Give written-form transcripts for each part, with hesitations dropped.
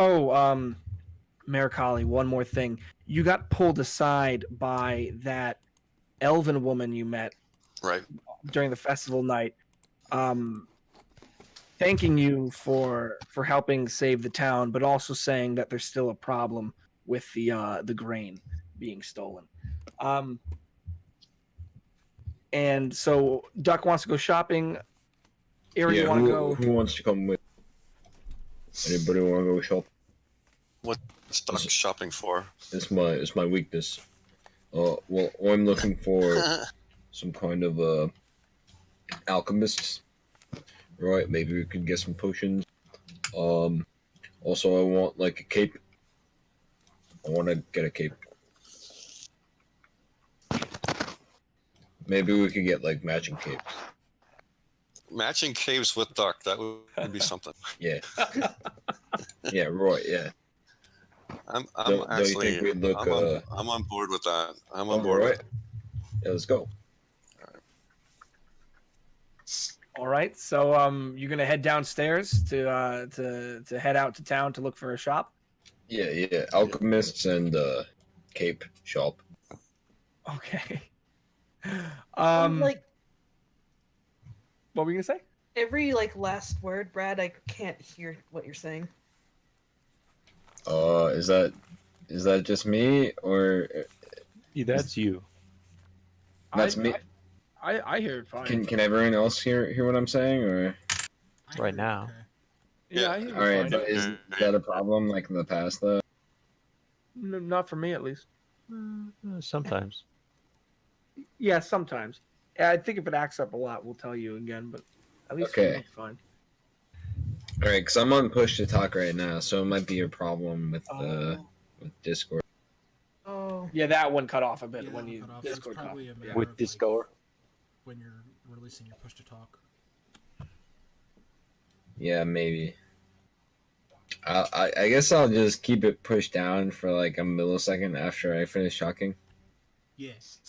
Oh, Maricali, one more thing. You got pulled aside by that elven woman you met Right. during the festival night, um, thanking you for helping save the town, but also saying that there's still a problem with the grain being stolen. And so Duck wants to go shopping. Eri, you want to go? Who wants to come with? Anybody want to go shop? What's Duck shopping for? It's my weakness. Well, I'm looking for some kind of alchemist. Right, maybe we could get some potions. Also I want like a cape. I want to get a cape. Maybe we could get like matching capes. Matching capes with Duck, that would be something. Yeah. Yeah, right, yeah. I'm Don't you actually think we'd look, I'm on board with that. I'm on all board right. with Yeah, let's go. All right. So you're gonna head downstairs to head out to town to look for a shop. Yeah. Alchemists and cape shop. Okay. Like what were you gonna say? every like last word, Brad, I can't hear what you're saying. Is that just me or That's you. that's me? I hear it fine. Can everyone else hear what I'm saying or? Right now. Yeah, I hear it All right, fine. but is that a problem like in the past though? Not for me, at least. Sometimes. Yeah, sometimes. I think if it acts up a lot, we'll tell you again. But at least Okay. it's fine. All right, because I'm on push to talk right now, so it might be a problem with Discord. Oh, Yeah, that one cut off a bit Yeah, when you cut off. Discord It's cut. probably a matter With of, Discord. when you're releasing your push to talk. Yeah, maybe. I guess I'll just keep it pushed down for like a millisecond after I finish talking. Yes.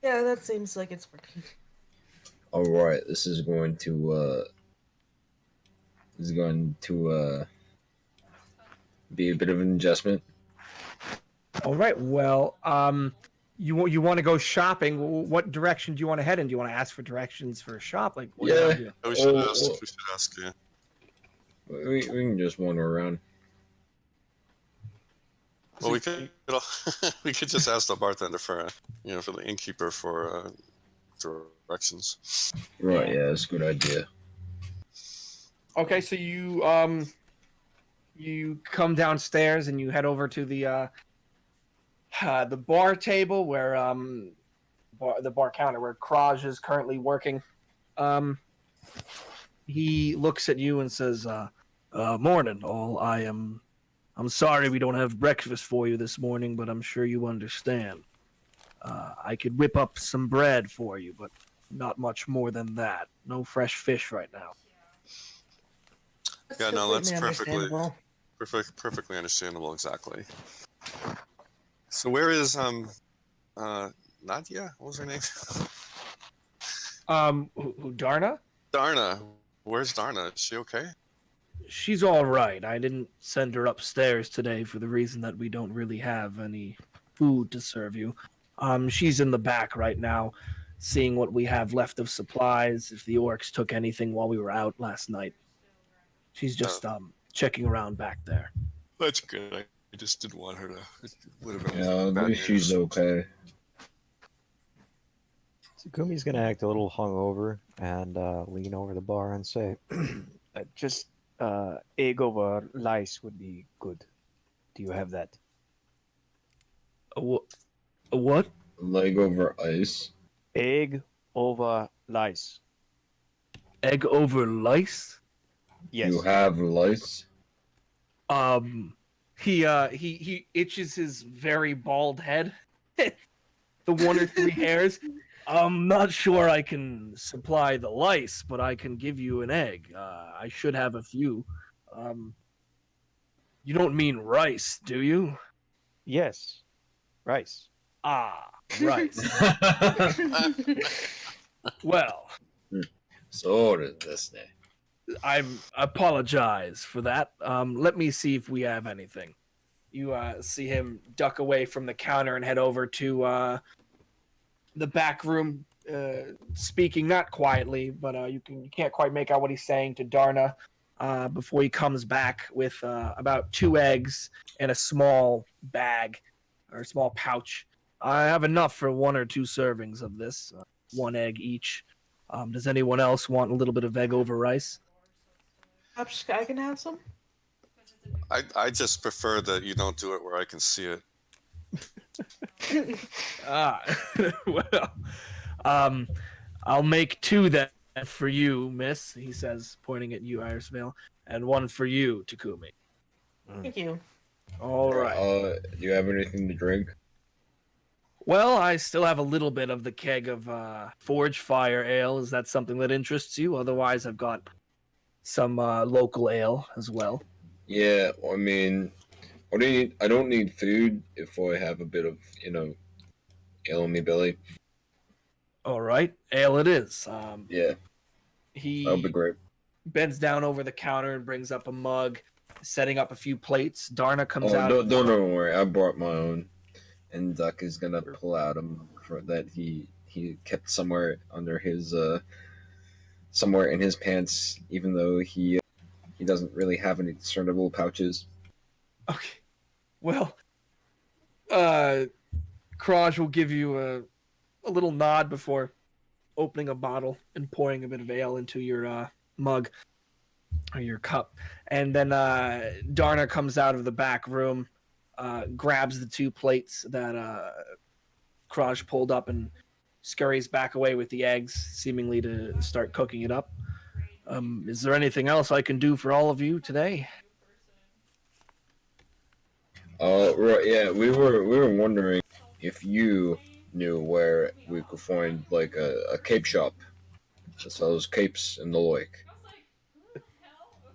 yeah, that seems like it's working. All right, this is going to be a bit of an adjustment. All right. Well, you want to go shopping? What direction do you want to head in? Do you want to ask for directions for a shop? Like, what do you wanna do? We should Oh, ask. oh. We should ask. Yeah. We can just wander around. Well, we could we could just ask the bartender for for the innkeeper for directions. Right, yeah, that's a good idea. Okay, so you come downstairs and you head over to the bar table where the bar counter where Kraj is currently working. He looks at you and says, "Morning, all. I'm sorry we don't have breakfast for you this morning, but I'm sure you understand. I could whip up some bread for you, but not much more than that. No fresh fish right now." Yeah, no, that's completely perfectly understandable. Exactly. So where is Nadia? What was her name? Who, Darna? Darna. Where's Darna? Is she okay? She's all right. I didn't send her upstairs today for the reason that we don't really have any food to serve you. She's in the back right now, seeing what we have left of supplies, if the orcs took anything while we were out last night. She's just checking around back there. That's good. I just didn't want her to. It would have been Yeah, at bad least she's news. okay. So Kumi's gonna act a little hungover and lean over the bar and say, "Just egg over lice would be good. Do you have that?" A what? Leg over ice. Egg over lice. Egg over lice? Yes. You have lice. He itches his very bald head. The one or three hairs. I'm not sure I can supply the lice, but I can give you an egg. I should have a few. You don't mean rice, do you? Yes. Rice. Ah, rice. Well, So this day. I apologize for that. Let me see if we have anything. You see him duck away from the counter and head over to the back room, speaking not quietly, but you can't quite make out what he's saying to Darna before he comes back with about 2 eggs and a small bag or a small pouch. I have enough for 1 or 2 servings of this, 1 egg each. Does anyone else want a little bit of egg over rice? Perhaps I can have some? I just prefer that you don't do it where I can see it. Ah, well, I'll make 2 then for you, miss, he says, pointing at you, Irisvale, and 1 for you, Takumi. Thank you. All right. Do you have anything to drink? Well, I still have a little bit of the keg of Forge Fire Ale. Is that something that interests you? Otherwise, I've got some local ale as well. Yeah, I mean, what do you need? I don't need food if I have a bit of, ale in me belly. All right, ale it is. Yeah, that'll be He great. bends down over the counter and brings up a mug, setting up a few plates. Darna comes Oh, out. don't worry. I brought my own, and Duck is gonna pull out a mug that he kept somewhere under his somewhere in his pants, even though he doesn't really have any discernible pouches. Okay. Well, Kraj will give you a little nod before opening a bottle and pouring a bit of ale into your mug or your cup. And then Darna comes out of the back room, grabs the 2 plates that Kraj pulled up and scurries back away with the eggs, seemingly to start cooking it up. Is there anything else I can do for all of you today? Right, yeah, we were wondering if you knew where we could find like a cape shop that sells capes and the like.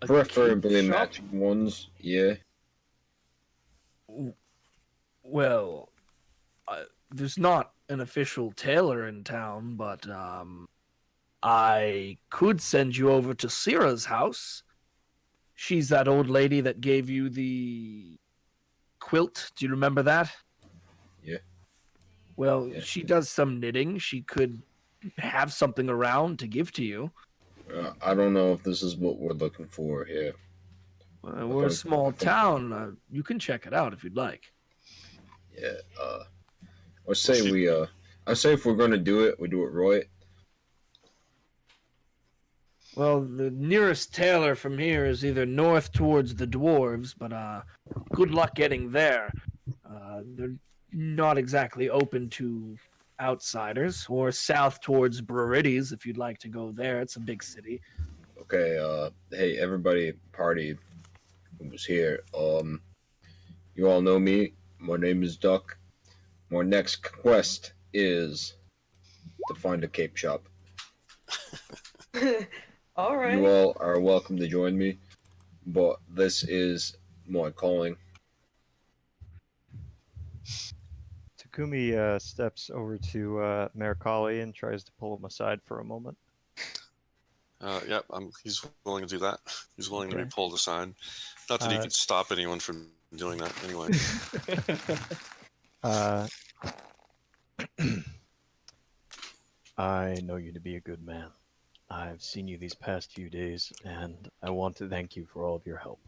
A Preferably cape shop? matching ones, yeah. Well, there's not an official tailor in town, but I could send you over to Sira's house. She's that old lady that gave you the quilt. Do you remember that? Yeah. Well, Yeah. she does some knitting. She could have something around to give to you. I don't know if this is what we're looking for here. We're a small I think- town. You can check it out if you'd like. Yeah, I say I say if we're gonna do it, we do it right. Well, the nearest tailor from here is either north towards the dwarves, but good luck getting there. They're not exactly open to outsiders, or south towards Brurides if you'd like to go there. It's a big city. Okay, hey everybody, party who was here. You all know me. My name is Duck. My next quest is to find a cape shop. All right. You all are welcome to join me, but this is my calling. Takumi steps over to Mercalli and tries to pull him aside for a moment. Yep, he's willing to do that. He's willing to be Okay. pulled aside. Not that he could stop anyone from doing that anyway. I know you to be a good man. I've seen you these past few days, and I want to thank you for all of your help.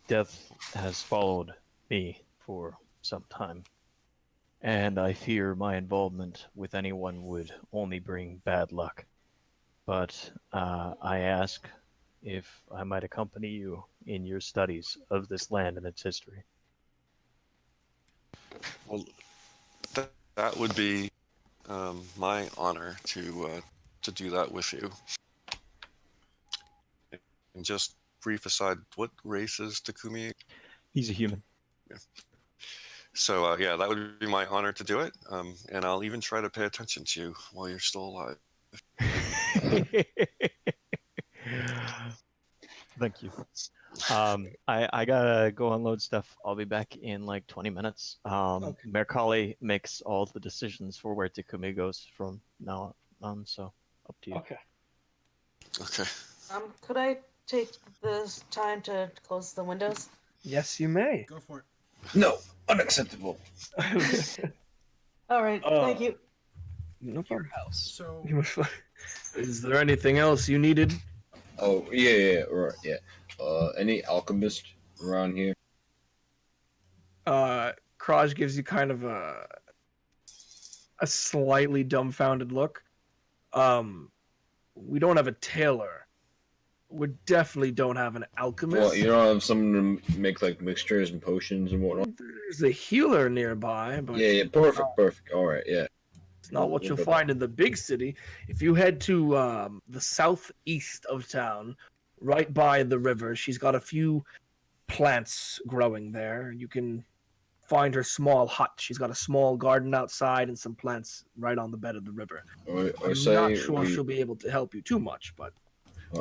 Death has followed me for some time, and I fear my involvement with anyone would only bring bad luck. But I ask if I might accompany you in your studies of this land and its history. Well, that would be my honor to do that with you. And just brief aside, what race is Takumi? He's a human. So yeah, that would be my honor to do it. And I'll even try to pay attention to you while you're still alive. Thank you. I gotta go unload stuff. I'll be back in like 20 minutes. Okay. Mercalli makes all the decisions for where Takumi goes from now on, so up to you. Okay. Okay. Could I take this time to close the windows? Yes, you may. Go for it. No, unacceptable. All right, thank you. No problem. So, Is there anything else you needed? Oh yeah, right, yeah. Any alchemist around here? Kraj gives you kind of a slightly dumbfounded look. We don't have a tailor. We definitely don't have an alchemist. Well, you don't have someone to make like mixtures and potions and whatnot. There's a healer nearby, but Yeah, perfect. All right, yeah. it's not what We'll you'll go find in the big city. If you head to the southeast of town, right by the river, she's got a few plants growing there. You can find her small hut. She's got a small garden outside and some plants right on the bed of the river. Or I'm say not sure we, she'll be able to help you too much, but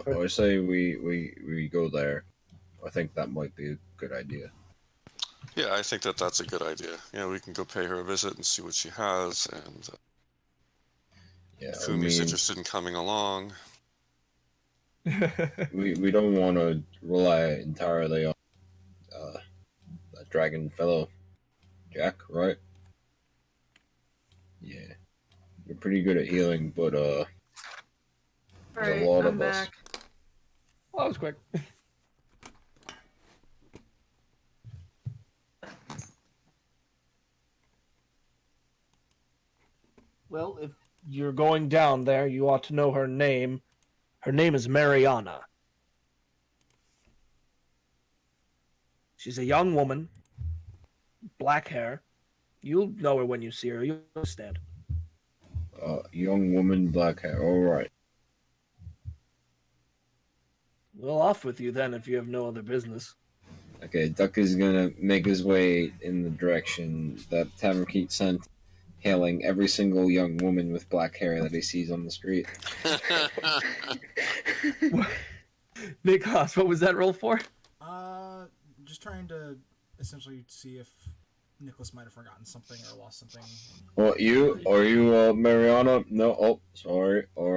or say we go there. I think that might be a good idea. Yeah, I think that's a good idea. Yeah, we can go pay her a visit and see what she has, and Yeah, if I Fumi's mean, interested in coming along. we don't want to rely entirely on that dragon fellow, Jack, right? Yeah, you're pretty good at healing, but All there's right, a lot I'm of us. back. well, that was quick. Well, if you're going down there, you ought to know her name. Her name is Mariana. She's a young woman, black hair. You'll know her when you see her. You'll understand. Young woman, black hair. All right. Well, off with you then if you have no other business. Okay, Duck is gonna make his way in the direction that Taverkeet sent, hailing every single young woman with black hair that he sees on the street. Nicholas, what was that roll for? just trying to essentially see if Nicholas might have forgotten something or lost something. Well, are you Mariana? No. Oh, sorry. All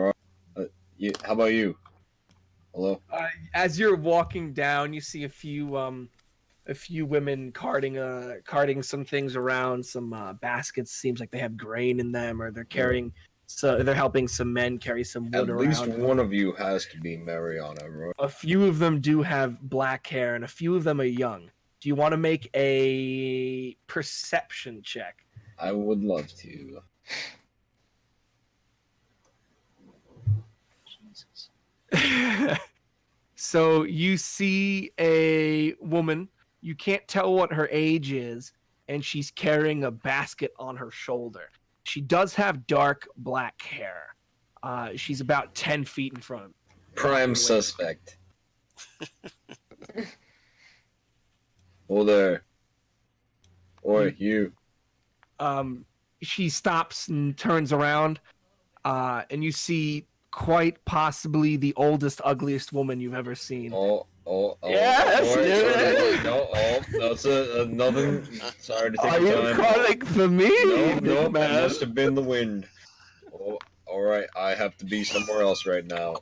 right. How about you? Hello. As you're walking down, you see a few women carting some things around, some baskets. Seems like they have grain in them, or they're carrying. So they're helping some men carry some wood At around. least one of you has to be Mariana, right? A few of them do have black hair, and a few of them are young. Do you want to make a perception check? I would love to. Jesus. So you see a woman. You can't tell what her age is, and she's carrying a basket on her shoulder. She does have dark black hair. She's about 10 feet in front. Prime suspect. Oh there. Or you. She stops and turns around, and you see quite possibly the oldest, ugliest woman you've ever seen. Yes, yes. No, that's another. Sorry to take Are your you time. calling for me? No, big man? that must have been the wind. Oh, all right, I have to be somewhere else right now.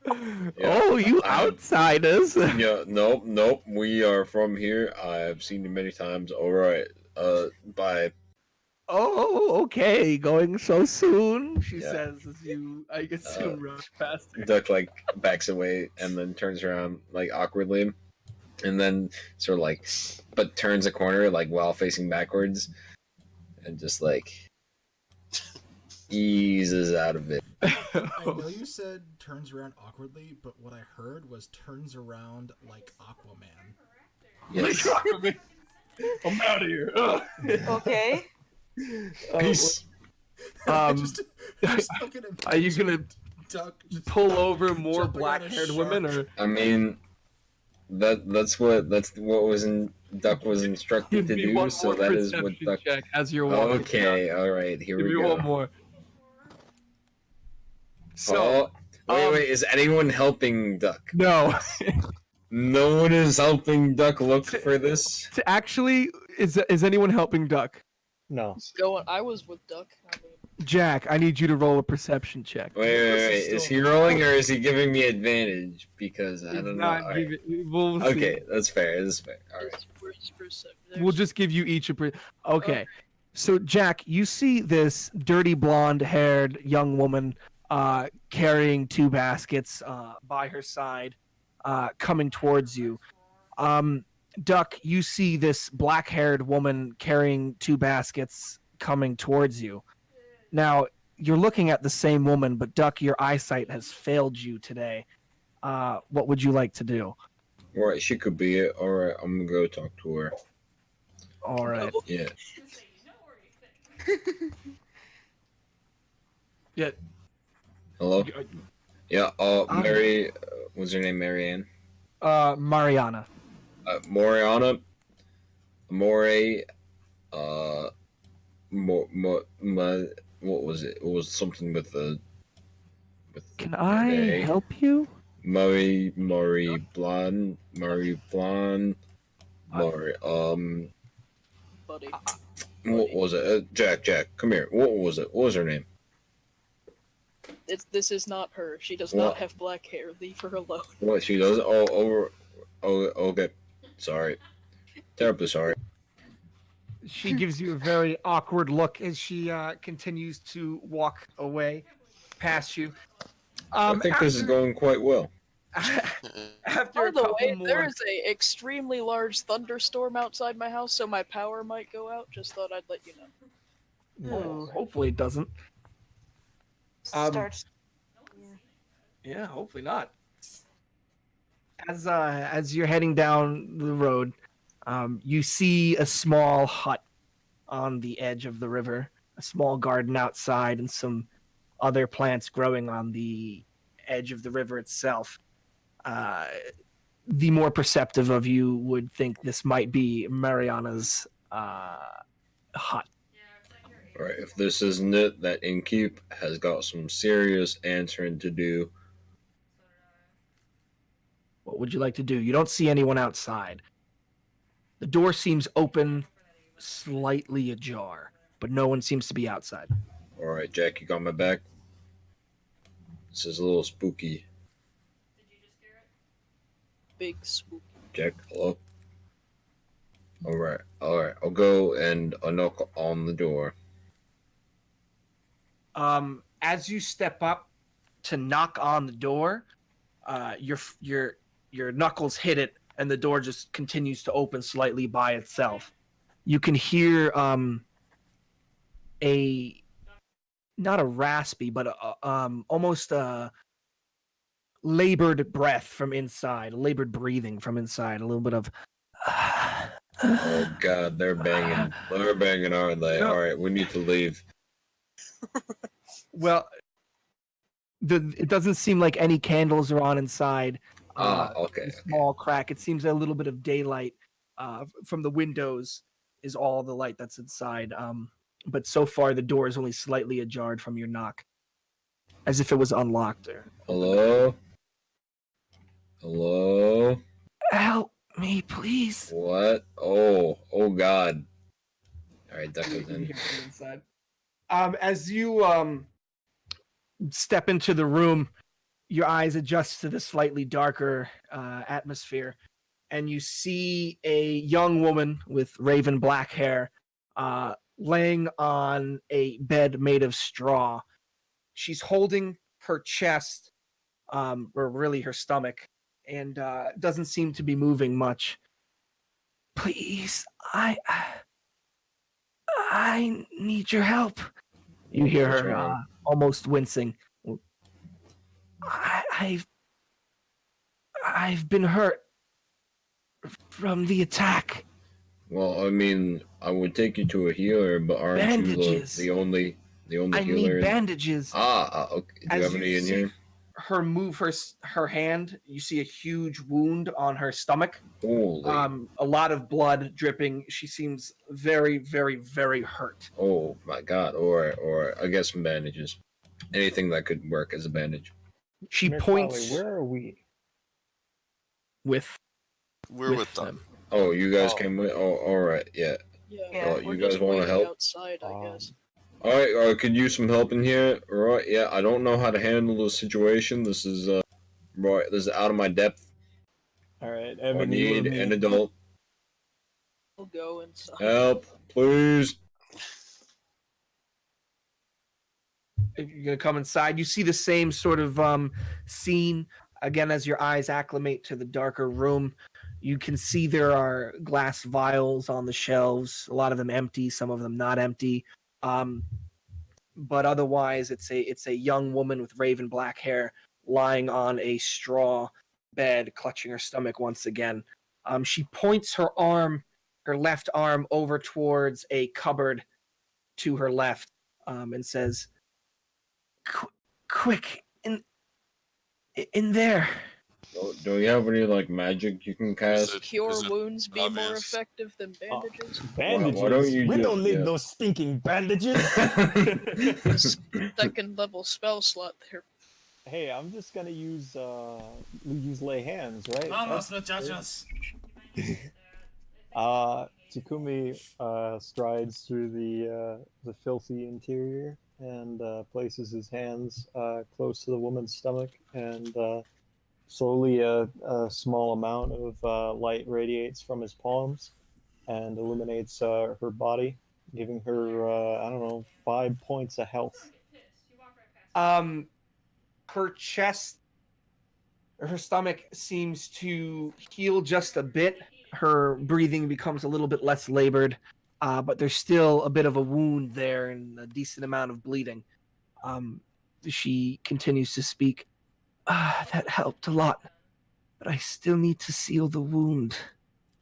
Yeah, Oh, you outsiders! Yeah, nope. We are from here. I've seen you many times. All right. Bye. Oh, okay. Going so soon, she Yeah. says as you, I assume, rush past her. Duck like backs away and then turns around like awkwardly, and then sort of like, but turns a corner like while facing backwards, and just like eases out of it. I know you said turns around awkwardly, but what I heard was turns around like Aquaman. Yes. I'm out of here. Okay. Peace. Just fucking Are you gonna Duck just pull over more jumping on a black-haired shark. women, or I mean, that's what was in Duck was instructed give to me do. one So more that is what perception Duck. check as you're walking? Okay. All right. Here Give we me go. one more. So Wait. Is anyone helping Duck? no. No one is helping Duck look for this. Actually, is anyone helping Duck? No. I was with Duck. I mean, Jack, I need you to roll a perception check. Wait. Is he rolling or is he giving me advantage? Because I He's don't know. not All right. giving- we'll see. Okay, that's fair. That's fair. All right. We'll just give you each a. Okay. So Jack, you see this dirty blonde-haired young woman carrying 2 baskets by her side, coming towards you. Duck, you see this black-haired woman carrying 2 baskets coming towards you. Now, you're looking at the same woman, but Duck, your eyesight has failed you today. What would you like to do? All right, she could be it. All right, I'm gonna go talk to her. All right. Yeah. Yeah. Hello. Yeah. Mary. What's her name? Marianne. Mariana. Moriana. More. What was it? It was something with the. Can I A. help you? Murray Blonde. Murray. Buddy. What was it? Jack, come here. What was it? What was her name? This is not her. She does What? not have black hair. Leave her alone. What she does? Okay. Sorry. Terribly sorry. She gives you a very awkward look as she continues to walk away past you. I think this is going quite well. After By a the couple way, more, there is a extremely large thunderstorm outside my house, so my power might go out. Just thought I'd let you know. well, hopefully it doesn't. Starts. Yeah, hopefully not. As you're heading down the road, you see a small hut on the edge of the river, a small garden outside, and some other plants growing on the edge of the river itself. The more perceptive of you would think this might be Mariana's hut. All right, if this isn't it, that innkeep has got some serious answering to do. What would you like to do? You don't see anyone outside. The door seems open, slightly ajar, but no one seems to be outside. All right, Jack, you got my back. This is a little spooky. Big swoop. Jack, hello. All right. I'll go and knock on the door. As you step up to knock on the door, your knuckles hit it, and the door just continues to open slightly by itself. You can hear a not a raspy, but almost a labored breath from inside, labored breathing from inside, a little bit of. Oh God, they're banging. They're banging, aren't they? No. All right, we need to leave. Well, it doesn't seem like any candles are on inside. Okay. A small crack. It seems a little bit of daylight from the windows is all the light that's inside. But so far, the door is only slightly ajar from your knock, as if it was unlocked. Hello. Hello. Help me, please. What? Oh God. All right, that You goes can in. hear from inside. As you step into the room, your eyes adjust to the slightly darker atmosphere, and you see a young woman with raven black hair laying on a bed made of straw. She's holding her chest, or really her stomach, and doesn't seem to be moving much. Please, I need your help. You hear What's her wrong? almost wincing. I've been hurt from the attack. Well, I mean, I would take you to a healer, but aren't Bandages. you the only I healer? need bandages. Okay. Do you As have any you in see here? her move her hand, you see a huge wound on her stomach. Holy. A lot of blood dripping. She seems very, very, very hurt. Oh my God. Or I guess some bandages. Anything that could work as a bandage. She Miss points Holly, where are we? with We're with them. Oh, you guys Oh. came with. Oh, all right. Yeah. Yeah, Yeah, you we're guys just wanna waiting help? outside, I guess. Alright, could use some help in here. Alright, yeah, I don't know how to handle the situation. This is out of my depth. All right, I Evan, you or need an me? adult. I'll go inside. Help, please. If you're gonna come inside, you see the same sort of scene again as your eyes acclimate to the darker room. You can see there are glass vials on the shelves, a lot of them empty, some of them not empty. But otherwise, it's a young woman with raven black hair lying on a straw bed, clutching her stomach once again. She points her left arm, over towards a cupboard to her left, and says, "Quick, in there." Do you have any like magic you can Is cast? it- Cure is it wounds be more obvious? effective than bandages? Bandages? Why don't you we just- don't need yeah. those stinking bandages. Second level spell slot there. Hey, I'm just gonna use lay hands, right? Vamos, muchachos. Takumi strides through the filthy interior and places his hands close to the woman's stomach, and slowly a small amount of light radiates from his palms and illuminates her body, giving her I don't know, 5 points of health. Her chest, her stomach seems to heal just a bit. Her breathing becomes a little bit less labored, but there's still a bit of a wound there and a decent amount of bleeding. She continues to speak. That helped a lot, but I still need to seal the wound.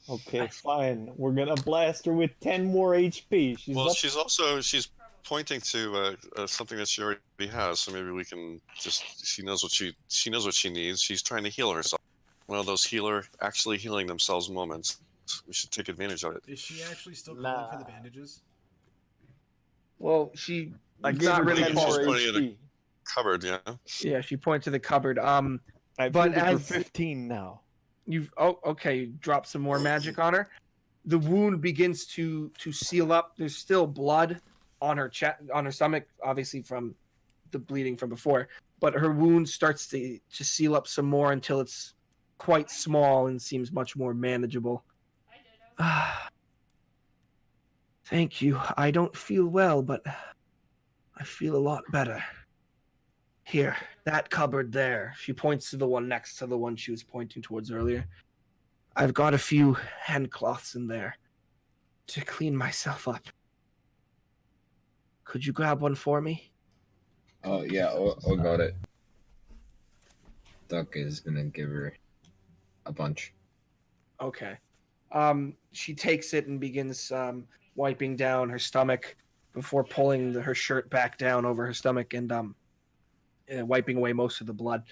Okay, fine. We're gonna blast her with 10 more HP. She's pointing to something that she already has, so maybe we can just. She knows what she needs. She's trying to heal herself. One of those actually healing themselves moments. We should take advantage of it. Is she actually still calling for the bandages? Well, she I it's gave not her really 10 she's more pointing at a- HP. Cupboard, yeah. Yeah, she points to the cupboard. I've but healed her for as 15 now. okay, drop some more magic on her. The wound begins to seal up. There's still blood on her on her stomach, obviously from the bleeding from before, but her wound starts to seal up some more until it's quite small and seems much more manageable. Thank you. I don't feel well, but I feel a lot better. Here, that cupboard there. She points to the one next to the one she was pointing towards earlier. I've got a few hand cloths in there to clean myself up. Could you grab one for me? Oh yeah, oh got it. Duck is gonna give her a bunch. Okay. She takes it and begins wiping down her stomach before pulling her shirt back down over her stomach and wiping away most of the blood.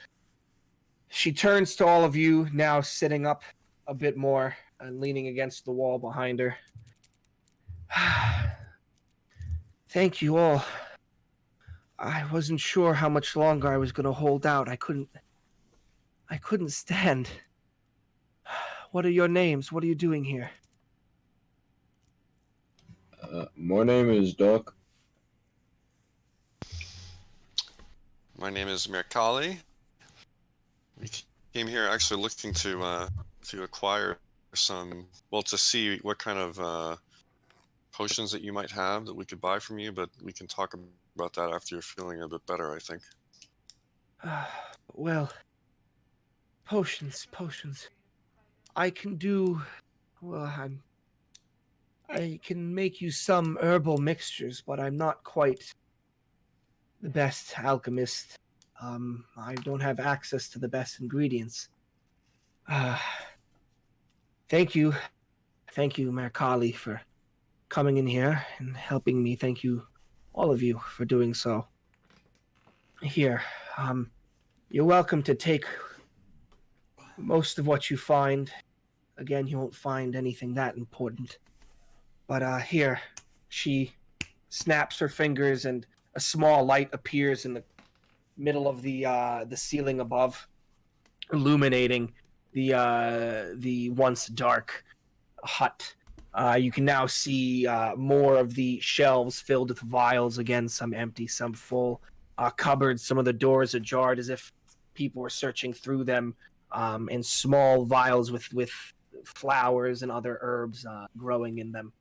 She turns to all of you, now sitting up a bit more and leaning against the wall behind her. Thank you all. I wasn't sure how much longer I was going to hold out. I couldn't stand. What are your names? What are you doing here? My name is Duck. My name is Mercali. We came here actually looking to acquire some, to see what kind of potions that you might have that we could buy from you, but we can talk about that after you're feeling a bit better, I think. Well, potions. I can do, I can make you some herbal mixtures, but I'm not quite the best alchemist. I don't have access to the best ingredients. Thank you, Mercali, for coming in here and helping me. Thank you, all of you, for doing so. Here, you're welcome to take most of what you find. Again, you won't find anything that important. But here, she snaps her fingers and a small light appears in the middle of the ceiling above, illuminating the once dark hut. You can now see more of the shelves filled with vials. Again, some empty, some full. Cupboards, some of the doors ajar as if people were searching through them. And small vials with flowers and other herbs growing in them.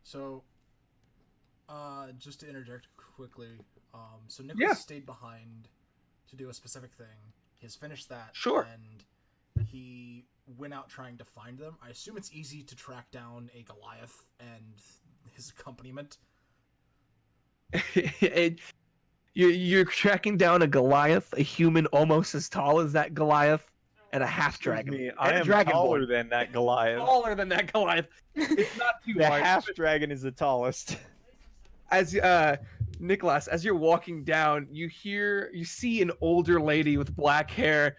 So, just to interject quickly, so Nicholas stayed behind to do a specific thing. He has finished that. Sure. And he went out trying to find them. I assume it's easy to track down a Goliath and his accompaniment. You're tracking down a Goliath, a human almost as tall as that Goliath, and a half dragon. I am taller than that Goliath. Taller than that Goliath. It's not too The hard. half dragon is the tallest. As Nicholas, as you're walking down, you see an older lady with black hair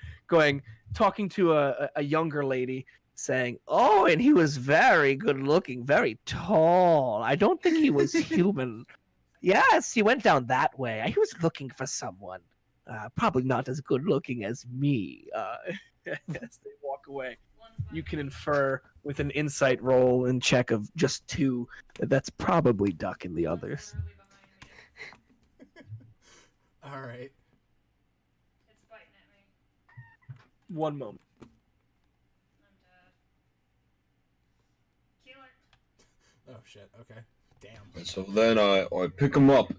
talking to a younger lady, saying, "Oh, and he was very good looking, very tall. I don't think he was human. Yes, he went down that way. He was looking for someone, probably not as good looking as me." As they walk away, you can infer with an insight roll and check of just 2 that that's probably Duck and the others. All right. It's biting at me. One moment. I'm dead. Kill it. Oh shit. Okay. Damn. And so then I pick him up,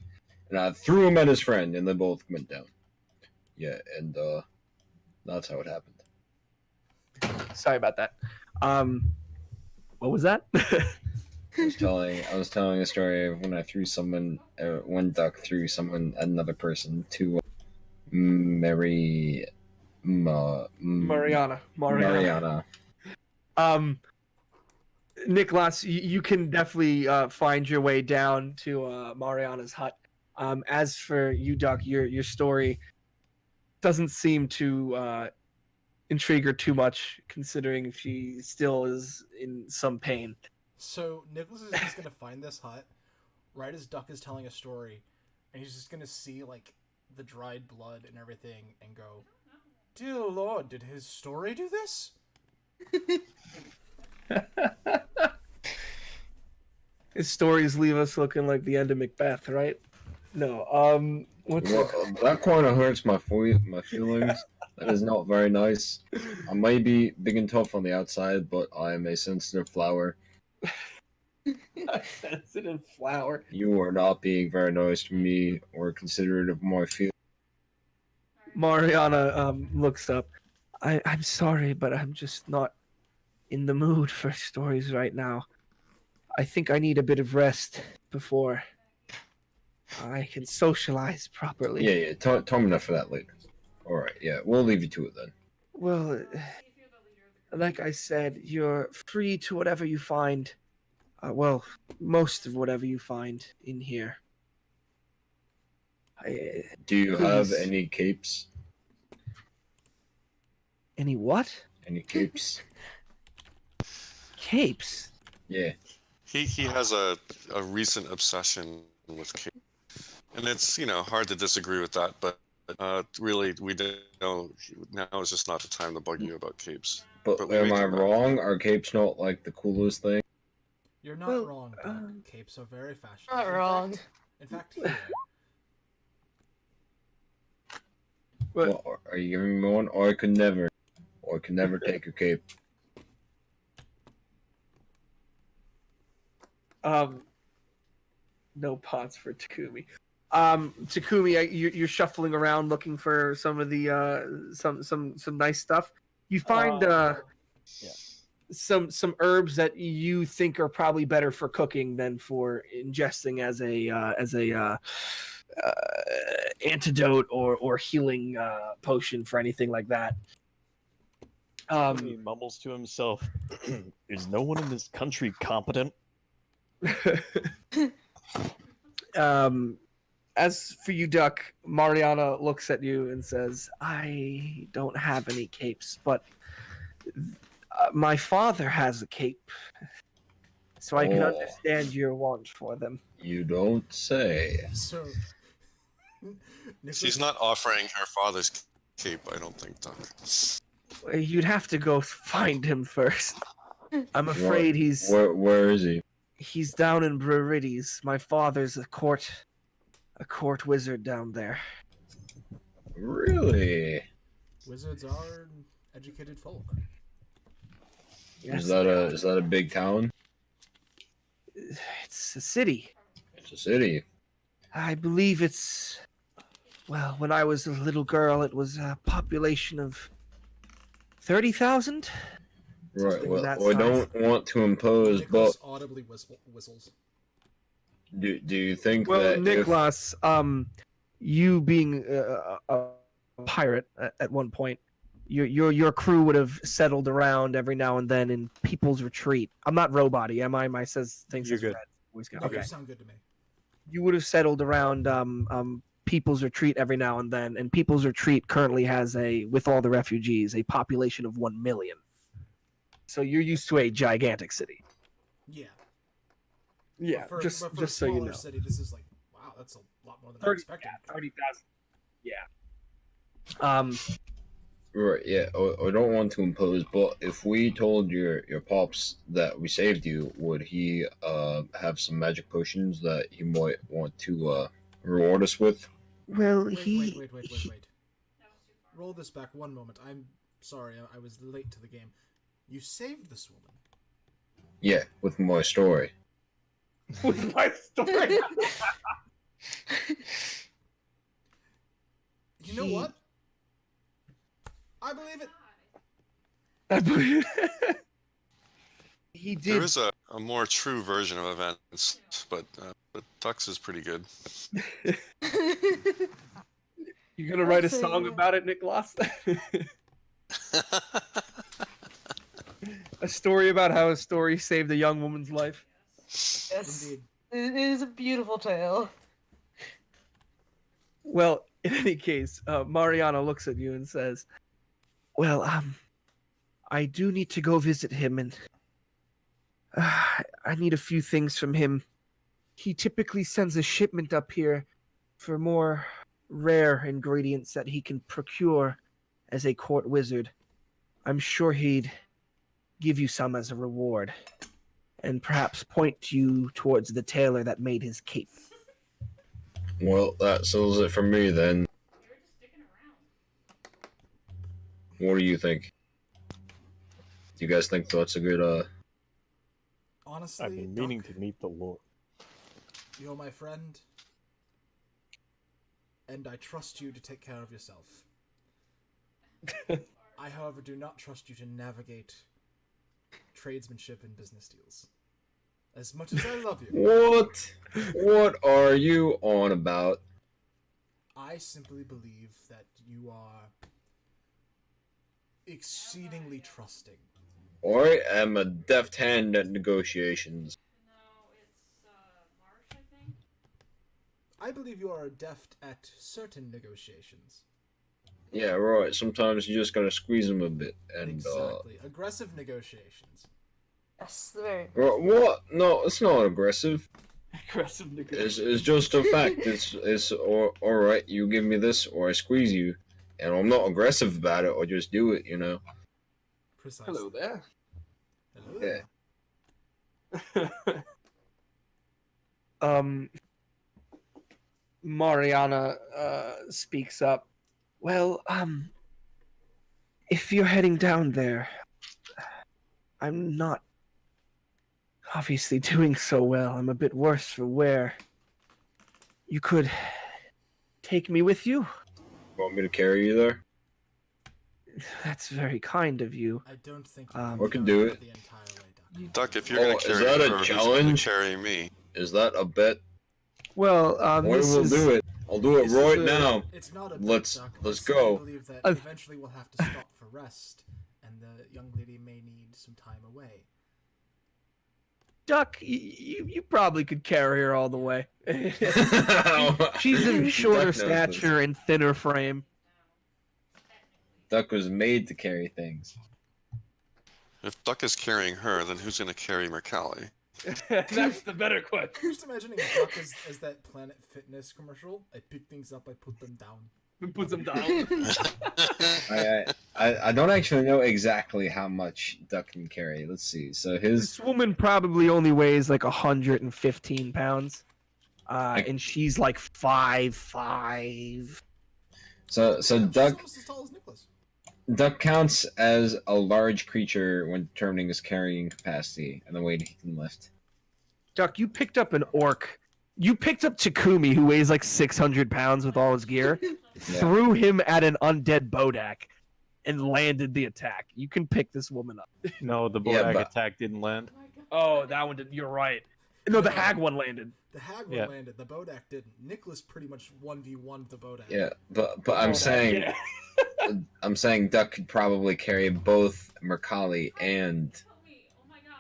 and I threw him at his friend, and they both went down. Yeah, and that's how it happened. Sorry about that. What was that? I was telling a story of when I threw someone, one duck threw another person to Mariana. Nicholas, you can definitely find your way down to Mariana's hut. As for you, Duck, your story doesn't seem to intrigue her too much, considering she still is in some pain. So Nicholas is just gonna find this hut right as Duck is telling a story, and he's just gonna see like the dried blood and everything, and go, "Dear Lord, did his story do this?" His stories leave us looking like the end of Macbeth, right? No. That kind of hurts my feelings. That is not very nice. I may be big and tough on the outside, but I am a sensitive flower. A sensitive flower. You are not being very nice to me or considerate of my feelings. Mariana looks up. I'm sorry, but I'm just not in the mood for stories right now. I think I need a bit of rest before I can socialize properly. Yeah. Tell me enough for that later. Alright, yeah, we'll leave you to it then. Well, like I said, you're free to whatever you find. Well, most of whatever you find in here. Do you have any capes? Any what? Any capes? Capes? Yeah. He has a recent obsession with capes. And it's, hard to disagree with that, but really, we don't know. Now is just not the time to bug you about capes. But am I wrong? Are capes not like the coolest thing? You're not wrong, Duck. Capes are very fashionable. Not wrong. In fact, here. Well, are you giving me one? Or I could never take a cape. No pots for Takumi. Takumi, you're shuffling around looking for some of the some nice stuff. You find some herbs that you think are probably better for cooking than for ingesting as a antidote or healing potion for anything like that. He mumbles to himself, "Is no one in this country competent?" As for you, Duck, Mariana looks at you and says, "I don't have any capes, but my father has a cape, so I can understand your want for them." You don't say. So, She's not offering her father's cape, I don't think, Doc. You'd have to go find him first. I'm afraid Where is he? he's down in Brurides. My father's a court wizard down there. Really? Wizards are educated folk. Yes, Is that a big town? it's a city. It's a city. I believe it's. Well, when I was a little girl, it was a population of 30,000. Right. Something Well, that I size. don't want to impose, Nicholas but audibly whistles. do you think Well, that Nicholas, you being a pirate at one point, your crew would have settled around every now and then in People's Retreat. I'm not robot-y, am I? My says things You're as good. red. Voice Scout. No, Okay. you sound good to me. You would have settled around People's Retreat every now and then, and People's Retreat currently has with all the refugees, a population of 1 million. So you're used to a gigantic city. Yeah. Yeah, But for just a so you smaller know. city, this is like, wow, that's a lot more than I 30, expected. 30,000. Yeah. right? Yeah. I don't want to impose, but if we told your pops that we saved you, would he have some magic potions that he might want to reward us with? Well, Wait. Roll this back one moment. I'm sorry, I was late to the game. You saved this woman. Yeah, with my story. With my story. You know what? I believe it. I believe he did. There is a more true version of events, but Tux is pretty good. You gonna write a I'd say, song yeah. about it, Nicholas? A story about how a story saved a young woman's life. Yes. Indeed. It is a beautiful tale. Well, in any case, Mariana looks at you and says, "Well, I do need to go visit him, and I need a few things from him. He typically sends a shipment up here for more rare ingredients that he can procure as a court wizard. I'm sure he'd give you some as a reward, and perhaps point you towards the tailor that made his cape." Well, that settles it for me then. They were just sticking around. What do you think? Do you guys think that's a good Honestly, I've been meaning to meet the Lord. you're my friend, and I trust you to take care of yourself. I, however, do not trust you to navigate tradesmanship and business deals. As much as I love you, What? What are you on about? I simply believe that you are exceedingly trusting. I am a deft hand at negotiations. No, it's Marsh, I think. I believe you are deft at certain negotiations. Yeah, right. Sometimes you just gotta squeeze them a bit, and Exactly. Aggressive negotiations. Yes, very. what? No, it's not aggressive. Aggressive It's just a fact. It's all right. You give me this, or I squeeze you, and I'm not aggressive about it. I just do it. You know. Precisely. Hello there. Hello Yeah. there. Mariana speaks up. Well, if you're heading down there, I'm not obviously doing so well. I'm a bit worse for wear. You could take me with you? Want me to carry you there? That's very kind of you. I don't think Um, I can do it. the entire way, Duck. Duck, if you're Oh, gonna is carry that a her, who's gonna challenge? carry me? Is that a bet? Well, I this will is do it. I'll do it This right is a- now. It's not a Let's- Duck. let's I simply go. believe that Uh, eventually we'll have to stop for rest, and the young lady may need some time away. Duck. You probably could carry her all the way. She's of shorter Duck knows this. stature and thinner frame. Duck was made to carry things. If Duck is carrying her, then who's gonna carry Mercalli? That's the better question. I'm just imagining Duck as that Planet Fitness commercial. I pick things up, I put them down. Puts him down. I don't actually know exactly how much Duck can carry. Let's see. So his This woman probably only weighs like 115 pounds. Like- And she's like 5'5". so Damn, she's Duck almost as tall as Nicholas. Duck counts as a large creature when determining his carrying capacity and the weight he can lift. Duck, you picked up an orc. You picked up Takumi, who weighs like 600 pounds with all his gear, threw him at an undead Bodak, and landed the attack. You can pick this woman up. No, the Yeah, Bodak but- attack didn't land. Oh, that one did. You're right. No, the hag one landed. The hag one Yeah. landed. The Bodak didn't. Nicholas pretty much 1v1'd the Bodak. Yeah, but I'm saying Yeah. I'm saying Duck could probably carry both Mercalli and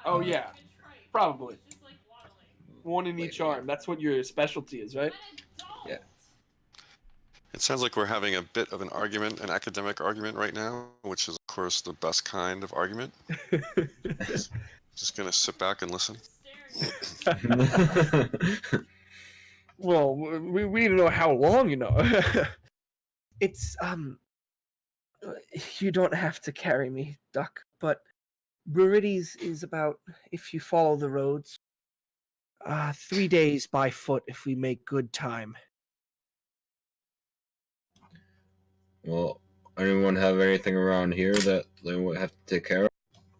Oh, yeah. Probably. One in each arm. That's what your specialty is, right? Yeah. It sounds like we're having a bit of an argument, an academic argument right now, which is, of course, the best kind of argument. Just gonna sit back and listen. Well, we don't know how long, you know. It's you don't have to carry me, Duck, but Brurides is about, if you follow the roads, 3 days by foot if we make good time. Well, anyone have anything around here that they would have to take care of?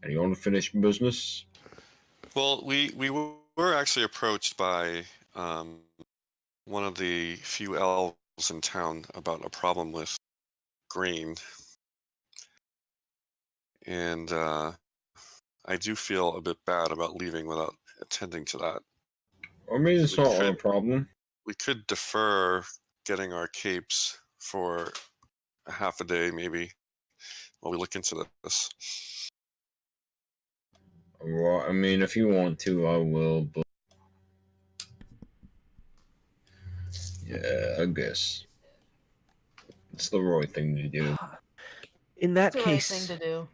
Any unfinished business? Well, we were actually approached by one of the few elves in town about a problem with grain, and I do feel a bit bad about leaving without attending to that. I mean, it's We not a could- problem. We could defer getting our capes for a half a day, maybe, while we look into this. Well, I mean, if you want to, I will, but... Yeah, I guess. It's the right thing to do. In that It's the right case, thing to do.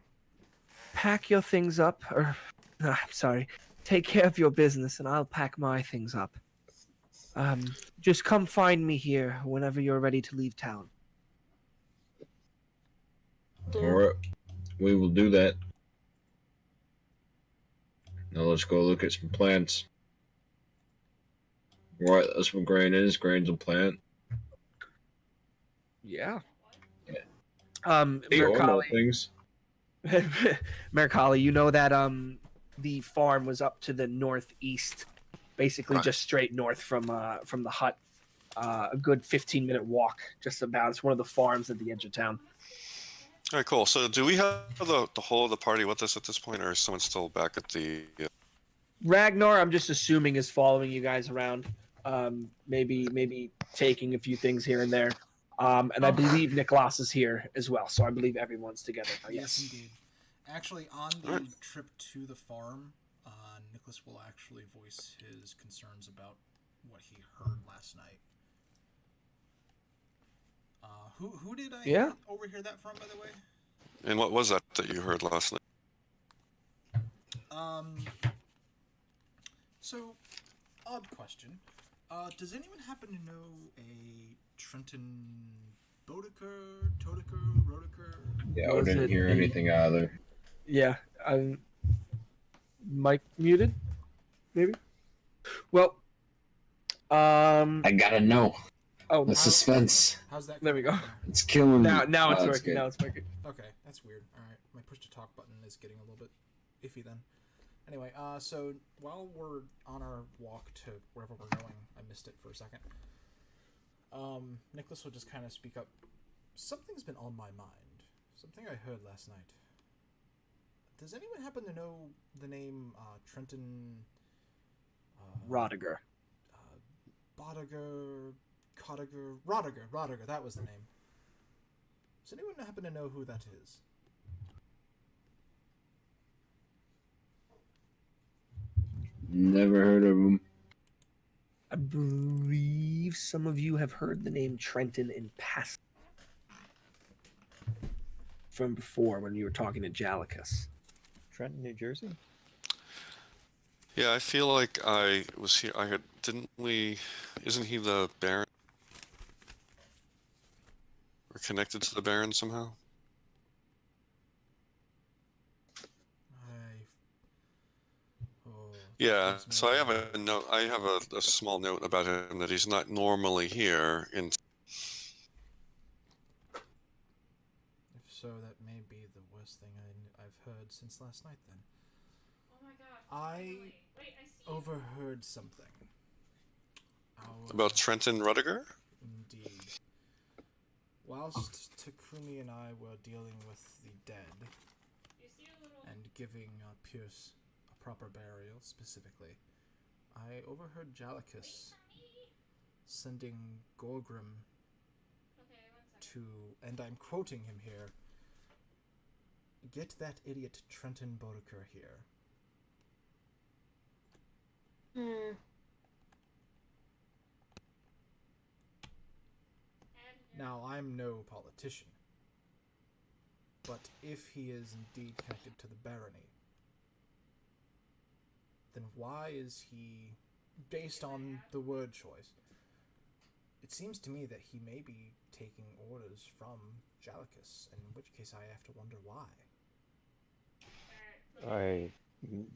pack your things up, or I'm sorry, take care of your business, and I'll pack my things up. Just come find me here whenever you're ready to leave town. Alright, we will do that. Now let's go look at some plants. Right, that's what grain is. Grain's a plant. Yeah. Yeah. Hey, all know Mercalli, things. Mercalli, you know that the farm was up to the northeast, basically Right. just straight north from the hut. A good 15-minute walk, just about. It's one of the farms at the edge of town. All right, cool. So, do we have the whole of the party with us at this point, or is someone still back at the? Ragnar, I'm just assuming, is following you guys around. Maybe taking a few things here and there. And I believe Niklas is here as well, so I believe everyone's together. Oh, Yes, yes. indeed. Actually, on the Alright. trip to the farm, Nicholas will actually voice his concerns about what he heard last night. Who did I Yeah. overhear that from, by the way? And what was that you heard last night? So, odd question. Does anyone happen to know a Trenton Bodeker, Todeker, Rodeker? Yeah, I Was didn't it hear a- anything either. Yeah. Mic muted? Maybe? Well, I gotta know. oh, The suspense. How's that? There we coming go. out It's killing me. now it's Oh, working. good. Now it's working. Okay, that's weird. Alright, my push to talk button is getting a little bit iffy then. Anyway, so while we're on our walk to wherever we're going, I missed it for a second. Nicholas will just kind of speak up. Something's been on my mind. Something I heard last night. Does anyone happen to know the name Trenton? Rodiger. Bodiger, Codiger, Rodiger. That was the name. Does anyone happen to know who that is? Never heard of him. I believe some of you have heard the name Trenton in passing from before when you were talking to Jalicus. Trenton, New Jersey? Yeah, I feel like I was here. I had didn't we? Isn't he the Baron? Or connected to the Baron somehow? Yeah, Gives me so I have a- a note. I have a small note about him that he's not normally here. If so, that may be the worst thing I've heard since last night. Then Oh my god. I finally. Wait, I see you. overheard something. About Trenton Rudiger. Indeed. Whilst Takumi and I were dealing with the dead You see a little. and giving Pierce a proper burial, specifically, I overheard Jalicus sending Gorgrim Okay, 1 second. to, and I'm quoting him here, get that idiot Trenton Bodeker here. Hmm. And Now, I'm no politician, but if he is indeed connected to the barony, then why is he, based on the word choice, it seems to me that he may be taking orders from Jalicus, in which case I have to wonder why.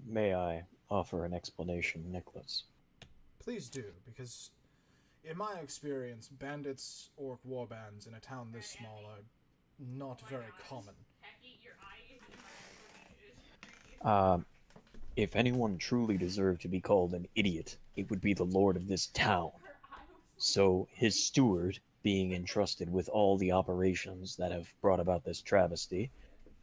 May I offer an explanation, Nicholas? Please do, because in my experience, bandits, orc warbands in a town this small are not very common. Hecky, your eye is in my foot. If anyone truly deserved to be called an idiot, it would be the lord of this town. Her eye was So his steward, being entrusted with all the operations that have brought about this travesty,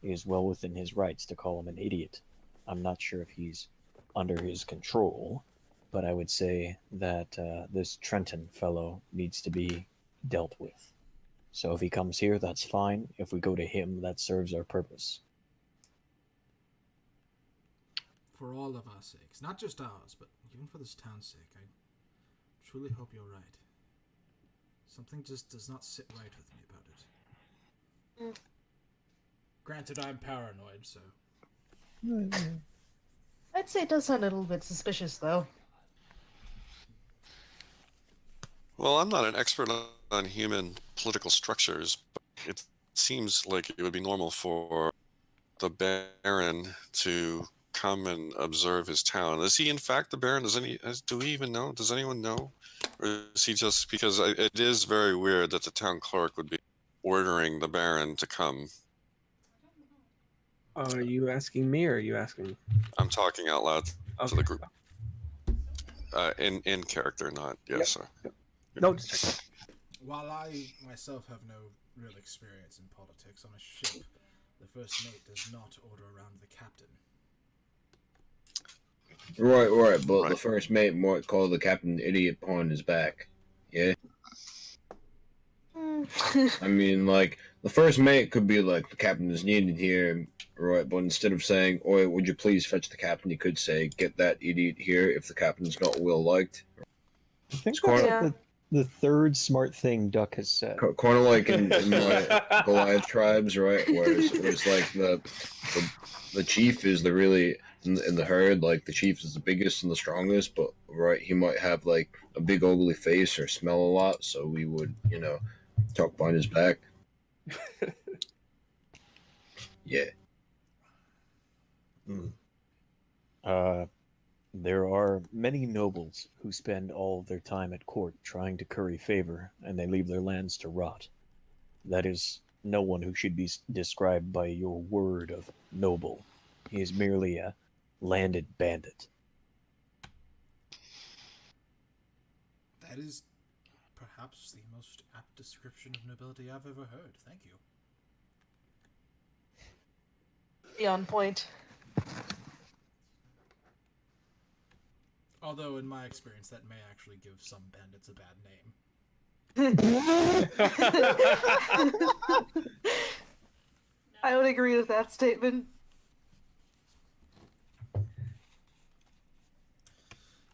is well within his rights to call him an idiot. I'm not sure if he's under his control, but I would say that this Trenton fellow needs to be dealt with. So if he comes here, that's fine. If we go to him, that serves our purpose. For all of our sakes, not just ours, but even for this town's sake, I truly hope you're right. Something just does not sit right with me about it. Granted, I'm paranoid, so... I'd say it does sound a little bit suspicious, though. Well, I'm not an expert on human political structures, but it seems like it would be normal for the Baron to come and observe his town. Is he in fact the Baron? Do we even know? Does anyone know? Or is he just, because it is very weird that the town clerk would be ordering the Baron to come. Are you asking me or are you asking? I'm talking out loud to Okay. the group. In character, not yes, sir. No, just check. While I myself have no real experience in politics, on a ship, the first mate does not order around the captain. Right, but Right. the first mate might call the captain an idiot behind his back. Yeah? I mean, like, the first mate could be like, the captain is needed here, right? But instead of saying, oi, would you please fetch the captain, he could say, get that idiot here if the captain's not well liked. I think It's quite- that's the third smart thing Duck has said. Kind of like in my Goliath tribes, right? Where it's like the chief is the really in the herd, like the chief is the biggest and the strongest, but right, he might have like a big ugly face or smell a lot, so we would, talk behind his back. Yeah. There are many nobles who spend all of their time at court trying to curry favor, and they leave their lands to rot. That is no one who should be described by your word of noble. He is merely a landed bandit. That is perhaps the most apt description of nobility I've ever heard. Thank you. Be on point. Although, in my experience, that may actually give some bandits a bad name. I would agree with that statement.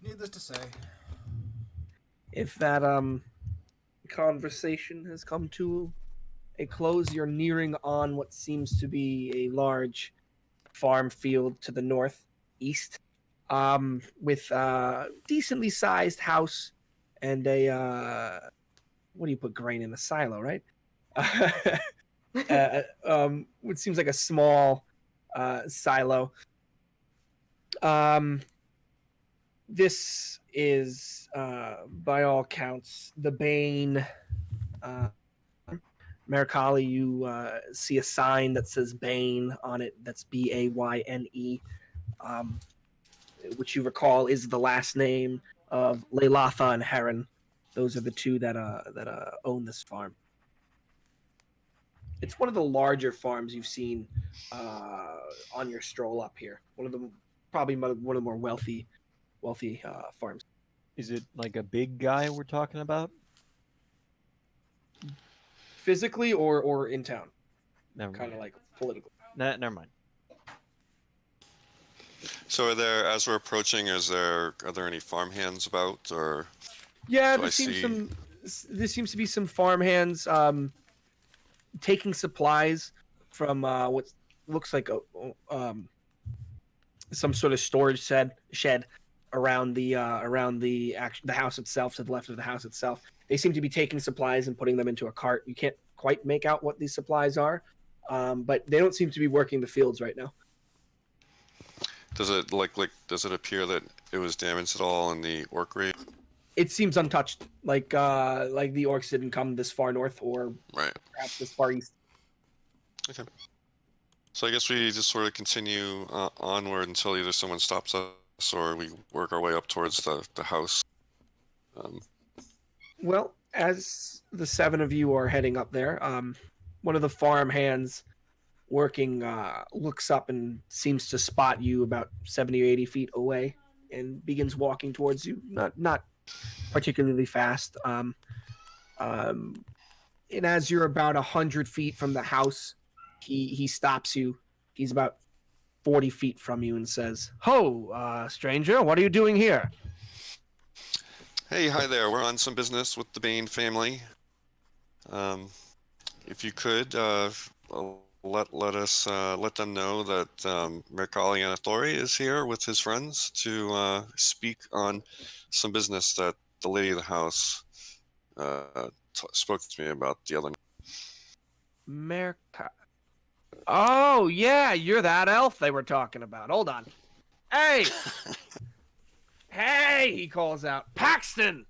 Needless to say, If that conversation has come to a close, you're nearing on what seems to be a large farm field to the northeast, with a decently sized house and a what do you put grain in, a silo, right? What seems like a small silo. This is, by all counts, the Bane. Maricali, you see a sign that says Bane on it. That's Bayne, which you recall is the last name of Leilatha and Heron. Those are the two that own this farm. It's one of the larger farms you've seen on your stroll up here. Probably one of the more wealthy farms. Is it like a big guy we're talking about? Physically or in town? Never Kind of mind. like politically. Never mind. So as we're approaching, are there any farmhands about, or? Yeah, Do I there seems to be some farmhands taking supplies from what looks like some sort of storage shed around the house itself, to the left of the house itself. They seem to be taking supplies and putting them into a cart. You can't quite make out what these supplies are, but they don't seem to be working the fields right now. Does it does it appear that it was damaged at all in the orc raid? It seems untouched, like the orcs didn't come this far north or Right. perhaps this far east. Okay. So I guess we just sort of continue onward until either someone stops us or we work our way up towards the house. Well, as the seven of you are heading up there, one of the farm hands working looks up and seems to spot you about 70 or 80 feet away and begins walking towards you. Not particularly fast. And as you're about 100 feet from the house, he stops you. He's about 40 feet from you and says, "Ho, stranger, what are you doing here?" Hey, hi there. We're on some business with the Bane family. If you could let them know that Mercalli Anathori is here with his friends to speak on some business that the lady of the house spoke to me about the other night. Oh, yeah, you're that elf they were talking about. Hold on. Hey! Hey, he calls out. Paxton!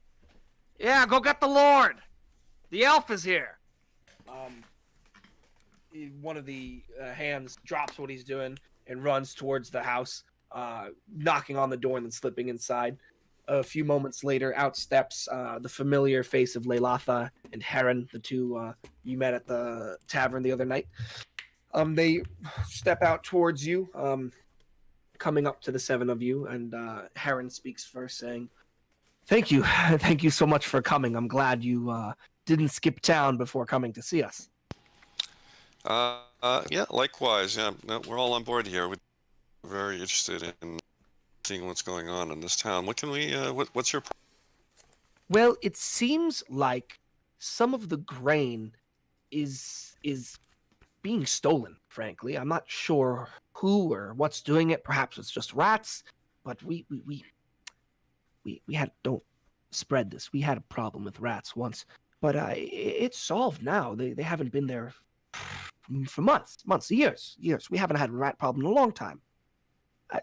Yeah, go get the Lord! The elf is here! One of the hands drops what he's doing and runs towards the house, knocking on the door and then slipping inside. A few moments later, out steps the familiar face of Leilatha and Heron, the two you met at the tavern the other night. They step out towards you, coming up to the seven of you, and Heron speaks first, saying, Thank you so much for coming. I'm glad you didn't skip town before coming to see us." Yeah, likewise. Yeah, no, we're all on board here. We're very interested in seeing what's going on in this town. What can we? What's your? Well, it seems like some of the grain is being stolen. Frankly, I'm not sure who or what's doing it. Perhaps it's just rats. But we had don't spread this. We had a problem with rats once, but it's solved now. They haven't been there for months, years. We haven't had a rat problem in a long time.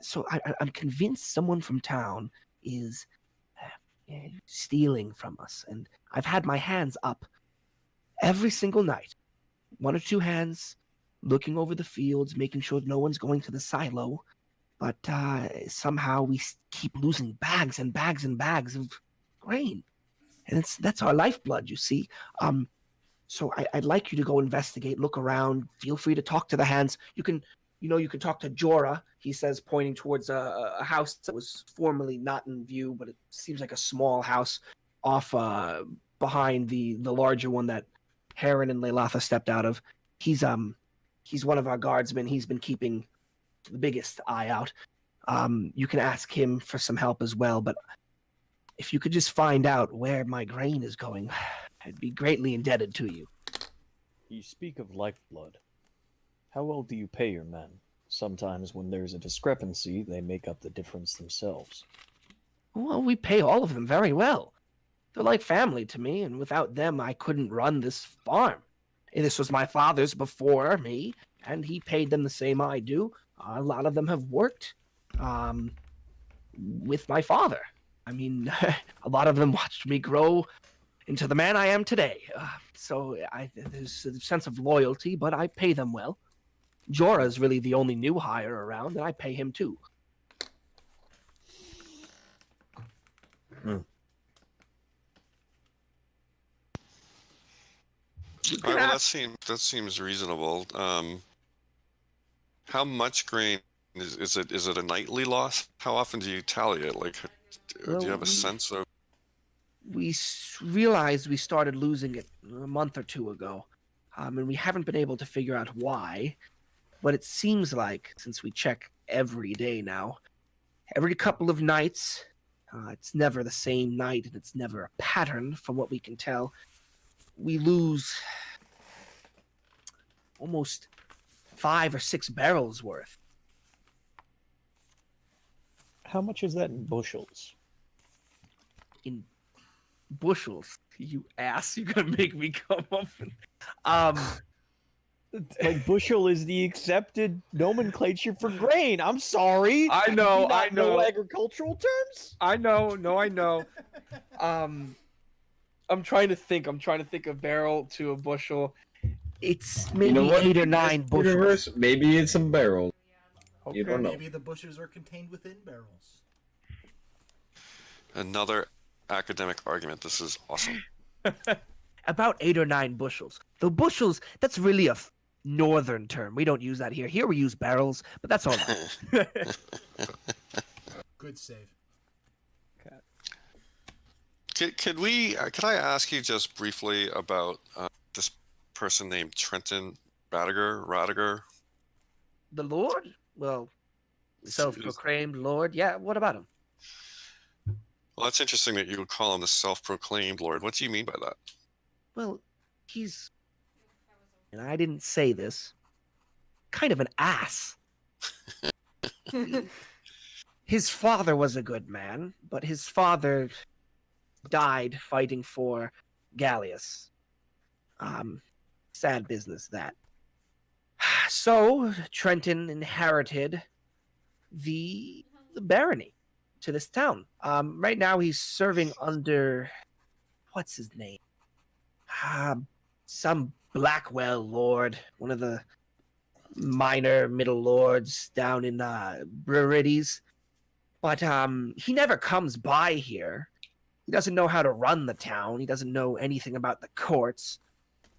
So I'm convinced someone from town is stealing from us, and I've had my hands up every single night, one or two hands, looking over the fields, making sure no one's going to the silo. But somehow we keep losing bags and bags and bags of grain, and that's our lifeblood, you see. So I'd like you to go investigate, look around. Feel free to talk to the hands. You can talk to Jorah. He says, pointing towards a house that was formerly not in view, but it seems like a small house off behind the larger one that Heron and Leilatha stepped out of. He's one of our guardsmen. He's been keeping the biggest eye out. You can ask him for some help as well, but if you could just find out where my grain is going, I'd be greatly indebted to you. You speak of lifeblood. How well do you pay your men? Sometimes when there's a discrepancy, they make up the difference themselves. Well, we pay all of them very well. They're like family to me, and without them, I couldn't run this farm. This was my father's before me, and he paid them the same I do. A lot of them have worked. with my father. I mean, a lot of them watched me grow into the man I am today. There's a sense of loyalty, but I pay them well. Jorah is really the only new hire around, and I pay him too. All right, well, that seems reasonable. How much grain is it? Is it a nightly loss? How often do you tally it? Like, do you have a sense of? We realized we started losing it a month or two ago, and we haven't been able to figure out why. But it seems like, since we check every day now, every couple of nights, it's never the same night, and it's never a pattern from what we can tell, we lose almost 5 or 6 barrels worth. How much is that in bushels? In bushels, you ass. You're gonna make me come up and... Like, bushel is the accepted nomenclature for grain. I'm sorry. I know, Do you not I know. agricultural terms? I know. I'm trying to think. I'm trying to think of barrel to a bushel. It's maybe You know what? 8 or 9 bushels. Universe, maybe it's a barrel. You don't know. Maybe the bushes are contained within barrels. Another academic argument. This is awesome. About 8 or 9 bushels. The bushels, that's really a northern term. We don't use that here. Here we use barrels, but that's all right. Good save. Could I ask you just briefly about this person named Trenton Radiger? The Lord? Well, self-proclaimed Lord. Yeah, what about him? Well, that's interesting that you would call him the self-proclaimed Lord. What do you mean by that? Well, he's, and I didn't say this, kind of an ass. His father was a good man, but his father died fighting for Gallius. Sad business, that. So, Trenton inherited the barony to this town. Right now he's serving under, what's his name? Some Blackwell lord, one of the minor middle lords down in Brurides. But he never comes by here. He doesn't know how to run the town. He doesn't know anything about the courts.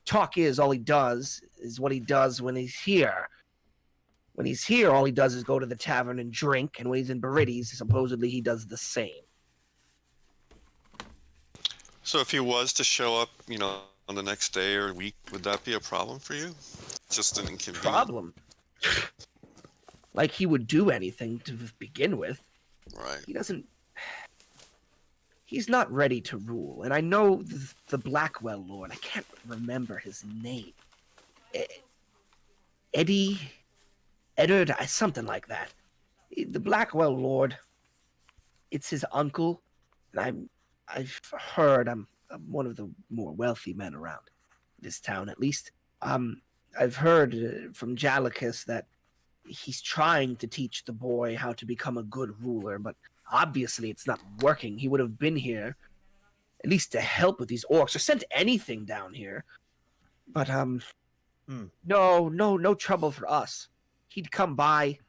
Talk is all he does is what he does when he's here. When he's here, all he does is go to the tavern and drink, and when he's in Brurides, supposedly he does the same. So if he was to show up, on the next day or week, would that be a problem for you? Just an inconvenience. Problem? Like he would do anything to begin with. Right. He doesn't... He's not ready to rule, and I know the Blackwell Lord. I can't remember his name. Eddard, something like that. The Blackwell Lord. It's his uncle, and I've heard I'm one of the more wealthy men around this town, at least. I've heard from Jalicus that he's trying to teach the boy how to become a good ruler, but obviously it's not working. He would have been here, at least to help with these orcs, or sent anything down here. But, no trouble for us. He'd come by,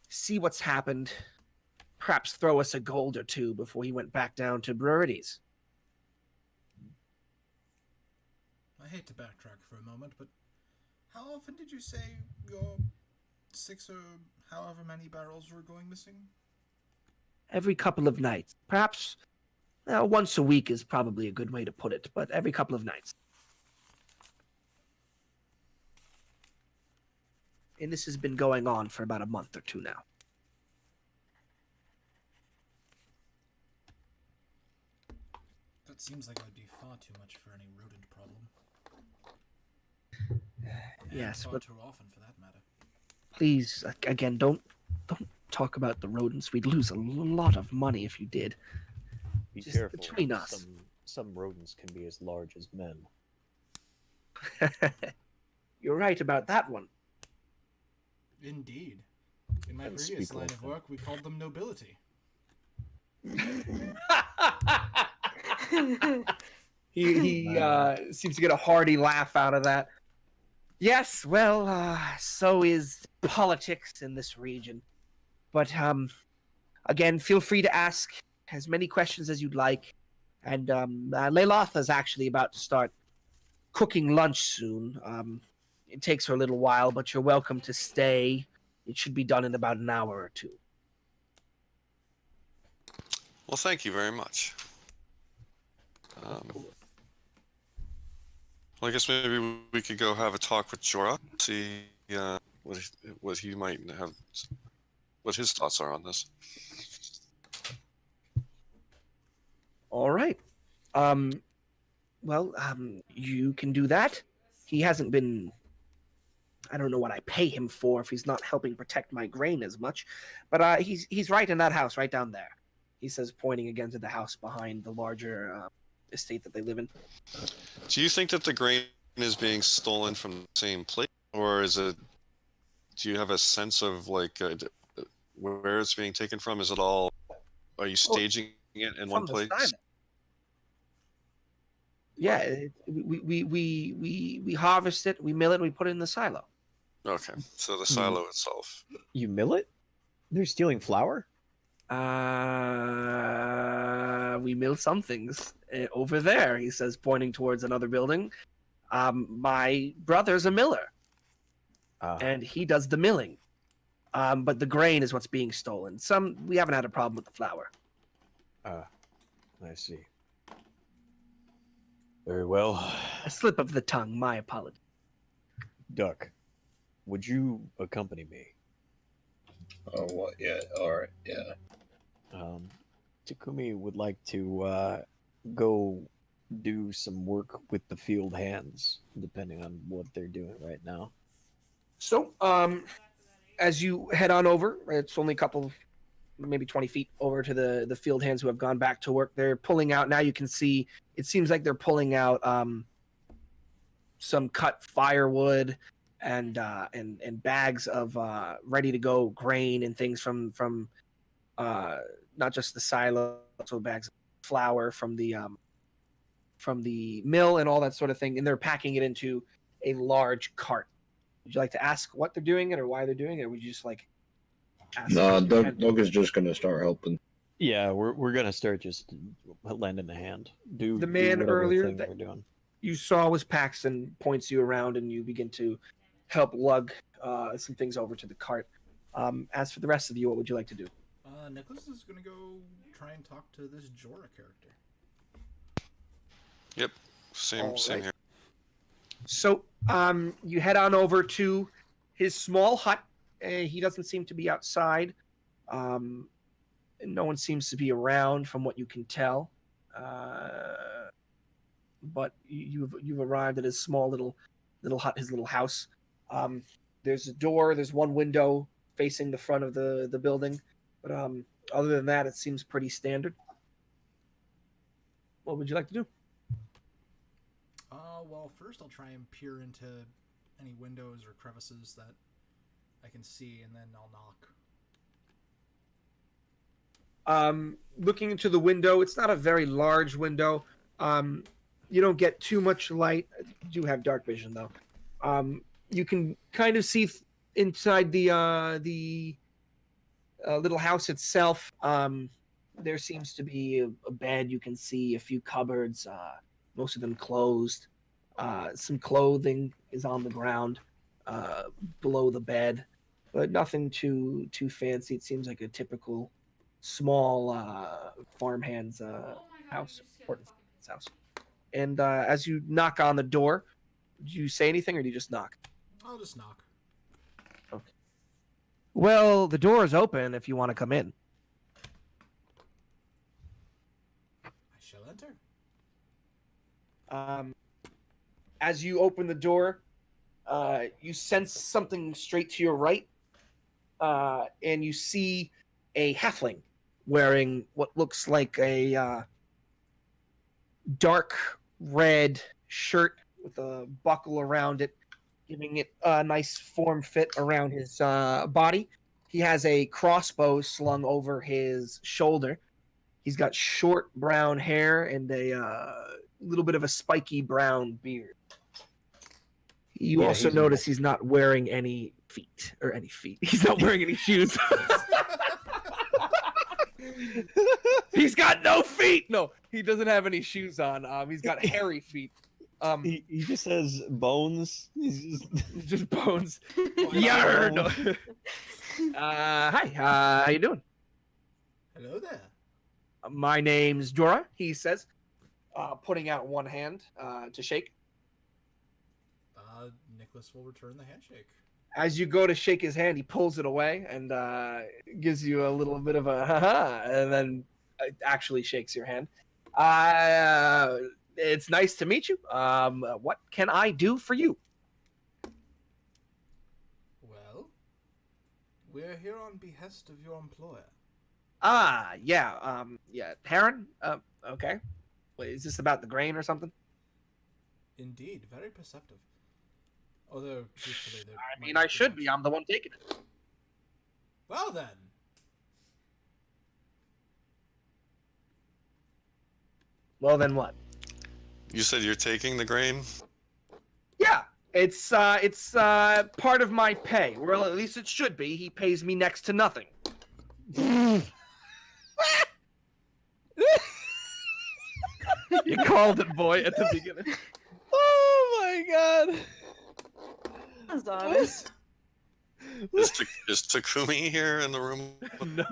see what's happened, perhaps throw us a gold or two before he went back down to Brurides. I hate to backtrack for a moment, but how often did you say your 6 or however many barrels were going missing? Every couple of nights. Perhaps once a week is probably a good way to put it, but every couple of nights. And this has been going on for about a month or two now. That seems like it would be far too much for any rodent problem. Yes, far but too often for that matter. please, again, don't talk about the rodents. We'd lose a lot of money if you did. Be Just careful. between us. Some rodents can be as large as men. You're right about that one. Indeed. In my And previous speak line like of them. work, we called them nobility. he seems to get a hearty laugh out of that. Yes, well, so is politics in this region. But again, feel free to ask as many questions as you'd like. And Leilotha's actually about to start cooking lunch soon. It takes her a little while, but you're welcome to stay. It should be done in about an hour or two. Well, thank you very much. Well, I guess maybe we could go have a talk with Jorah, see what he might have, what his thoughts are on this. All right. Well, you can do that. He hasn't been. I don't know what I pay him for if he's not helping protect my grain as much, but he's right in that house, right down there. He says, pointing again to the house behind the larger estate that they live in. Do you think that the grain is being stolen from the same place, or is it? Do you have a sense of like where it's being taken from? Is it all? Are you staging it in one place? Silo. Yeah, we harvest it, we mill it, we put it in the silo. Okay, so the silo itself. You mill it? They're stealing flour? We mill some things over there, he says, pointing towards another building. My brother's a miller, and he does the milling. But the grain is what's being stolen. We haven't had a problem with the flour. I see. Very well. A slip of the tongue, my apology. Duck, would you accompany me? Oh, what? Yeah, alright, yeah. Takumi would like to go do some work with the field hands, depending on what they're doing right now. So, as you head on over, it's only a couple, maybe 20 feet over to the field hands who have gone back to work. They're pulling out, now you can see, it seems like they're pulling out some cut firewood and bags of ready to go grain and things from not just the silo, also bags of flour from the mill and all that sort of thing, and they're packing it into a large cart. Would you like to ask what they're doing it or why they're doing it, or would you just like ask? No, Doug is just gonna start helping. Yeah, we're gonna start just lending a hand. The man earlier thing that we're doing. you saw was Paxton points you around, and you begin to help lug some things over to the cart. As for the rest of you, what would you like to do? Nicholas is gonna go try and talk to this Jorah character. Yep, same here. So, you head on over to his small hut. He doesn't seem to be outside. No one seems to be around, from what you can tell. But you've arrived at his small little hut, his little house. There's a door. There's one window facing the front of the building. But other than that, it seems pretty standard. What would you like to do? Well, first I'll try and peer into any windows or crevices that I can see, and then I'll knock. Looking into the window, it's not a very large window. You don't get too much light. You do have dark vision, though. You can kind of see inside the little house itself. There seems to be a bed. You can see a few cupboards, most of them closed. Some clothing is on the ground below the bed, but nothing too fancy. It seems like a typical small farmhand's house, important house. And as you knock on the door, do you say anything or do you just knock? I'll just knock. Okay. Well, the door is open if you want to come in. I shall enter. As you open the door, you sense something straight to your right, and you see a halfling wearing what looks like a dark red shirt with a buckle around it, giving it a nice form fit around his body. He has a crossbow slung over his shoulder, He's got short brown hair and a little bit of a spiky brown beard. You Yeah, also he's notice he's not wearing any feet. He's not wearing any shoes. He's got no feet. No, he doesn't have any shoes on. He's got hairy feet. He just has bones. He's Just bones. Yeah. Yarn. Hi. How you doing? Hello there. My name's Jorah. He says, putting out one hand to shake. Nicholas will return the handshake. As you go to shake his hand, he pulls it away and gives you a little bit of a ha-ha, and then actually shakes your hand. It's nice to meet you. What can I do for you? Well, we're here on behest of your employer. Yeah. Heron? Okay. Wait, is this about the grain or something? Indeed, very perceptive. Although, truthfully, there I might mean, not I should much. be. I'm the one taking it. Well then. Well, then what? You said you're taking the grain? Yeah, it's part of my pay. Well, at least it should be. He pays me next to nothing. You called it, boy, at the beginning. Oh my god! That's honest. Is Takumi here in the room?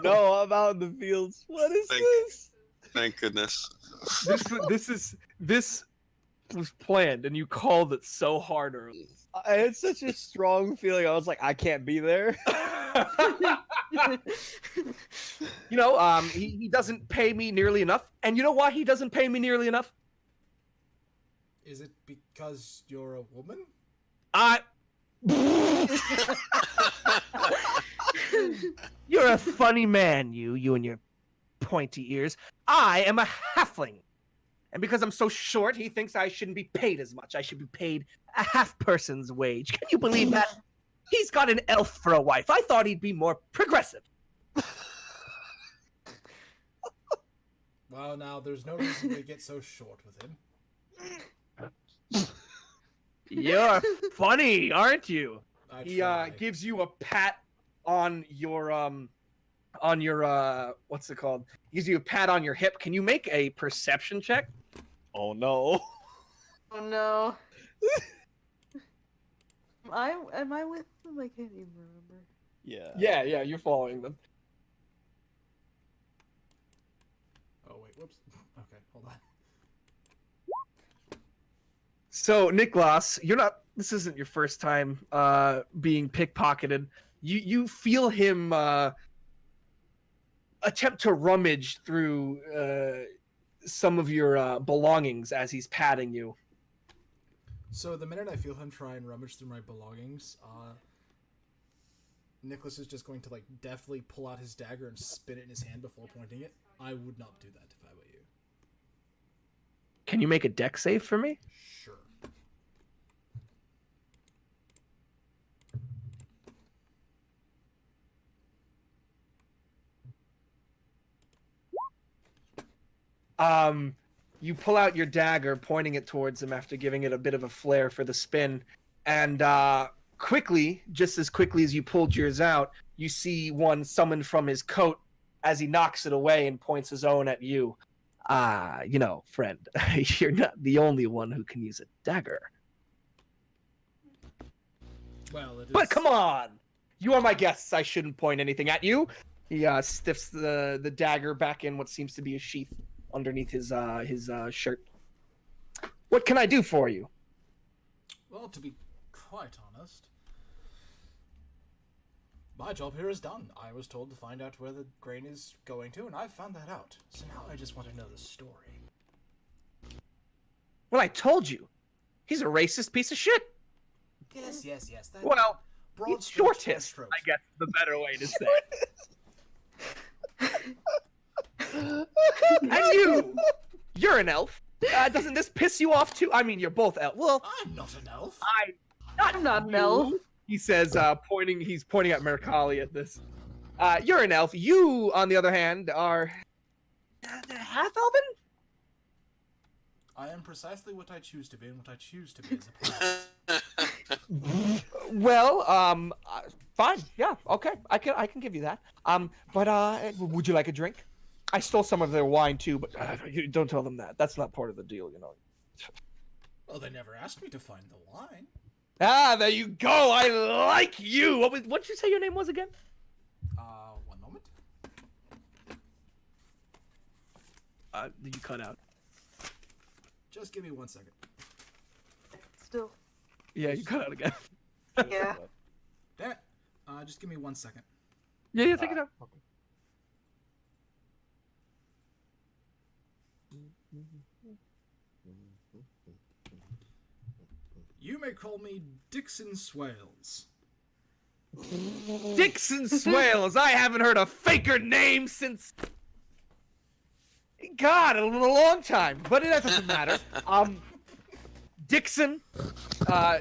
No, I'm out in the fields. What is this? Thank goodness. This was planned, and you called it so hard early. I had such a strong feeling. I was like, I can't be there. You know, he doesn't pay me nearly enough, and you know why he doesn't pay me nearly enough? Is it because you're a woman? You're a funny man, you and your pointy ears. I am a halfling. And because I'm so short, he thinks I shouldn't be paid as much. I should be paid a half person's wage. Can you believe that? He's got an elf for a wife. I thought he'd be more progressive. Well, now, there's no reason to get so short with him. You're funny, aren't you? I He try. gives you a pat on your what's it called? He gives you a pat on your hip. Can you make a perception check? Oh no. Oh no. Am I with them? I can't even remember. Yeah. Yeah, you're following them. Oh, wait, whoops. Okay, hold on. So, Niklas, this isn't your first time being pickpocketed. You feel him attempt to rummage through some of your belongings as he's patting you. So the minute I feel him try and rummage through my belongings, Nicholas is just going to like deftly pull out his dagger and spin it in his hand before pointing it. I would not do that if I were you. Can you make a deck save for me? Sure. You pull out your dagger, pointing it towards him after giving it a bit of a flare for the spin, and quickly, just as quickly as you pulled yours out, you see one summoned from his coat as he knocks it away and points his own at you. Friend, you're not the only one who can use a dagger. Well, it is... But come on! You are my guests. I shouldn't point anything at you. He stiffs the dagger back in what seems to be a sheath underneath his shirt. What can I do for you? Well, to be quite honest, my job here is done. I was told to find out where the grain is going to, and I've found that out. So now I just want to know the story. Well, I told you. He's a racist piece of shit. Yes. That Well, broad he's strokes, broad shortist, strokes. I guess is the better way to say it. And you're an elf. Doesn't this piss you off too? I mean, you're both elf. Well, I'm not an elf. I'm not an elf. He says, he's pointing at Mercalli at this. You're an elf. You, on the other hand, are... half elven? I am precisely what I choose to be, and what I choose to be is a pirate. Well, fine. Yeah, okay. I can give you that. But would you like a drink? I stole some of their wine too, but you don't tell them that. That's not part of the deal, you know. Well, they never asked me to find the wine. Ah, there you go. I like you. What did you say your name was again? One moment. Did you cut out? Just give me 1 second. Still. Yeah, you cut out again. Yeah. Damn it. Just give me 1 second. Yeah, take it out. Okay. You may call me Dixon Swales. Dixon Swales. I haven't heard a faker name since God, a long time. But that doesn't matter. Dixon,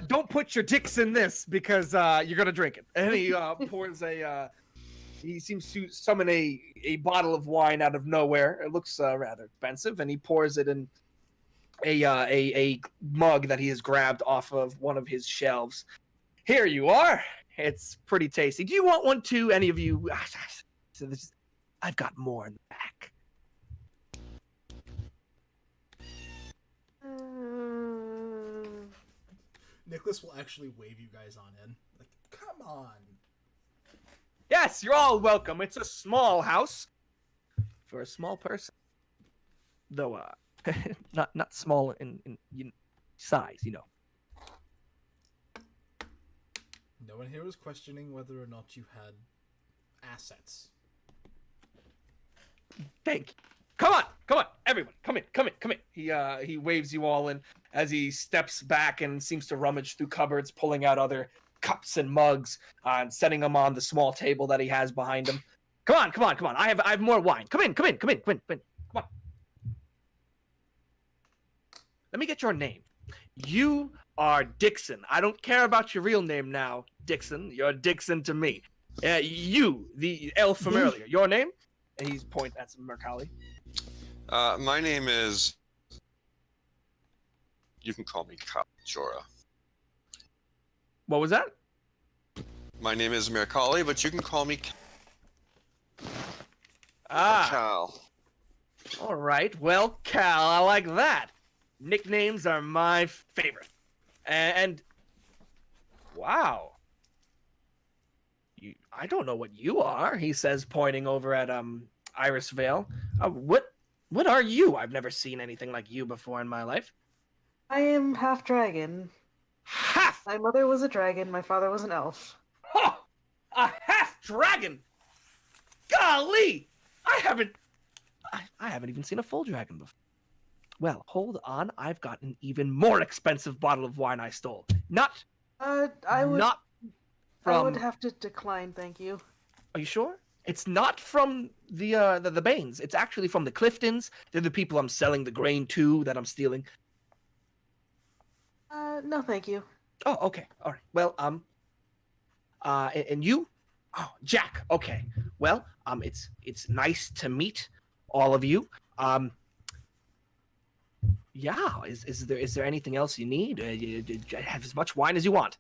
don't put your dicks in this because you're gonna drink it. And he pours he seems to summon a bottle of wine out of nowhere. It looks rather expensive, and he pours it in a mug that he has grabbed off of one of his shelves. Here you are. It's pretty tasty. Do you want one too, any of you? I've got more in the back. Nicholas will actually wave you guys on in. Like, come on. Yes, you're all welcome. It's a small house for a small person, though not small in size, you know. No one here was questioning whether or not you had assets. Thank you. Come on, everyone, come in. He waves you all in as he steps back and seems to rummage through cupboards, pulling out other cups and mugs and setting them on the small table that he has behind him. Come on. I have more wine. Come in. Come on. Let me get your name. You are Dixon. I don't care about your real name now, Dixon. You're Dixon to me. You, the elf from earlier. Your name? And he's pointing at Mercalli. My name is... You can call me Jorah. What was that? My name is Mercalli, but you can call me Cal. All right. Well, Cal, I like that. Nicknames are my favorite. And wow. I don't know what you are, he says, pointing over at Iris Vale. What are you? I've never seen anything like you before in my life. I am half dragon. Half! My mother was a dragon, my father was an elf. Huh! A half dragon! Golly! I haven't even seen a full dragon before. Well, hold on. I've got an even more expensive bottle of wine I stole. I would have to decline, thank you. Are you sure? It's not from the Banes. It's actually from the Cliftons. They're the people I'm selling the grain to that I'm stealing. No, thank you. Oh, okay. All right. Well, and you? Oh, Jack. Okay. Well, it's nice to meet all of you. Yeah. Is there anything else you need? You have as much wine as you want.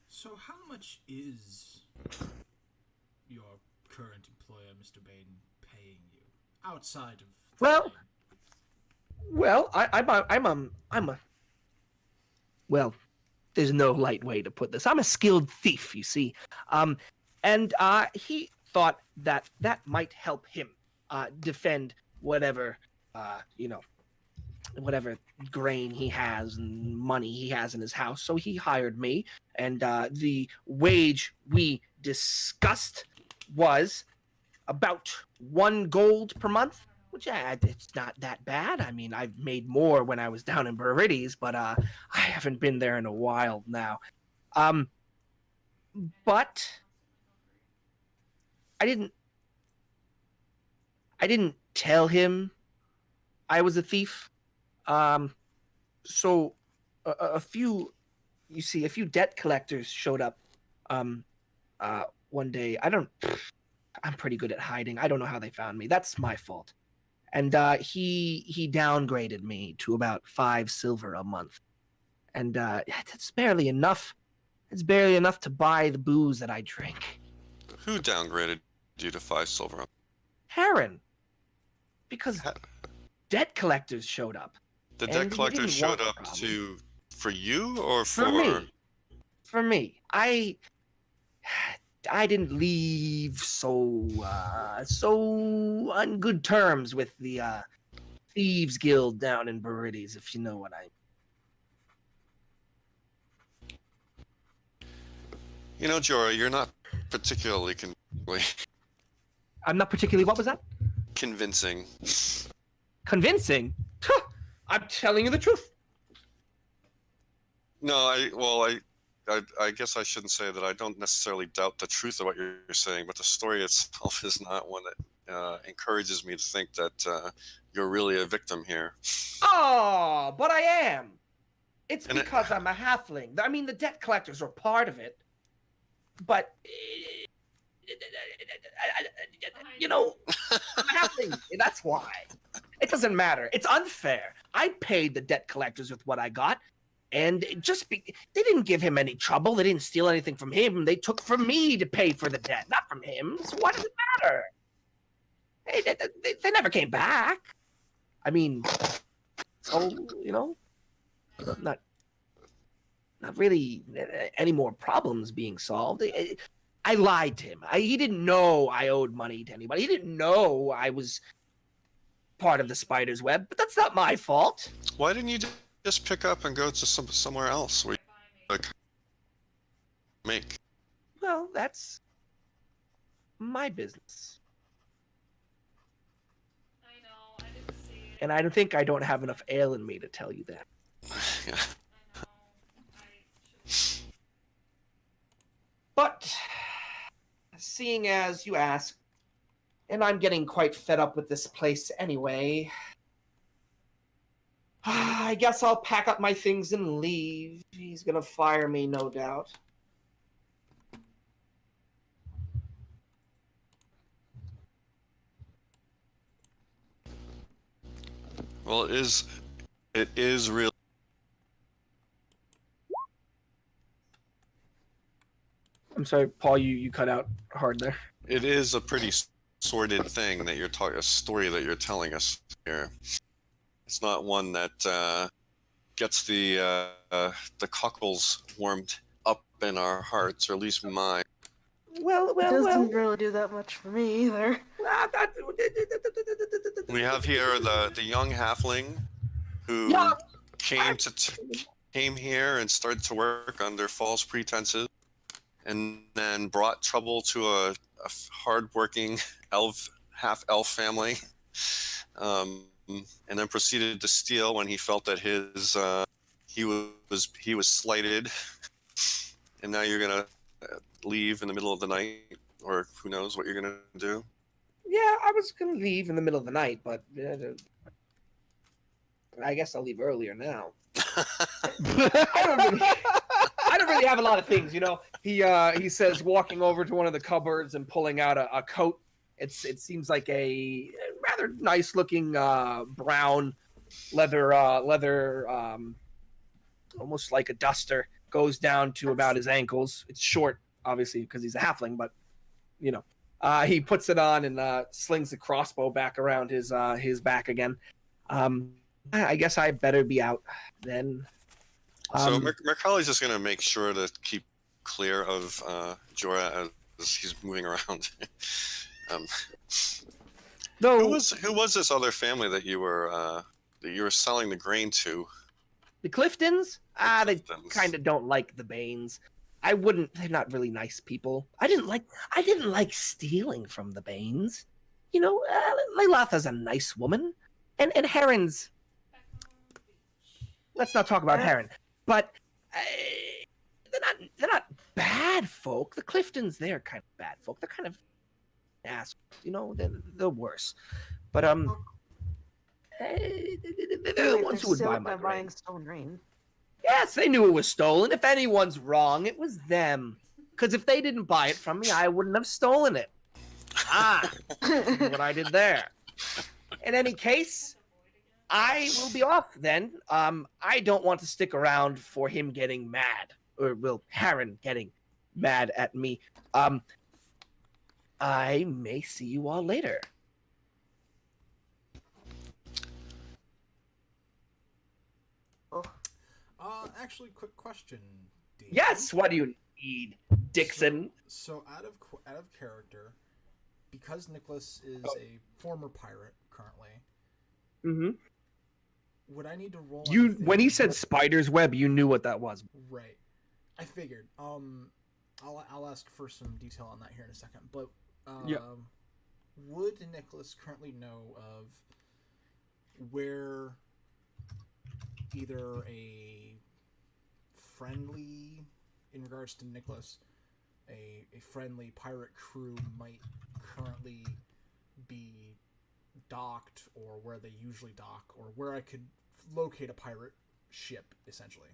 So how much is your current employer, Mr. Bain, paying you outside of? Well, I'm a. Well, there's no light way to put this. I'm a skilled thief, you see. And he thought that might help him defend whatever whatever grain he has and money he has in his house. So he hired me, and the wage we discussed was about 1 gold per month, which it's not that bad. I mean, I've made more when I was down in Berides, but I haven't been there in a while now. But I didn't tell him I was a thief. So a few debt collectors showed up one day. I I'm pretty good at hiding. I don't know how they found me. That's my fault. And he downgraded me to about 5 silver a month. And that's barely enough. It's barely enough to buy the booze that I drink. Who downgraded you to 5 silver? Heron. Because debt collectors showed up. The And debt he collectors didn't showed want up the to for you or For me. For me. I didn't leave so on good terms with the Thieves Guild down in Berides, if you know what I mean. You know, Jorah, you're not particularly I'm not particularly, what was that? convincing. Convincing? I'm telling you the truth. No, I guess I shouldn't say that. I don't necessarily doubt the truth of what you're saying, but the story itself is not one that encourages me to think that you're really a victim here. Oh, but I am. It's And because I'm a halfling. I mean, the debt collectors are part of it. But, you know, I'm a halfling. That's why. It doesn't matter. It's unfair. I paid the debt collectors with what I got. And they didn't give him any trouble. They didn't steal anything from him. They took from me to pay for the debt, not from him. So what does it matter? They never came back. I mean, so, you know, not really any more problems being solved. I lied to him. He didn't know I owed money to anybody. He didn't know I was part of the spider's web, but that's not my fault. Why didn't you just pick up and go to somewhere else where you make? Well, that's my business. I know, I didn't see it. And I don't think I don't have enough ale in me to tell you that. Yeah. I know. I should. But seeing as you ask, and I'm getting quite fed up with this place anyway, I guess I'll pack up my things and leave. He's gonna fire me, no doubt. Well, it is really. I'm sorry, Paul, you cut out hard there. It is a pretty sordid thing that you're talking, a story that you're telling us here. It's not one that gets the cockles warmed up in our hearts, or at least mine. It doesn't really do that much for me either. We have here the young halfling who Yeah. came here and started to work under false pretenses, and then brought trouble to a hard-working half elf family, and then proceeded to steal when he felt that he was slighted, and now you're gonna leave in the middle of the night, or who knows what you're gonna do. Yeah, I was gonna leave in the middle of the night, but I guess I'll leave earlier now. I don't really have a lot of things, you know. He says, walking over to one of the cupboards and pulling out a coat. It seems like a rather nice looking brown leather, almost like a duster. Goes down to about his ankles. It's short, obviously, because he's a halfling, but you know. He puts it on and slings the crossbow back around his back again. I guess I better be out then. So Mercalli's just going to make sure to keep clear of Jorah as he's moving around. No, Who was this other family that you were selling the grain to? the Cliftons? They Cliftons. kind of don't like the Banes. I wouldn't. They're not really nice people. I didn't like stealing from the Banes. You know, Laylatha's a nice woman, and Heron's. Let's not talk about Heron. But they're not bad folk. The Cliftons, they're kind of bad folk. They're kind of assholes. You know, they're worse. But they're the ones who would buy my grain. buying stone rain. Yes, they knew it was stolen. If anyone's wrong, it was them. Because if they didn't buy it from me, I wouldn't have stolen it. Aha! See what I did there. In any case, I will be off then. I don't want to stick around for him getting mad, or well, Harren getting mad at me. I may see you all later. Actually, quick question, Dean. Yes. What do you need, Dixon? So out of character, because Nicholas is a former pirate currently, Mm-hmm. would I need to roll? You anything? when he said spider's web, you knew what that was. Right. I figured. I'll ask for some detail on that here in a second. But would Nicholas currently know of where either a friendly, in regards to Nicholas, a friendly pirate crew might currently be docked, or where they usually dock, or where I could locate a pirate ship, essentially?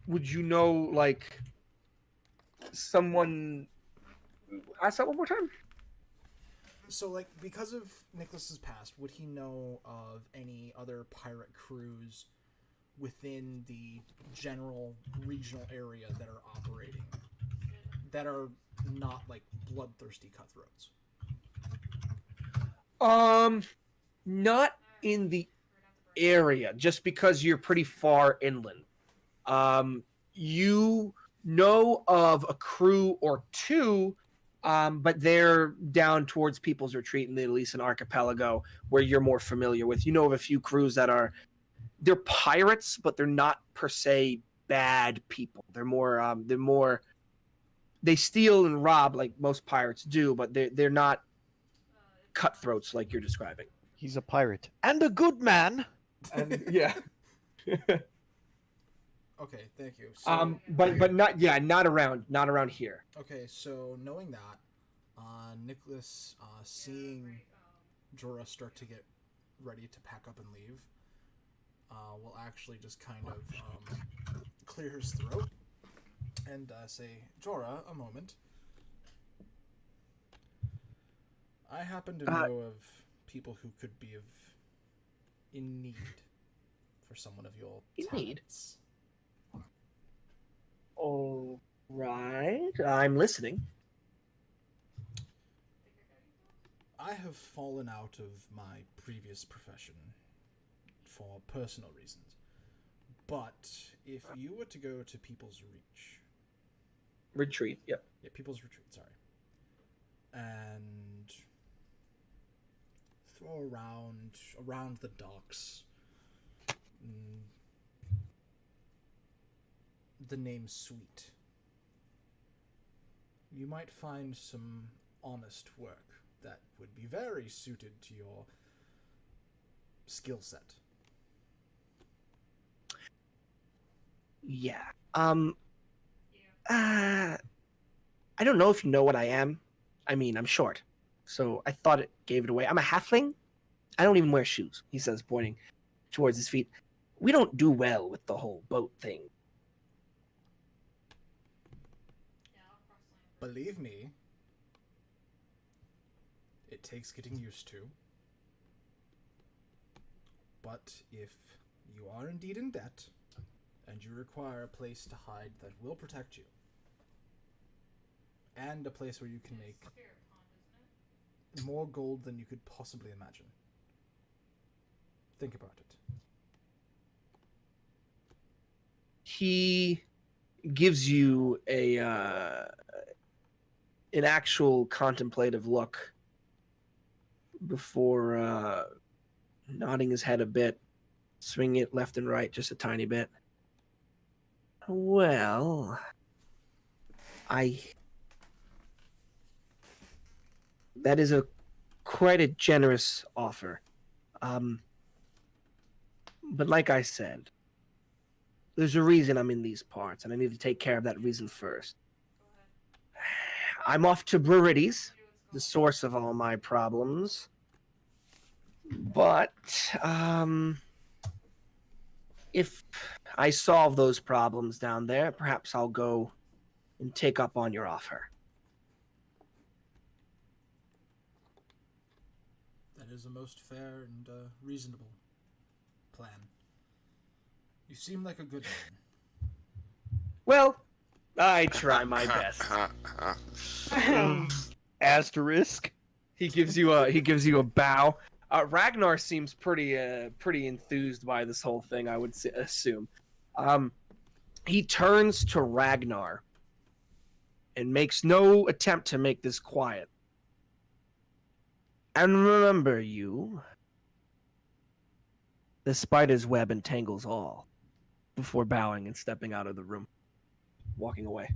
Would you know, like, someone... Ask that one more time? So, like, because of Nicholas's past, would he know of any other pirate crews within the general regional area that are operating, that are not, like, bloodthirsty cutthroats? Not in the area, just because you're pretty far inland. You know of a crew or two, but they're down towards People's Retreat in the Elysian Archipelago, where you're more familiar with. You know of a few crews that they're pirates, but they're not per se bad people. They're more they steal and rob like most pirates do, but they're not cutthroats like you're describing. He's a pirate and a good man. And yeah. Okay, thank you. So, but not around here. okay, so knowing that, Nicholas, seeing Jorah start to get ready to pack up and leave, will actually just kind of clear his throat and say, Jorah, a moment. I happen to know of people who could be in need for someone of your talents. All right, I'm listening. I have fallen out of my previous profession for personal reasons. But if you were to go to People's Retreat, yep. Yeah, People's Retreat, sorry. And throw around the docks the name Sweet, you might find some honest work that would be very suited to your skill set. Yeah. I don't know if you know what I am. I mean, I'm short, so I thought it gave it away. I'm a halfling. I don't even wear shoes, he says, pointing towards his feet. We don't do well with the whole boat thing. Believe me, it takes getting used to. But if you are indeed in debt, and you require a place to hide that will protect you, and a place where you can make more gold than you could possibly imagine, think about it. He gives you an actual contemplative look before nodding his head a bit, swinging it left and right just a tiny bit. Well, that is quite a generous offer. But like I said, there's a reason I'm in these parts, and I need to take care of that reason first. I'm off to Brurides, the source of all my problems. But if I solve those problems down there, perhaps I'll go and take up on your offer. That is a most fair and reasonable plan. You seem like a good man. Well, I try my best. Asterisk. He gives you a bow. Ragnar seems pretty enthused by this whole thing, I would assume. He turns to Ragnar and makes no attempt to make this quiet. And remember, you, the spider's web entangles all, before bowing and stepping out of the room, walking away.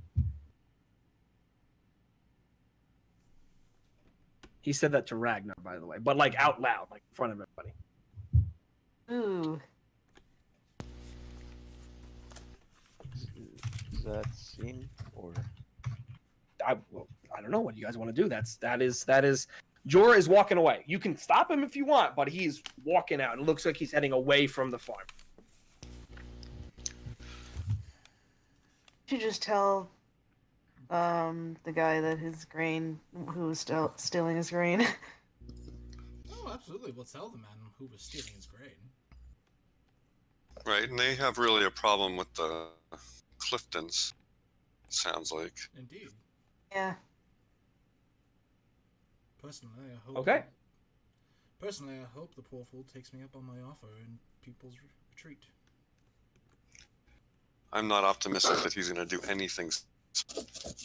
He said that to Ragnar, by the way, but like out loud, like in front of everybody. Ooh. Is that scene or? I don't know what you guys want to do. That is. Jorah is walking away. You can stop him if you want, but he's walking out. It looks like he's heading away from the farm. You just tell the guy that his grain, who was stealing his grain. Oh, absolutely. We'll tell the man who was stealing his grain. Right, and they have really a problem with the Cliftons, it sounds like. Indeed. Yeah. Personally, I hope. Okay. Personally, I hope the poor fool takes me up on my offer in People's Retreat. I'm not optimistic that he's going to do anything.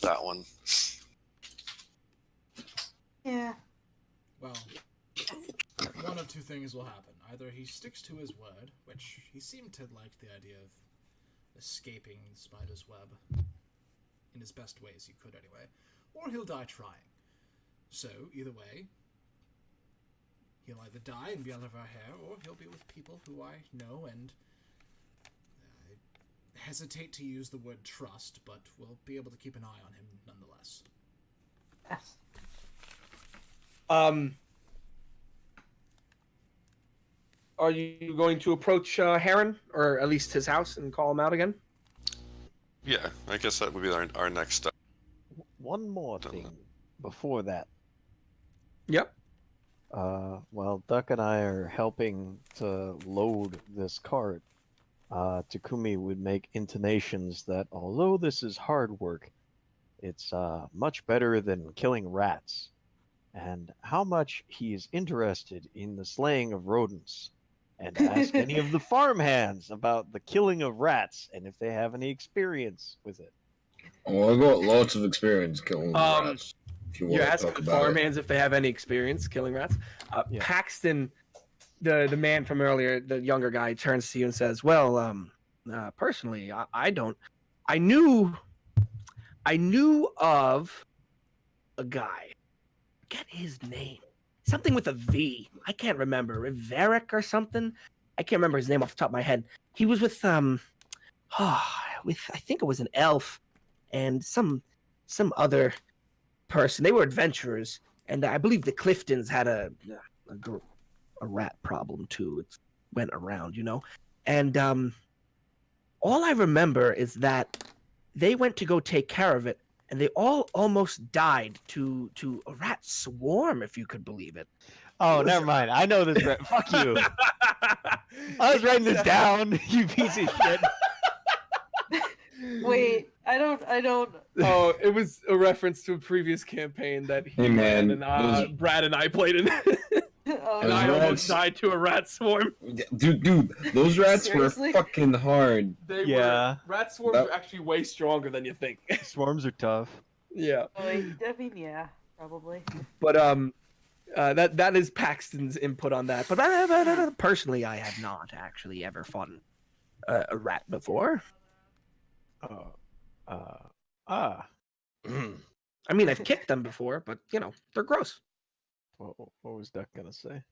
That one. Yeah. Well, one of two things will happen. Either he sticks to his word, which he seemed to like the idea of escaping the spider's web in as best way as he could anyway, or he'll die trying. So, either way, he'll either die and be out of our hair, or he'll be with people who I know and hesitate to use the word trust, but we'll be able to keep an eye on him nonetheless. Yes. Are you going to approach Heron, or at least his house, and call him out again? Yeah, I guess that would be our next step. One more thing before that. Yep. While Duck and I are helping to load this cart, Takumi would make intonations that although this is hard work, it's much better than killing rats, and how much he is interested in the slaying of rodents, and ask any of the farmhands about the killing of rats and if they have any experience with it. Oh, I got lots of experience killing rats. If you want You to ask talk the about it. farmhands if they have any experience killing rats. Yeah. Paxton, the man from earlier, the younger guy, turns to you and says, "Well, personally, I don't. I knew of a guy. Forget his name. Something with a V. I can't remember. Varric or something. I can't remember his name off the top of my head. He was with I think it was an elf and some other person. They were adventurers, and I believe the Cliftons had a rat problem too. It went around, and all I remember is that they went to go take care of it, and they all almost died to a rat swarm, if you could believe it. Oh, never mind. I know this. Fuck you. I was writing this down. You piece of shit. Wait, I don't. Oh, it was a reference to a previous campaign that Hey, man, and Brad and I played in. Oh, And Those I almost rats- died to a rat swarm. Dude, those rats Seriously? were fucking hard. Rat swarms That- are actually way stronger than you think. Swarms are tough. Yeah. I mean, yeah, probably. But that is Paxton's input on that. But personally, I have not actually ever fought a rat before. Ah. I mean, I've kicked them before, but they're gross. What was Duck gonna say?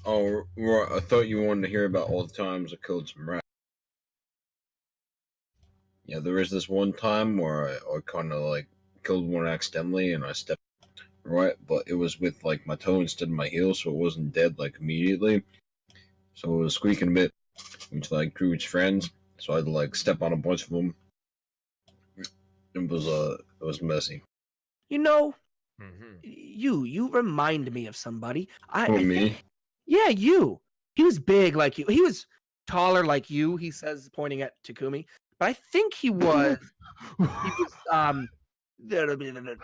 Oh, right, I thought you wanted to hear about all the times I killed some rats. Yeah, there was this one time where I kind of like killed one accidentally, and I stepped right, but it was with like my toe instead of my heel, so it wasn't dead like immediately. So it was squeaking a bit until I grew its friends. So I had to like step on a bunch of them. It was messy. You remind me of somebody. Who, I me? think, yeah, you. He was big like you. He was taller like you. He says, pointing at Takumi. But I think he was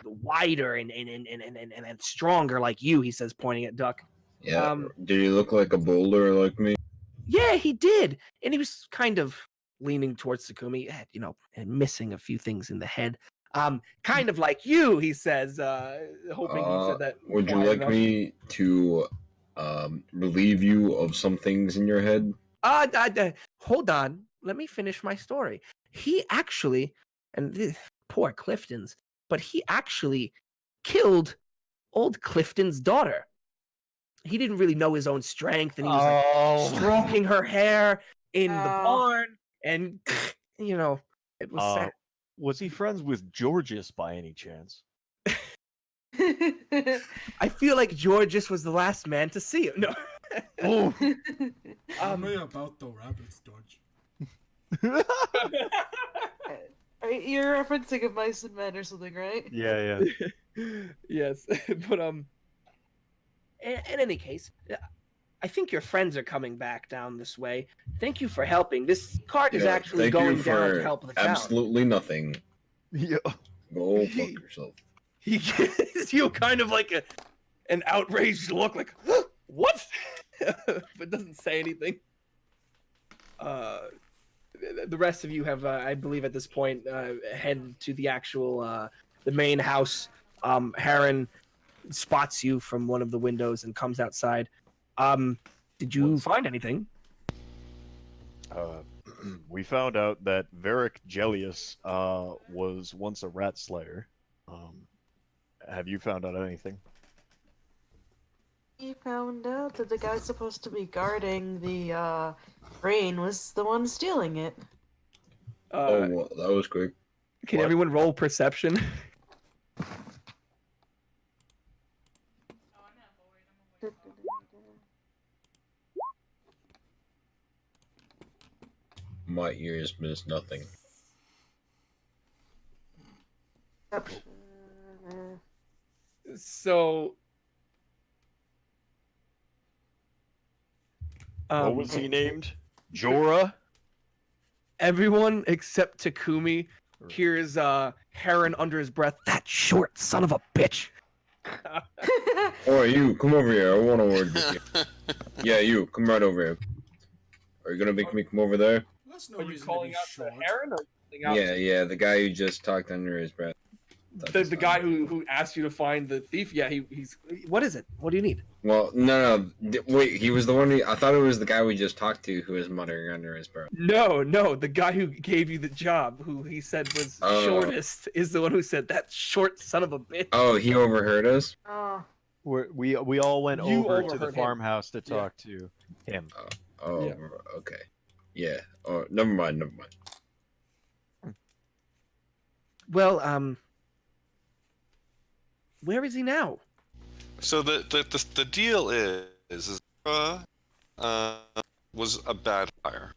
wider and stronger like you. He says, pointing at Duck. Yeah. Did he look like a boulder like me? Yeah, he did, and he was kind of leaning towards Takumi, and missing a few things in the head. Kind of like you, he says, hoping he said that. Would you quiet like enough. me to relieve you of some things in your head? Hold on. Let me finish my story. He actually, poor Clifton's, but he actually killed old Clifton's daughter. He didn't really know his own strength, and he was like stroking her hair in the barn, and it was sad. Was he friends with Georges by any chance? I feel like Georges was the last man to see him. No. Tell me about the rabbits, George. You're referencing of Mice and Men or something, right? Yeah. Yes, but in any case, I think your friends are coming back down this way. Thank you for helping. This cart is actually going down to help the town. Absolutely nothing. Yeah. Go fuck yourself. He gives you kind of like an outraged look, like, huh? What? But doesn't say anything. The rest of you have, I believe at this point, head to the actual, the main house. Heron spots you from one of the windows and comes outside. Did you find anything? We found out that Varric Gellius was once a rat slayer. Have you found out anything? He found out that the guy supposed to be guarding the grain was the one stealing it. Well, that was quick. Can everyone roll perception? My ears miss nothing. So, what was he named? Jorah? Everyone except Takumi hears Heron under his breath, "That short son of a bitch." Oh, you, come over here. I want a word with you. Yeah, you, come right over here. Are you gonna make me come over there? That's no Are you reason calling to be out short. to Heron, or calling out Yeah, the guy who just talked under his breath. the guy who asked you to find the thief? Yeah, he's. What is it? What do you need? Well, no, wait, he was the one I thought it was the guy we just talked to who was muttering under his breath. No, the guy who gave you the job, who he said was shortest, is the one who said, "That short son of a bitch." Oh, he overheard us? Oh. We all went You over to the overheard him. farmhouse to talk to him. Oh, Yeah. okay. Yeah. Oh, never mind. Well, where is he now? So the deal is Zara, was a bad hire.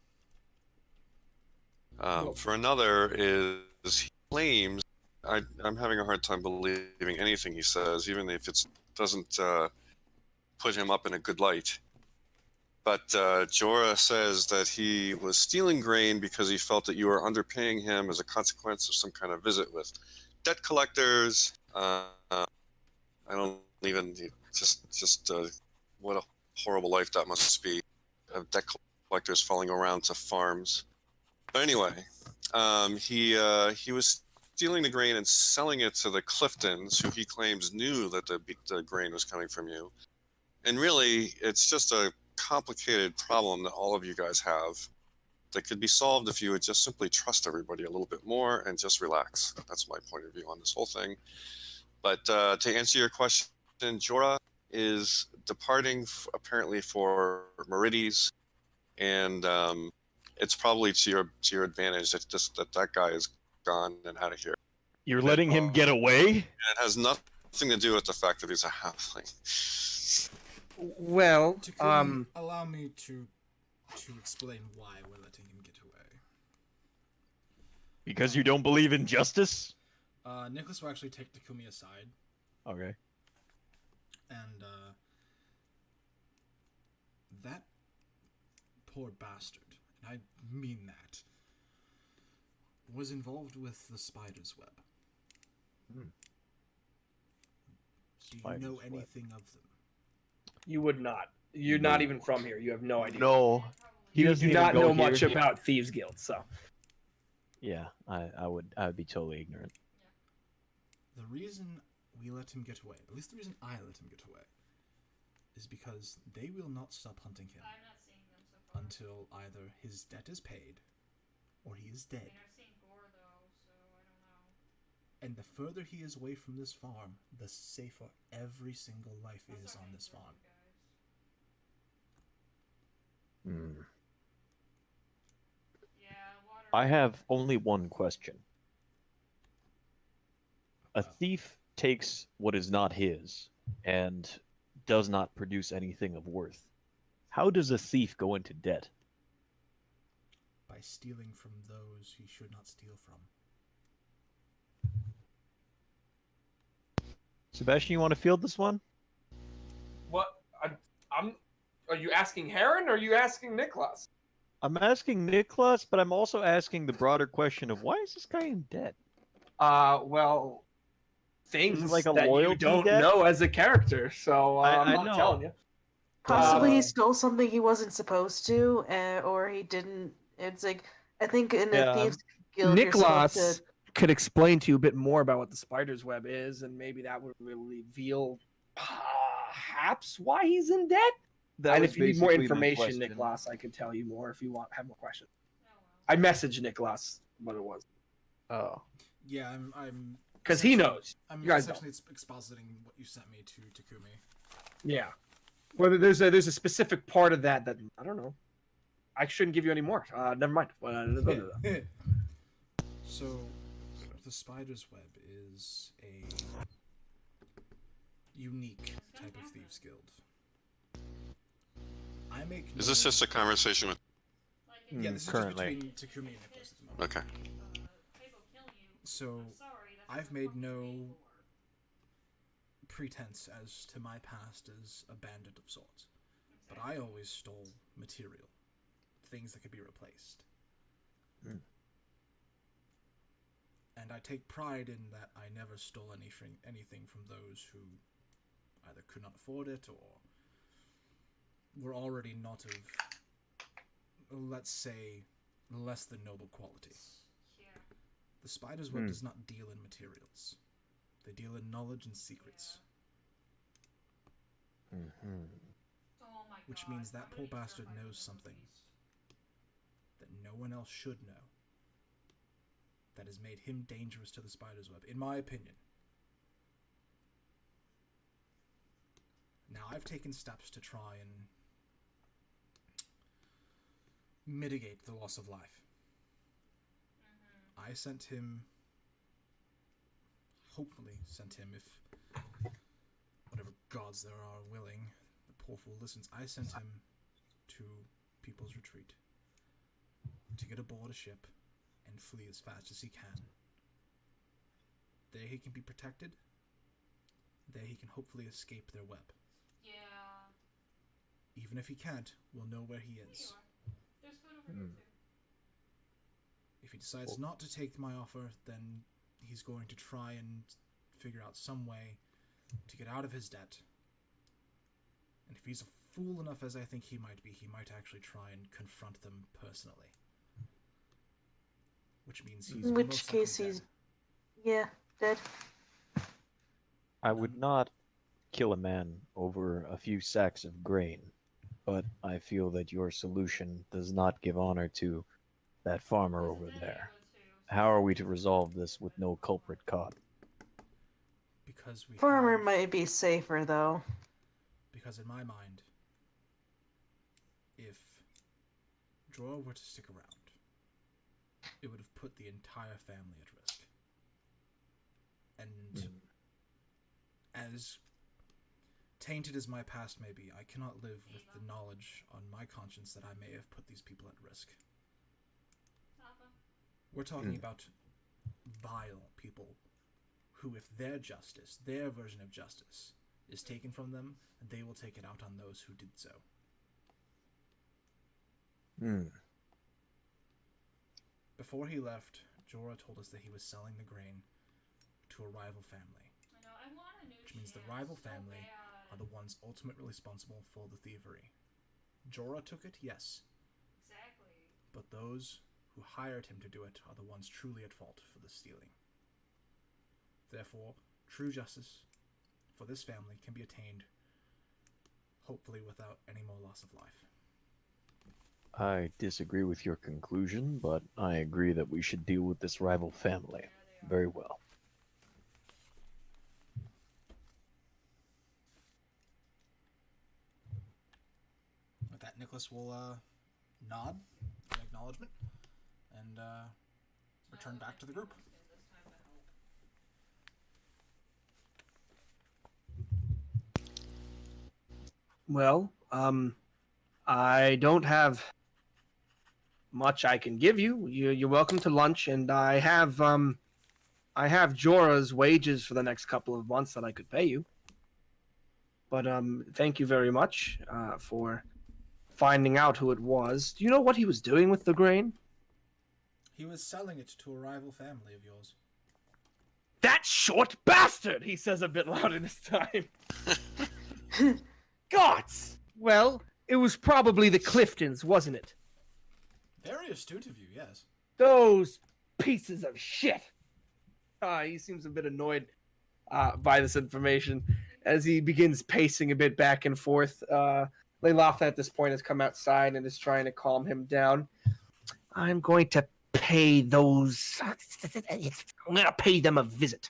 For another is he claims I'm having a hard time believing anything he says, even if it doesn't put him up in a good light. But Jorah says that he was stealing grain because he felt that you were underpaying him as a consequence of some kind of visit with debt collectors. I don't even just what a horrible life that must be, of debt collectors falling around to farms. But anyway, he was stealing the grain and selling it to the Cliftons, who he claims knew that the grain was coming from you. And really, it's just a complicated problem that all of you guys have that could be solved if you would just simply trust everybody a little bit more and just relax. That's my point of view on this whole thing. But to answer your question, Jorah is departing apparently for Meridies, and it's probably to your advantage that guy is gone and out of here. You're letting him get away? And it has nothing to do with the fact that he's a halfling. Well, allow me to explain why we're letting him get away. Because you don't believe in justice? Nicholas will actually take Takumi aside Okay. And that poor bastard, and I mean that, was involved with the spider's web. Hmm. Do you know Spider's web. anything of them? You would not. You're No. not even from here. You have no idea. No. He You doesn't do even not go know here. much about Thieves Guild, so. Yeah, I would be totally ignorant. The reason we let him get away, at least the reason I let him get away, is because they will not stop hunting him I'm not seeing them so far. until either his debt is paid or he is I dead. mean, I've seen gore though, so I don't know. And the further he is away from this farm, the safer every single life That's is not on gonna this kill farm. you guys. Hmm. Yeah, water. I have only one question. A thief takes what is not his and does not produce anything of worth. How does a thief go into debt? By stealing from those he should not steal from. Sebastian, you want to field this one? What? I'm. Are you asking Heron or are you asking Niklas? I'm asking Niklas, but I'm also asking the broader question of why is this guy in debt? Well, things Is it like a that you loyalty don't debt? know as a character, so I'm I not know. telling you. Possibly he Uh, stole something he wasn't supposed to, or he didn't. It's like, I think in the Yeah, Thieves Guild, you're supposed Niklas to. could explain to you a bit more about what the spider's web is, and maybe that would reveal perhaps why he's in debt. That And was if you need more basically my information, question. Niklas, I could tell you more if you have more questions. Oh well. I messaged Niklas what it was Oh. Yeah, I'm because he essentially- knows. I'm You guys essentially expositing what you sent me to Takumi. Yeah. Well, there's a specific part of that I don't know. I shouldn't give you any more. Never mind. So, the spider's web is a unique type of thieves guild. I make. Is this just a conversation with? Like, Yeah, this currently. is just between Takumi and Nicholas at the moment. Okay. people kill you. So, I'm sorry, that's I've what made fucking no paid for. pretense as to my past as a bandit of sorts, but I always stole material, things that could be replaced. Hmm. And I take pride in that I never stole anything from those who either could not afford it or were already not of, let's say, less than noble quality. Yeah. The spider's web does not deal in materials. They deal in knowledge and secrets, Mm-hmm. Oh my which God, means that I'm poor really bastard terrified knows of something these. that no one else should know. That has made him dangerous to the spider's web, in my opinion. Now, I've taken steps to try and mitigate the loss of life. I sent him, hopefully sent him, if whatever gods there are willing, the poor fool listens, I sent him to People's Retreat to get aboard a ship and flee as fast as he can. There he can be protected. There he can hopefully escape their web. Yeah. Even if he can't, we'll know where he There you is. are. There's food over here too. If he decides not to take my offer, then he's going to try and figure out some way to get out of his debt. And if he's a fool enough as I think he might be, he might actually try and confront them personally. Which means he's In which most likely case dead. he's, yeah, dead. I would not kill a man over a few sacks of grain, but I feel that your solution does not give honor to that farmer over there. How are we to resolve this with no culprit caught? Because we Farmer have- might be safer though. Because in my mind, if Dror were to stick around, it would have put the entire family at risk. And as tainted as my past may be, I cannot live with the knowledge on my conscience that I may have put these people at risk. Papa. We're talking about vile people who, if their justice, their version of justice, is taken from them, they will take it out on those who did so. Before he left, Jorah told us that he was selling the grain to a rival family, I know, I want a new which means the chance rival so family bad. are the ones ultimately responsible for the thievery. Jorah took it, yes, Exactly. but those who hired him to do it are the ones truly at fault for the stealing. Therefore, true justice for this family can be attained, hopefully without any more loss of life. I disagree with your conclusion, but I agree that we should deal with this rival family very well. With that, Nicholas will nod in acknowledgement and return back to the group. Well, I don't have much I can give you. You're welcome to lunch, and I have Jorah's wages for the next couple of months that I could pay you. But thank you very much for finding out who it was. Do you know what he was doing with the grain? He was selling it to a rival family of yours. That short bastard! He says a bit louder this time. Gods! Well, it was probably the Cliftons, wasn't it? Very astute of you, yes. Those pieces of shit! He seems a bit annoyed by this information as he begins pacing a bit back and forth. Laylath at this point has come outside and is trying to calm him down. I'm going to pay those... I'm going to pay them a visit.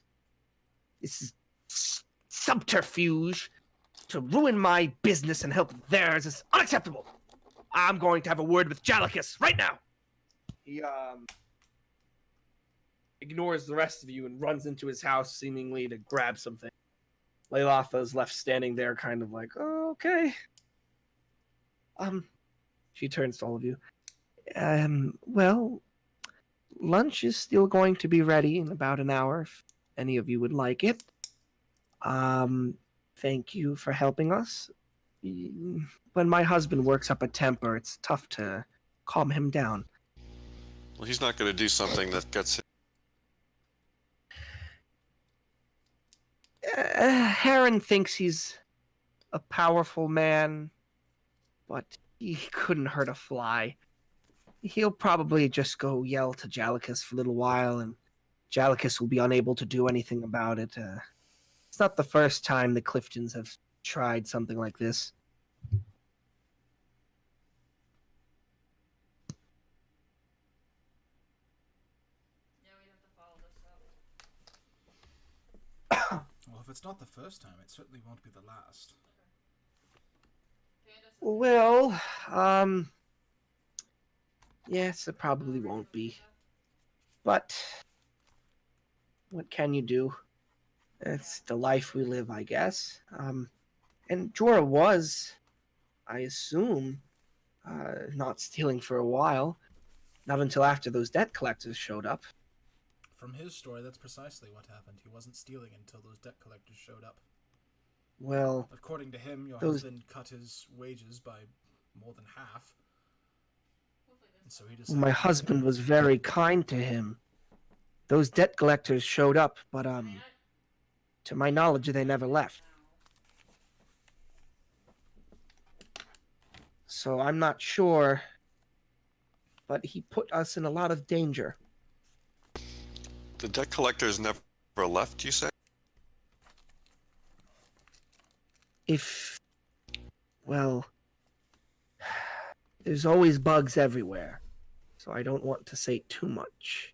This is subterfuge to ruin my business and help theirs is unacceptable. I'm going to have a word with Jalicus right now. He ignores the rest of you and runs into his house, seemingly to grab something. Laylatha is left standing there, kind of like, oh, okay. She turns to all of you. Well, lunch is still going to be ready in about an hour, if any of you would like it. Thank you for helping us. When my husband works up a temper, it's tough to calm him down. Well, he's not going to do something that gets him. Heron thinks he's a powerful man, but he couldn't hurt a fly. He'll probably just go yell to Jalicus for a little while, and Jalicus will be unable to do anything about it. It's not the first time the Cliftons have tried something like this. Yeah, we'd have to follow this up. Well, if it's not the first time, it certainly won't be the last. Well, yes, it probably won't be. But what can you do? It's the life we live, I guess. And Jorah was, I assume, not stealing for a while. Not until after those debt collectors showed up. From his story, that's precisely what happened. He wasn't stealing until those debt collectors showed up. Well, according to him, your those... husband cut his wages by more than half. And so he decided... My husband was very kind to him. Those debt collectors showed up, but to my knowledge, they never left. So I'm not sure, but he put us in a lot of danger. The debt collectors never left, you say? Well, there's always bugs everywhere, so I don't want to say too much.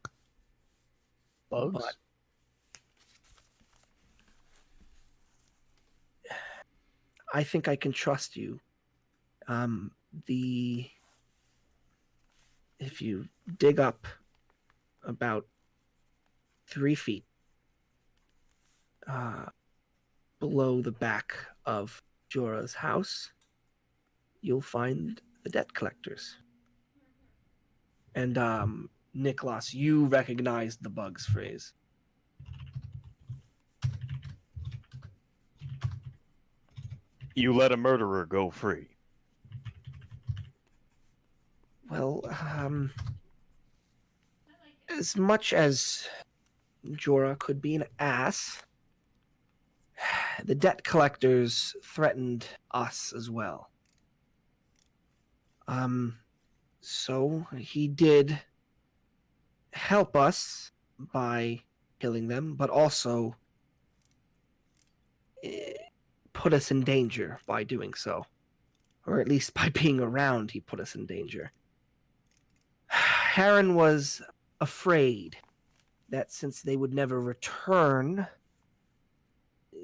Bugs? But I think I can trust you. If you dig up about 3 feet below the back of Jorah's house, you'll find the debt collectors. And Nicholas, you recognized the bugs phrase. You let a murderer go free. Well, as much as Jorah could be an ass, the debt collectors threatened us as well. So he did help us by killing them, but also put us in danger by doing so. Or at least by being around, he put us in danger. Harren was afraid that since they would never return,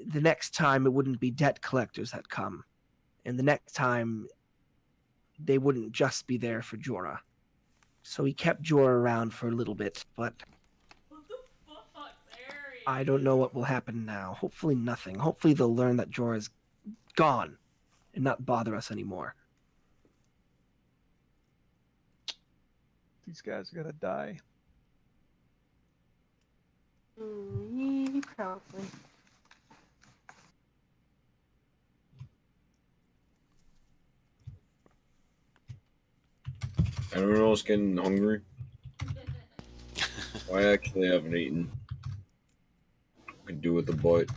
the next time it wouldn't be debt collectors that come. And the next time, they wouldn't just be there for Jorah. So he kept Jorah around for a little bit, but What the fuck, Larry? I don't know what will happen now. Hopefully nothing. Hopefully they'll learn that Jorah's gone and not bother us anymore. These guys are gonna die. Probably. Anyone else getting hungry? I actually haven't eaten. Could do with a bite.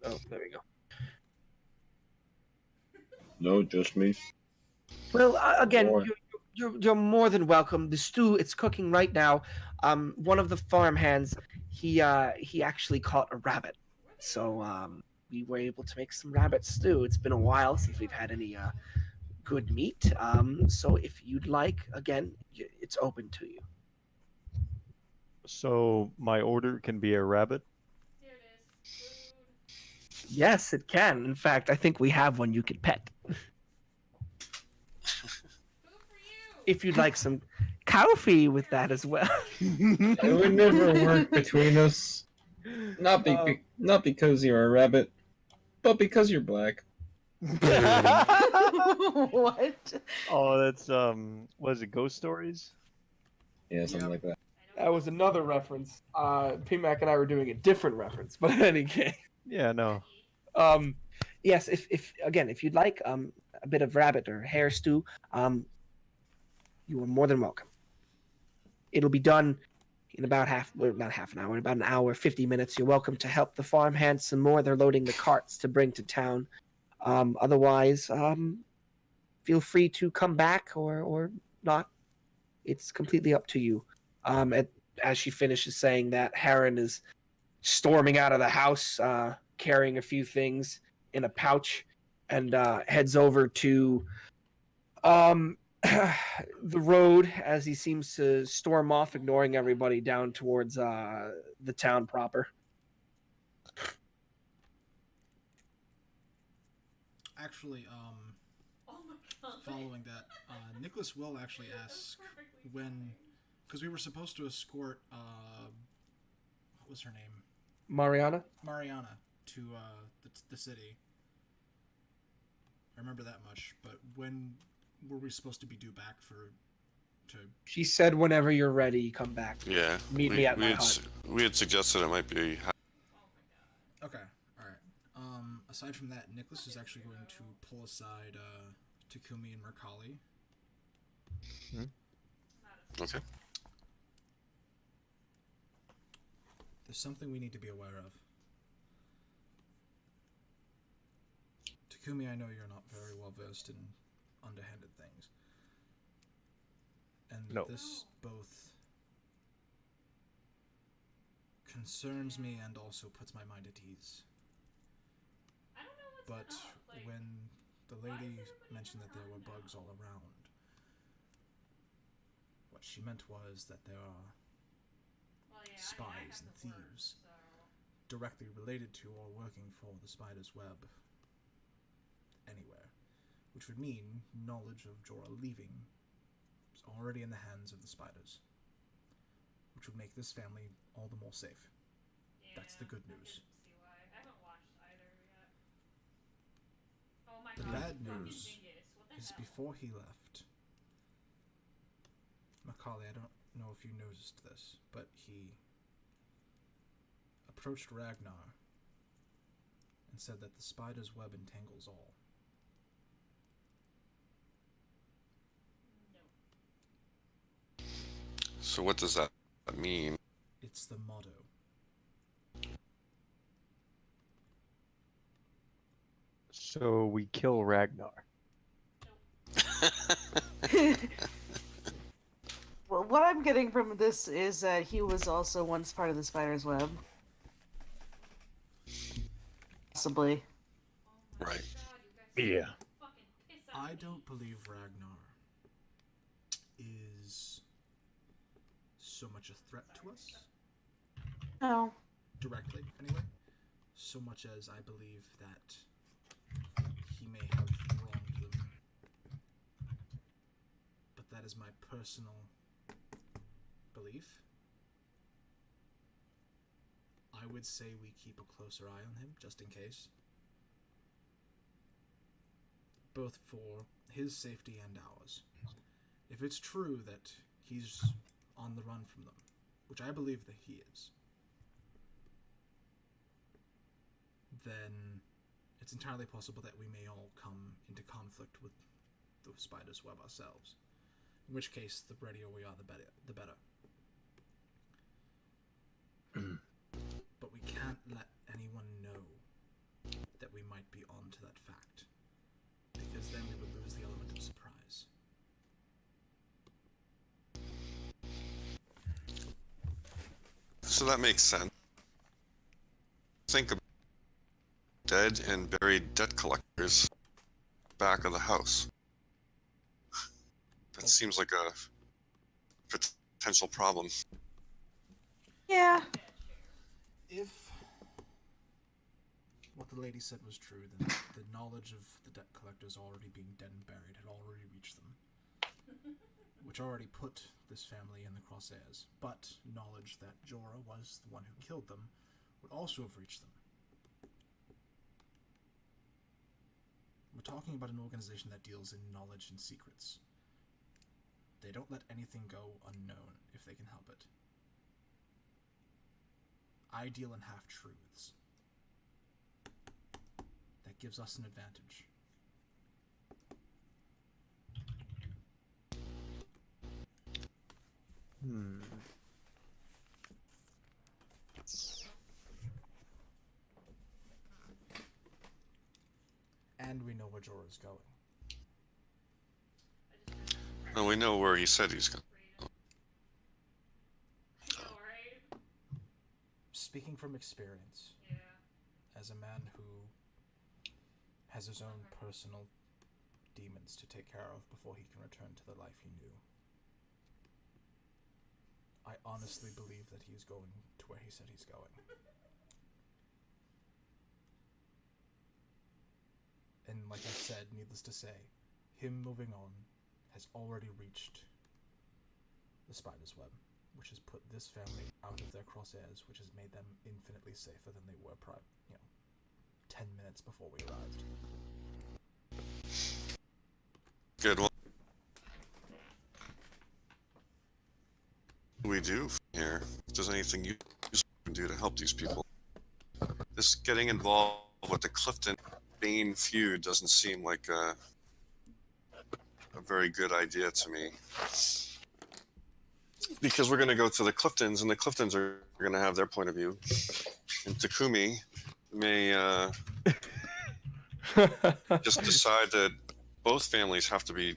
Oh, there we go. No, just me. Well, again, More. you're more than welcome. The stew, it's cooking right now. One of the farm hands, he actually caught a rabbit, so we were able to make some rabbit stew. It's been a while since we've had any good meat. So if you'd like, again, it's open to you. So my order can be a rabbit. Here it is. Food. Yes, it can. In fact, I think we have one you could pet. Food for you. If you'd like some coffee with that as well. It would never work between us. Not because you're a rabbit, but because you're black. What? Oh, that's what is it? Ghost Stories? Yeah, something like that. That was another reference. P-Mac and I were doing a different reference, but in any case. Yeah, no. Yes, if again, if you'd like a bit of rabbit or hare stew, you are more than welcome. It'll be done in about not half an hour, about an hour, 50 minutes. You're welcome to help the farmhands some more. They're loading the carts to bring to town. Otherwise, feel free to come back or not. It's completely up to you. As she finishes saying that, Harren is storming out of the house, carrying a few things in a pouch, and heads over to the road as he seems to storm off, ignoring everybody, down towards the town proper. Actually, Oh my god. following that, Nicholas will actually ask when, because we were supposed to escort, what was her name? Mariana? Mariana to the city. I remember that much, but when were we supposed to be due back to? She said whenever you're ready, come back. Yeah. Meet me at my hut. We had suggested it might be. Okay, all right. Aside from that, Nicholas is actually going to pull aside Takumi and Mercalli. Okay. There's something we need to be aware of. Takumi, I know you're not very well versed in underhanded things. And No. this both concerns me and also puts my mind at ease. I don't know what's But up. Like, when the why is lady everybody mentioned that there were now? bugs all around, what she meant was that there are well, yeah, I spies got and the word, thieves so. directly related to or working for the spider's web anywhere, which would mean knowledge of Jorah leaving is already in the hands of the spiders, which would make this family all the more safe. Yeah, That's the good I news. can see why. I haven't watched either yet. Oh my The god. bad fucking news dingus. What the is hell? before he left, Macaulay, I don't know if you noticed this, but he approached Ragnar and said that the spider's web entangles all. So what does that mean? It's the motto. So we kill Ragnar. Well, what I'm getting from this is that he was also once part of the spider's web. Possibly. Right. Yeah. I don't believe Ragnar is so much a threat to us. No. Directly, anyway. So much as I believe that he may have wronged them. But that is my personal belief. I would say we keep a closer eye on him, just in case. Both for his safety and ours. If it's true that he's on the run from them, which I believe that he is, then it's entirely possible that we may all come into conflict with the spider's web ourselves. In which case, the readier we are, the better. But we can't let anyone know that we might be onto that fact, because then we would lose the element of surprise. So that makes sense. Think about dead and buried debt collectors back of the house. That seems like a potential problem. Yeah. If what the lady said was true, then the knowledge of the debt collectors already being dead and buried had already reached them, which already put this family in the crosshairs. But knowledge that Jorah was the one who killed them would also have reached them. We're talking about an organization that deals in knowledge and secrets. They don't let anything go unknown if they can help it. I deal in half-truths. That gives us an advantage. And we know where Jorah's going. Well, we know where he said he's going. Speaking from experience, as a man who has his own personal demons to take care of before he can return to the life he knew, I honestly believe that he is going to where he said he's going. And like I said, needless to say, him moving on has already reached the spider's web, which has put this family out of their crosshairs, which has made them infinitely safer than they were 10 minutes before we arrived. Good one. What do we do from here? If there's anything you can do to help these people. This getting involved with the Clifton Bane feud doesn't seem like a very good idea to me. Because we're going to go to the Cliftons, and the Cliftons are going to have their point of view. And Takumi may just decide that both families have to be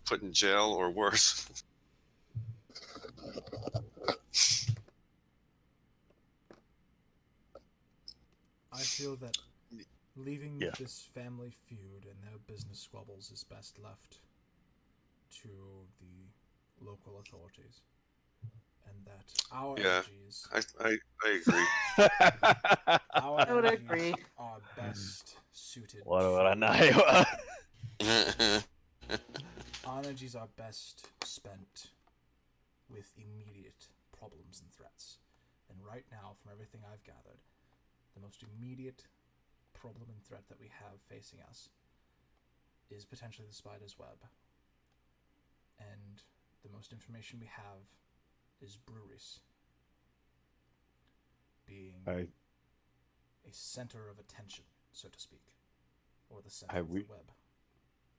put in jail or worse. I feel that leaving this family feud and their business squabbles is best left to the local authorities. And that our energies... I agree. Our I would energies agree. are best suited What to... about I Our energies are best spent with immediate problems and threats. And right now, from everything I've gathered, the most immediate problem and threat that we have facing us is potentially the spider's web. And the most information we have is breweries. being I a center of attention, so to speak, or the center I of the wi- web.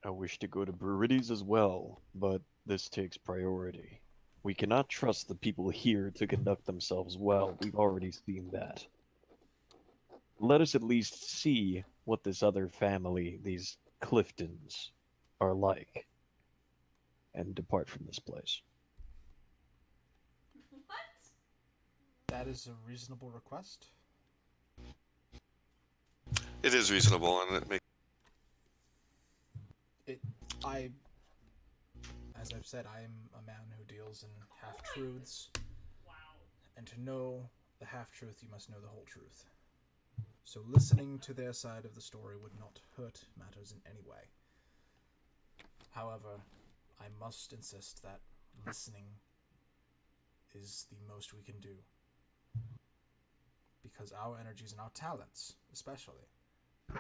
I wish to go to Brurides as well, but this takes priority. We cannot trust the people here to conduct themselves well. We've already seen that. Let us at least see what this other family, these Cliftons, are like, and depart from this place. What? That is a reasonable request. It is reasonable, and it makes. As I've said, I am a man who deals in half-truths, Wow. and to know the half-truth, you must know the whole truth. So listening to their side of the story would not hurt matters in any way. However, I must insist that listening is the most we can do. Because our energies and our talents, especially,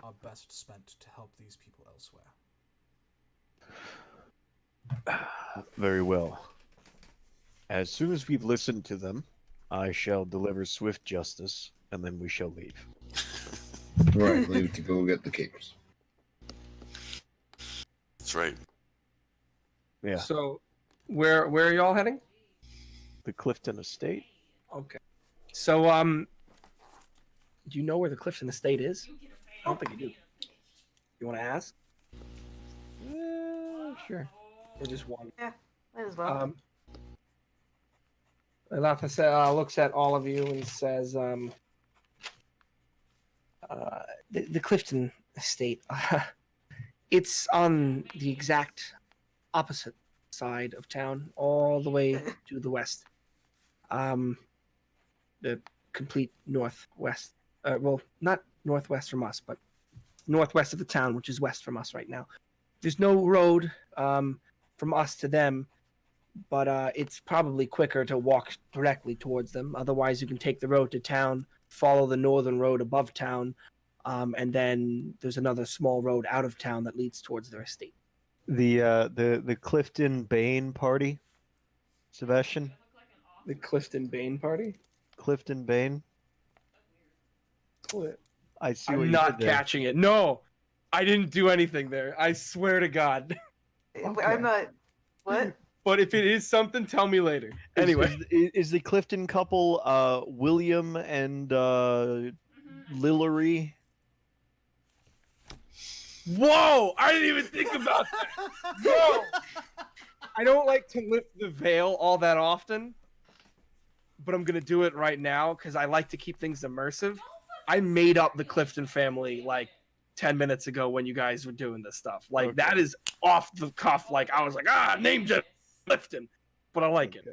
are best spent to help these people elsewhere. Very well. As soon as we've listened to them, I shall deliver swift justice, and then we shall leave. Right, leave to go get the capes. That's right. Yeah, So, where are y'all heading? the Clifton Estate. Okay. So, do you know where the Clifton Estate is? I don't think you do. You want to ask? Sure. Or just one? Might as well. Latha looks at all of you and says, the Clifton Estate, it's on the exact opposite side of town, all the way to the west. The complete northwest. Well, not northwest from us, but northwest of the town, which is west from us right now. There's no road from us to them, but it's probably quicker to walk directly towards them. Otherwise, you can take the road to town, follow the northern road above town, and then there's another small road out of town that leads towards their estate. The Clifton Bane party, Sebastian. The Clifton Bane party? Clifton Bane. I see what I'm you not did there. catching it. No, I didn't do anything there. I swear to God. Okay. I'm not. What? But if it is something, tell me later. Anyway. Is the Clifton couple William and Lillery? Whoa! I didn't even think about that. Whoa! I don't like to lift the veil all that often, but I'm gonna do it right now because I like to keep things immersive. I made up the Clifton family like 10 minutes ago when you guys were doing this stuff. Like that is off the cuff. Like I was like, name's it Clifton, but I like it.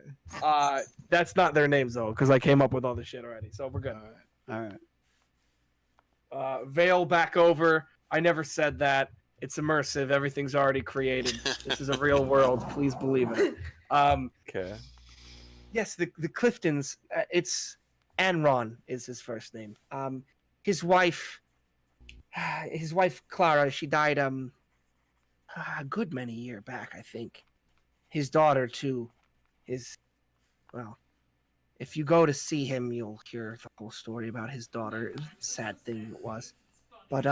That's not their names though, because I came up with all the shit already. So we're good. All right. Veil back over. I never said that. It's immersive. Everything's already created. This is a real world. Please believe it. Okay. Yes, the Cliftons. It's Anron is his first name. His wife Clara. She died a good many years back, I think. His daughter too. If you go to see him, you'll hear the whole story about his daughter. Sad thing it was, but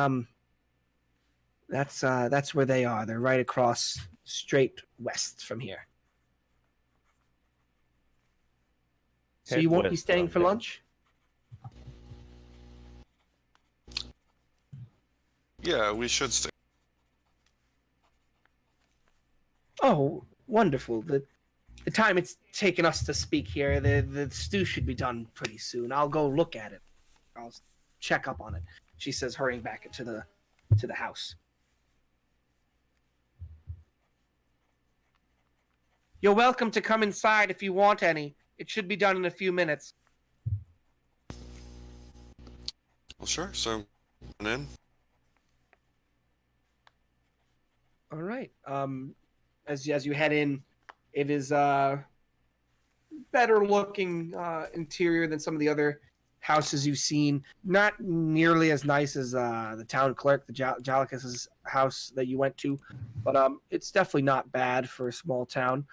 that's where they are. They're right across, straight west from here. So Head you won't be west, staying for okay. lunch? Yeah, we should stay. Oh, wonderful. The time it's taken us to speak here, the stew should be done pretty soon. I'll go look at it. I'll check up on it. She says, hurrying back to the house. You're welcome to come inside if you want any. It should be done in a few minutes. Well, sure. So, in. All right. As you head in, it is better looking interior than some of the other houses you've seen. Not nearly as nice as the town clerk, the Jalicus's house that you went to, but it's definitely not bad for a small town.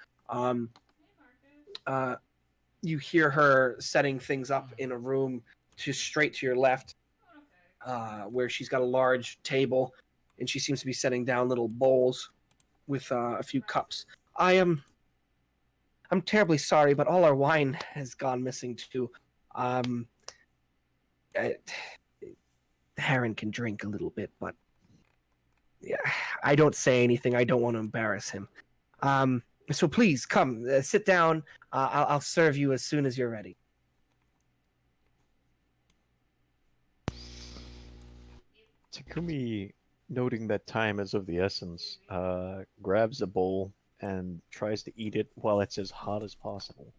You hear her setting things up in a room, just straight to your left, where she's got a large table, and she seems to be setting down little bowls with a few cups. I'm terribly sorry, but all our wine has gone missing too. Heron can drink a little bit, but yeah, I don't say anything. I don't want to embarrass him. So please come, sit down. I'll serve you as soon as you're ready. Takumi, noting that time is of the essence, grabs a bowl and tries to eat it while it's as hot as possible.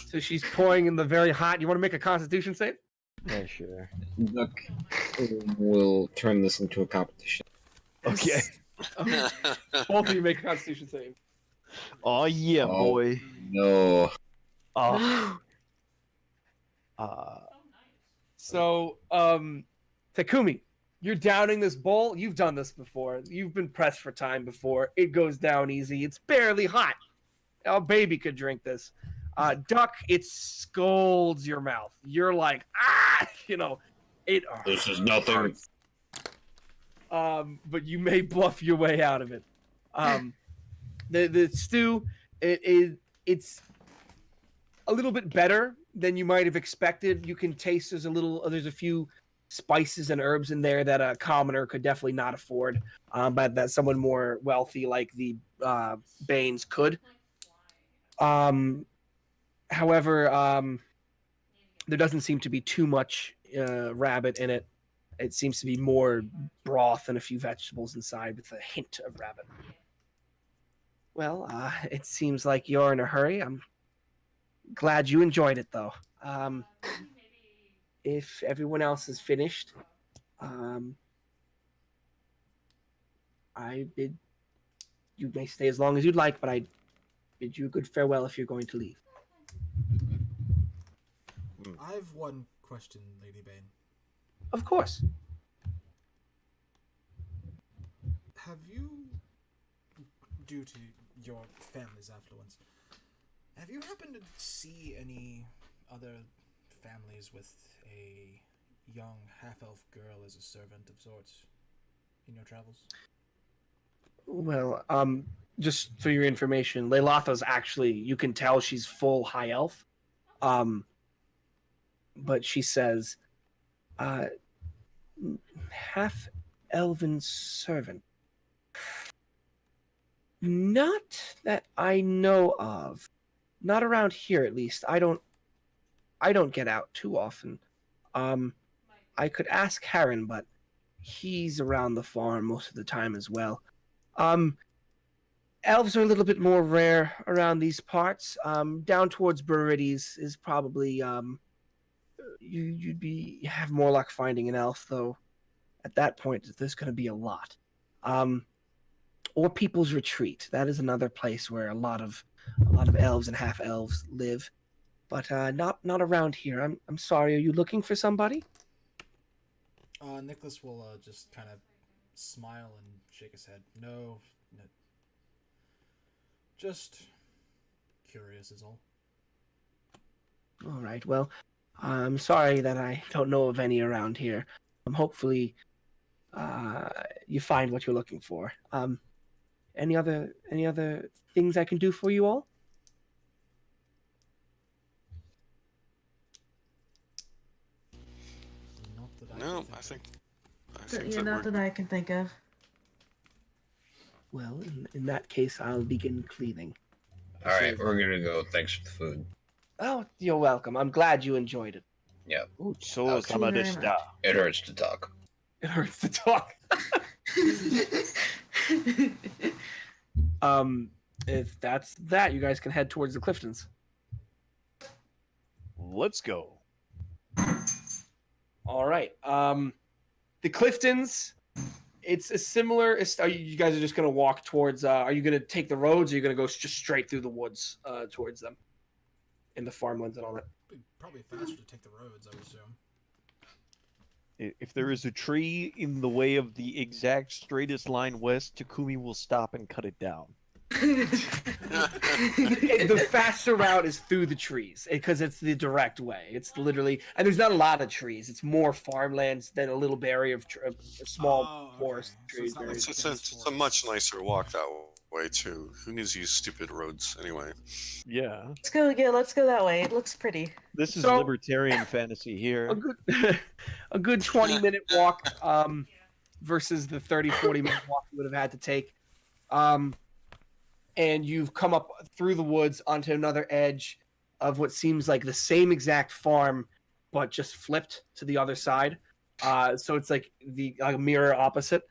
So she's pouring in the very hot. You want to make a Constitution save? Yeah, sure. Duck will turn this into a competition. Okay. Both of you make a Constitution save. Oh yeah, Oh. boy. No. Oh. So, Takumi, you're downing this bowl. You've done this before. You've been pressed for time before. It goes down easy. It's barely hot. A baby could drink this. Duck, it scalds your mouth. You're like, it This is nothing. hurts. But you may bluff your way out of it. The stew, it's a little bit better than you might have expected. You can taste there's a few spices and herbs in there that a commoner could definitely not afford, but that someone more wealthy like the Banes could. However, there doesn't seem to be too much rabbit in it. It seems to be more broth and a few vegetables inside with a hint of rabbit. Well, it seems like you're in a hurry. I'm glad you enjoyed it, though. If everyone else is finished, I bid you may stay as long as you'd like, but I bid you a good farewell if you're going to leave. I have one question, Lady Bane. Of course. Have you, due to your family's affluence, have you happened to see any other families with a young half-elf girl as a servant of sorts in your travels? Well, just for your information, Leilatha's actually, you can tell she's full high elf. But she says, half elven servant. Not that I know of. Not around here, at least. I don't get out too often. I could ask Heron, but he's around the farm most of the time as well. Elves are a little bit more rare around these parts. Down towards Burides is probably you'd have more luck finding an elf, though. At that point, there's going to be a lot. Or People's Retreat. That is another place where a lot of elves and half elves live, but not around here. I'm sorry. Are you looking for somebody? Nicholas will just kind of smile and shake his head. No, just curious is all. All right. Well, I'm sorry that I don't know of any around here. Hopefully, you find what you're looking for. Any other things I can do for you all? No, I think Not that I can think of. Well, in that case, I'll begin cleaning. All right, we're gonna go. Thanks for the food. Oh, you're welcome. I'm glad you enjoyed it. Yeah. So Thank you very much. It hurts to talk. It hurts to talk. If that's that, you guys can head towards the Cliftons. Let's go. All right. The Cliftons. It's a similar. You guys are just gonna walk towards? Are you gonna take the roads? Or are you gonna go just straight through the woods towards them, in the farmlands and all that? Probably faster to take the roads, I would assume. If there is a tree in the way of the exact straightest line west, Takumi will stop and cut it down. The faster route is through the trees because it's the direct way. It's literally, and there's not a lot of trees. It's more farmlands than a little barrier of small forest trees. So it's not like It's a much nicer walk that way too. Who needs these stupid roads anyway? Yeah. Let's go. Yeah, let's go that way. It looks pretty. This is So- libertarian fantasy here. a good 20-minute walk versus the 30-40-minute walk you would have had to take. And you've come up through the woods onto another edge of what seems like the same exact farm, but just flipped to the other side. So it's like a mirror opposite.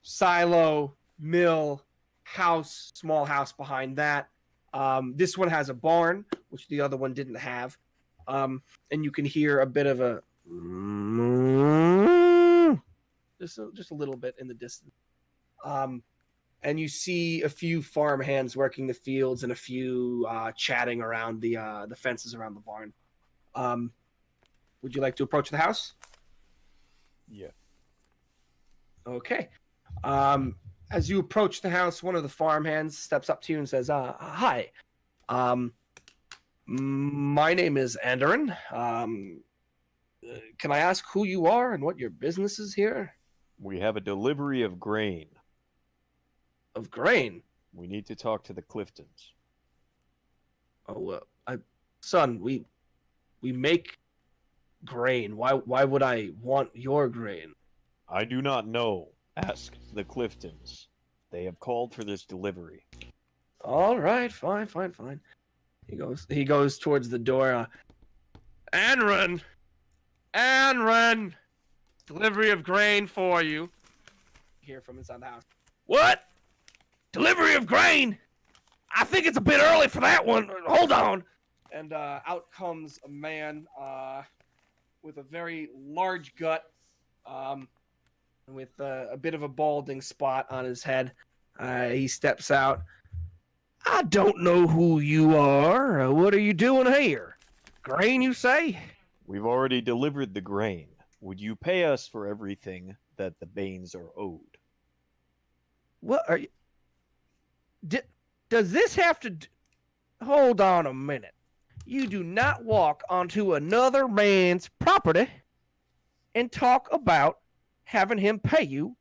Silo, mill, house, small house behind that. This one has a barn, which the other one didn't have. And you can hear a bit of a just a little bit in the distance. And you see a few farm hands working the fields and a few chatting around the fences around the barn. Would you like to approach the house? Yeah. Okay. As you approach the house, one of the farm hands steps up to you and says, "Hi. My name is Anderin. Can I ask who you are and what your business is here?" We have a delivery of grain. Of grain? We need to talk to the Cliftons. Oh, son, we make grain. Why would I want your grain? I do not know. Ask the Cliftons. They have called for this delivery. All right, fine. He goes towards the door. Anran, delivery of grain for you. Hear from inside the house. What? Delivery of grain? I think it's a bit early for that one. Hold on. And out comes a man with a very large gut, with a bit of a balding spot on his head. He steps out. I don't know who you are. What are you doing here? Grain, you say? We've already delivered the grain. Would you pay us for everything that the Banes are owed? What are you... Does this have to... Hold on a minute. You do not walk onto another man's property and talk about having him pay you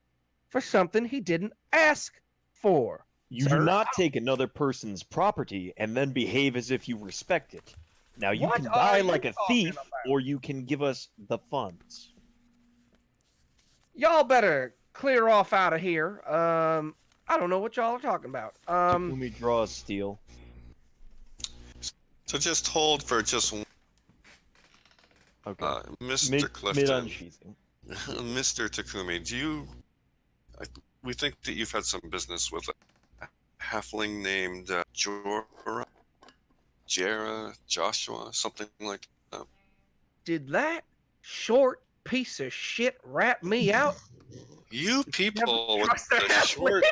for something he didn't ask for. You Sir? do not take another person's property and then behave as if you respect it. Now you What can are die you like a talking thief, about? or you can give us the funds. Y'all better clear off out of here. I don't know what y'all are talking about. Takumi draws steel. So just hold for just Okay. Mr. Mid Clifton. unsheathing. Mr. Takumi, we think that you've had some business with a halfling named Jera, Joshua, something like that. Did that short piece of shit rat me out? You people with trust a the short...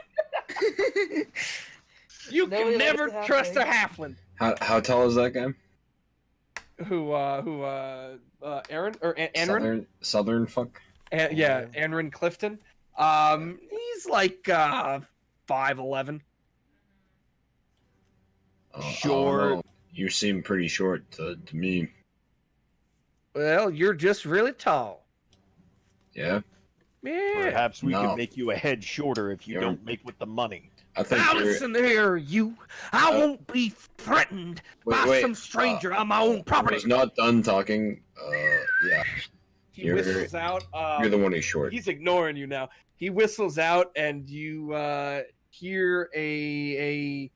You Nobody can likes never the trust a halfling. halfling. How tall is that guy? Aaron or Anrin? Southern fuck. Yeah, Anrin Clifton. He's like 5'11". Short. You seem pretty short to me. Well, you're just really tall. Yeah. Yeah. Perhaps we No. could make you a head shorter if you You're- don't make with the money. I think Now you're... listen here, you. I won't be threatened by some stranger on my own I property. was not done talking. Yeah. He You're- whistles out. You're the one who's short. He's ignoring you now. He whistles out, and you hear a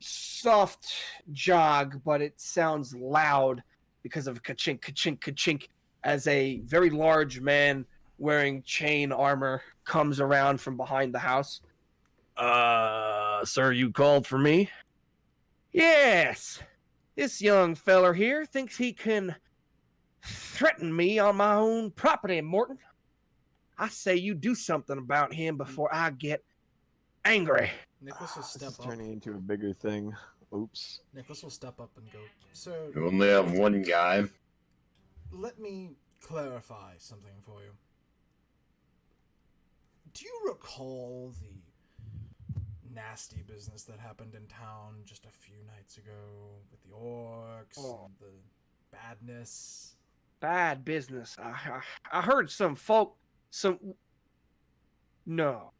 soft jog, but it sounds loud because of ka-chink, ka-chink, ka-chink, as a very large man wearing chain armor comes around from behind the house. Sir, you called for me? Yes. This young feller here thinks he can threaten me on my own property, Morton. I say you do something about him before I get angry. Nicholas will This step is up. turning into a bigger thing. Oops. Nicholas will step up and go. So You only have one guy. let me clarify something for you. Do you recall the nasty business that happened in town just a few nights ago with the orcs and the badness? Bad business. I heard some folk. No.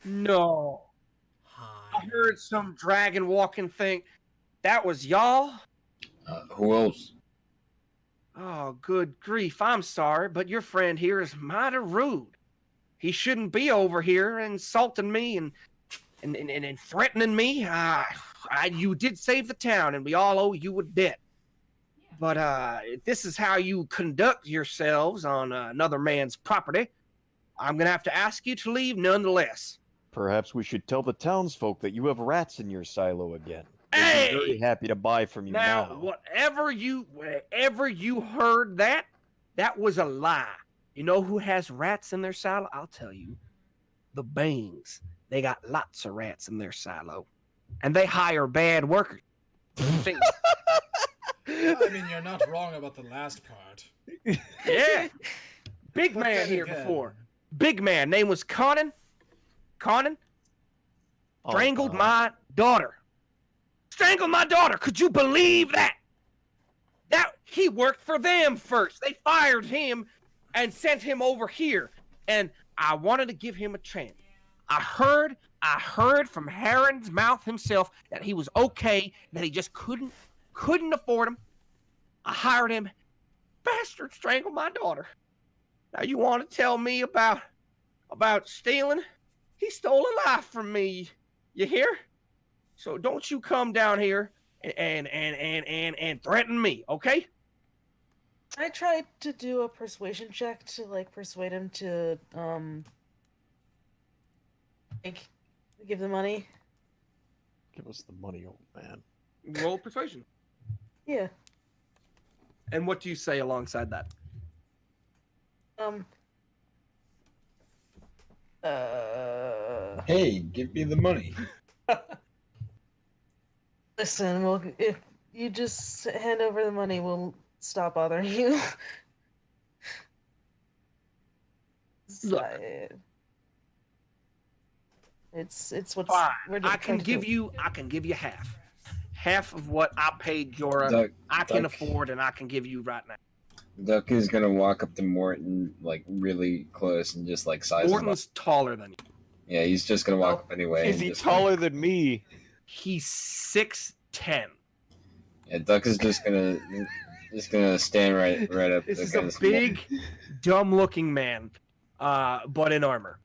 Hi. I heard some dragon walking thing. That was y'all? Who else? Oh, good grief. I'm sorry, but your friend here is mighty rude. He shouldn't be over here insulting me and threatening me. You did save the town, and we all owe you a debt. But if this is how you conduct yourselves on another man's property, I'm going to have to ask you to leave nonetheless. Perhaps we should tell the townsfolk that you have rats in your silo again. They'd Hey! be very happy to buy from you now. Wherever you heard that was a lie. You know who has rats in their silo? I'll tell you. The Bangs. They got lots of rats in their silo. And they hire bad workers. I mean, you're not wrong about the last part. Yeah. Big But man then here again- before. Big man. Name was Conan. Strangled my daughter. Strangled my daughter. Could you believe that? He worked for them first. They fired him and sent him over here. And I wanted to give him a chance. I heard from Heron's mouth himself that he was okay, that he just couldn't afford him. I hired him. Bastard strangled my daughter. Now you want to tell me about stealing? He stole a life from me. You hear? So don't you come down here and threaten me, okay? I tried to do a persuasion check to persuade him to give the money. Give us the money, old man. Roll persuasion. Yeah. And what do you say alongside that? Hey, give me the money. Listen, well, if you just hand over the money, we'll stop bothering you. Look. It's what's Fine. we're I can trying to give do. you half of what I paid Jorah. I can Duck. afford, and I can give you right now. Duck is gonna walk up to Morton really close and just size him up. Morton's taller than you. Yeah, he's just gonna walk up anyway. Is and he just, taller than me? He's 6'10". Yeah, Duck is just gonna stand right up. This is against a big, dumb-looking man, but in armor.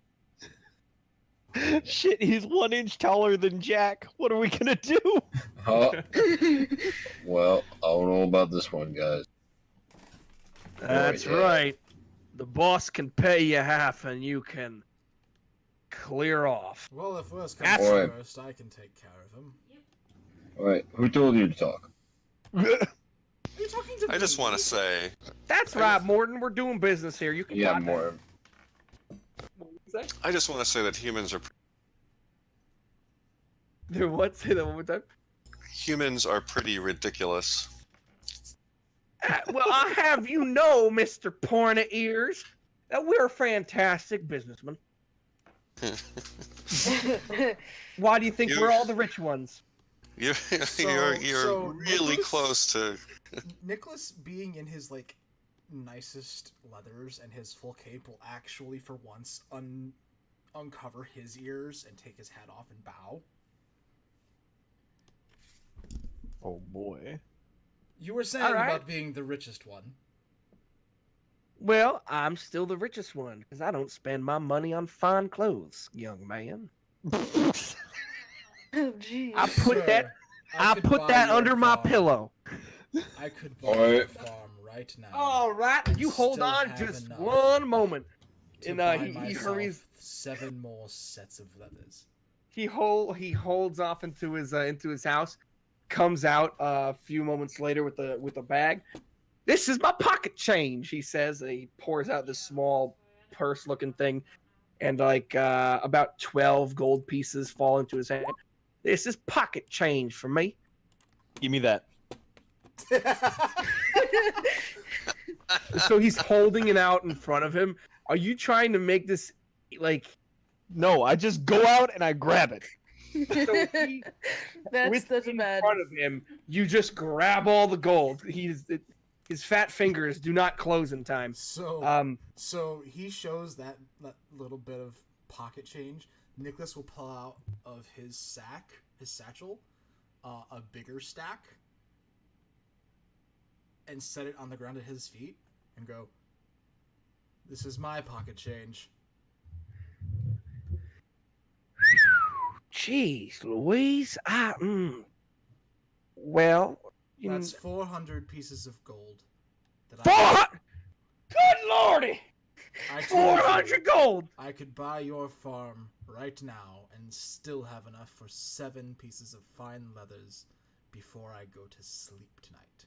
Shit, he's 1 inch taller than Jack. What are we gonna do? Oh, well, I don't know about this one, guys. That's yeah. right. The boss can pay you half, and you can clear off. Well, if worst That's- comes to Boy. worst, I can take care of him. All right, who told you to talk? Are you talking to I just me? want to say, That's right, Morton. We're doing business here. You can Yeah, buy that. more. I just want to say that humans What? Say that one more time. humans are pretty ridiculous. Well, I have you know, Mr. Porna Ears, that we're fantastic businessmen. Why do you think we're all the rich ones? You're So really Nicholas- close to. Nicholas being in his nicest leathers and his full cape will actually for once uncover his ears and take his hat off and bow. Oh boy. You were saying All right. about being the richest one. Well, I'm still the richest one because I don't spend my money on fine clothes, young man. Oh, jeez. I put Sir, that I could put buy that your under my farm. pillow. I could buy Alright. your farm right now. All right, you hold Still on have just enough one moment. to And buy he myself hurries. 7 more sets of leathers. He holds off into his house, comes out a few moments later with a bag. This is my pocket change, he says. And he pours out this small purse-looking thing, and about 12 gold pieces fall into his hand. This is pocket change for me. Give me that. So he's holding it out in front of him. Are you trying to make this like No, I just go out and I grab it. so he, That's with such a in bad. front of him, you just grab all the gold. His fat fingers do not close in time. So, so he shows that little bit of pocket change. Nicholas will pull out of his satchel, a bigger stack, and set it on the ground at his feet, and go, "This is my pocket change." Jeez, Louise, well, That's 400 pieces of gold. That 400. Good lordy, I told you 400 gold. I could buy your farm right now and still have enough for 7 pieces of fine leathers before I go to sleep tonight.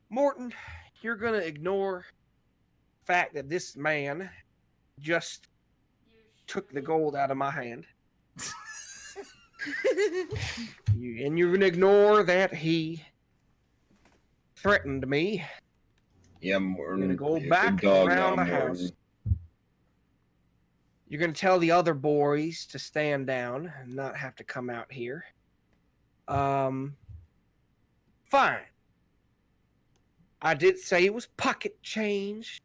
Morton, you're gonna ignore the fact that this man just took the gold out of my hand. And you're gonna ignore that he threatened me. Yeah, Morton. You're gonna go you're a back good dog around now, the Morton. house. You're gonna tell the other boys to stand down and not have to come out here. Fine. I did say it was pocket change,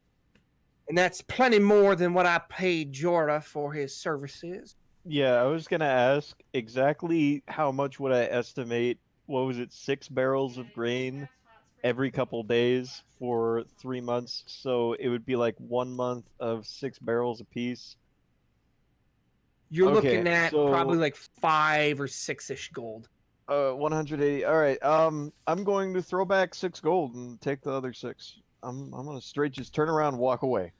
and that's plenty more than what I paid Jorah for his services. Yeah, I was gonna ask exactly how much would I estimate? What was it? 6 barrels of grain every couple days for 3 months, so it would be like 1 month of 6 barrels apiece. You're Okay, looking at so- probably like 5 or 6-ish gold. 180. All right. I'm going to throw back 6 gold and take the other 6. I'm gonna straight just turn around and walk away.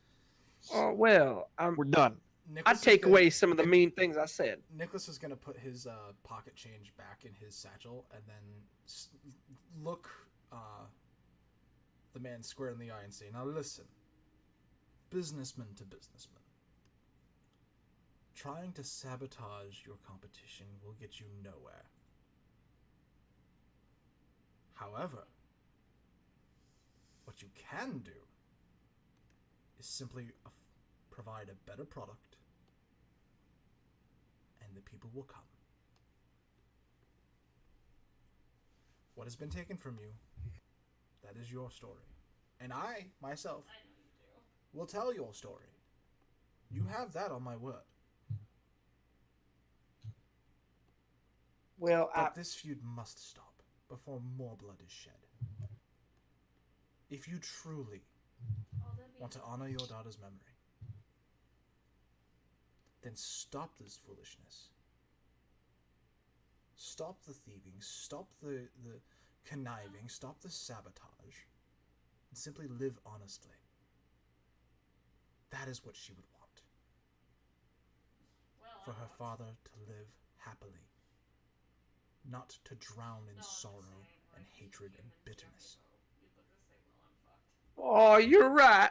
Oh well, We're done. Nicholas I'd is take gonna- away some of the mean things I said. Nicholas is going to put his pocket change back in his satchel and then look the man square in the eye and say, "Now listen, businessman to businessman. Trying to sabotage your competition will get you nowhere. However, what you can do is simply provide a better product, and the people will come. What has been taken from you, that is your story. And I, myself, will tell your story. You have that on my word. Well, But this feud must stop before more blood is shed. If you truly want to honor your daughter's memory, then stop this foolishness. Stop the thieving, stop the conniving, stop the sabotage, and simply live honestly. That is what she would want. For her father to live happily, not to drown in sorrow and hatred and bitterness. oh, you're right.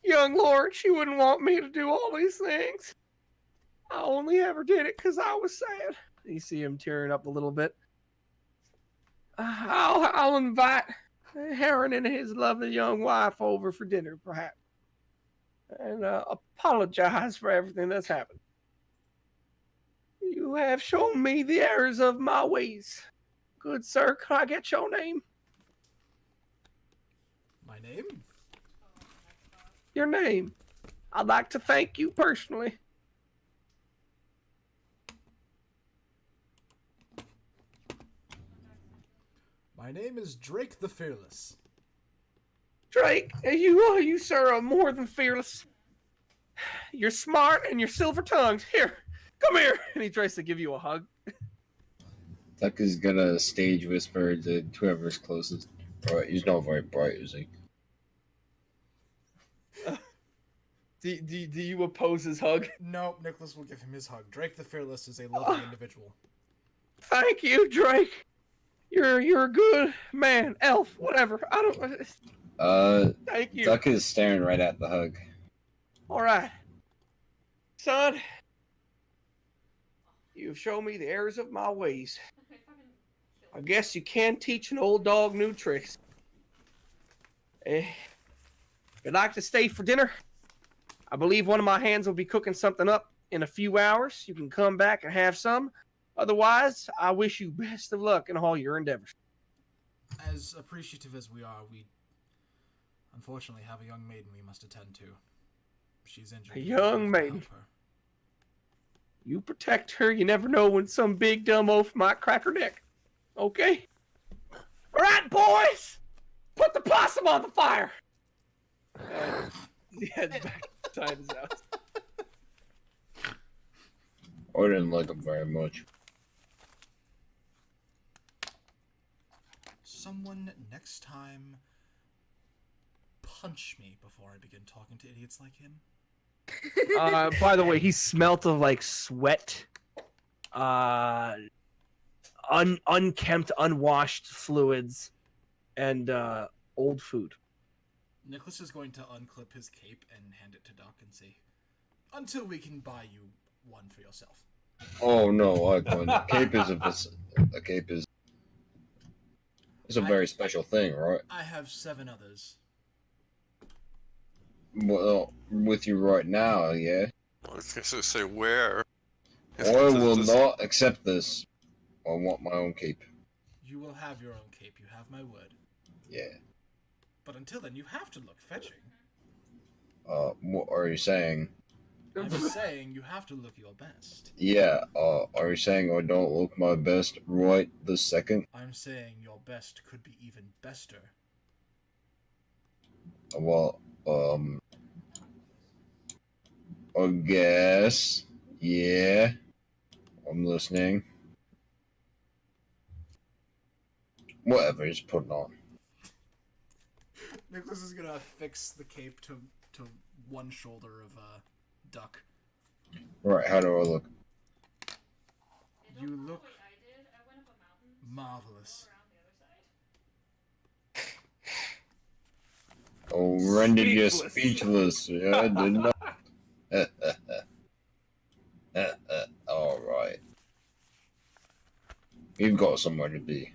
Young lord, she wouldn't want me to do all these things. I only ever did it because I was sad. You see him tearing up a little bit. I'll invite Heron and his lovely young wife over for dinner, perhaps, and apologize for everything that's happened. You have shown me the errors of my ways. Good sir, can I get your name? My name? Your name. I'd like to thank you personally. My name is Drake the Fearless. Drake, you, sir, are more than fearless. You're smart and you're silver-tongued. Here, come here. And he tries to give you a hug. Duck is gonna stage whisper to whoever's closest. Alright, he's not very bright, is he? Do you oppose his hug? No, Nicholas will give him his hug. Drake the Fearless is a loving individual. Thank you, Drake. You're a good man, elf, whatever. I don't. Thank you. Duck is staring right at the hug. All right, son. You've shown me the errors of my ways. I guess you can teach an old dog new tricks. If you'd like to stay for dinner, I believe one of my hands will be cooking something up in a few hours. You can come back and have some. Otherwise, I wish you best of luck in all your endeavors. As appreciative as we are, we unfortunately have a young maiden we must attend to. She's injured. A young maiden. You protect her. You never know when some big dumb oaf might crack her neck. Okay? All right, boys! Put the possum on the fire! He heads back inside his house. I didn't like him very much. Someone next time punch me before I begin talking to idiots like him. By the way, he smelt of like sweat, unkempt, unwashed fluids, and old food. Nicholas is going to unclip his cape and hand it to Duck and say, "Until we can buy you one for yourself." Oh no, a cape is a cape is. It's a very special thing, right? I have 7 others. Well, with you right now, yeah. I was going to say where. I will not accept this. I want my own cape. You will have your own cape, you have my word. Yeah. But until then, you have to look fetching. What are you saying? I'm saying you have to look your best. Yeah, are you saying I don't look my best right this second? I'm saying your best could be even bester. Well, I guess. Yeah. I'm listening. Whatever, just put it on. Nicholas is gonna fix the cape to one shoulder of Duck. Right, how do I look? You look marvelous. Oh, rendered you speechless. Yeah, I did not. Alright. You've got somewhere to be.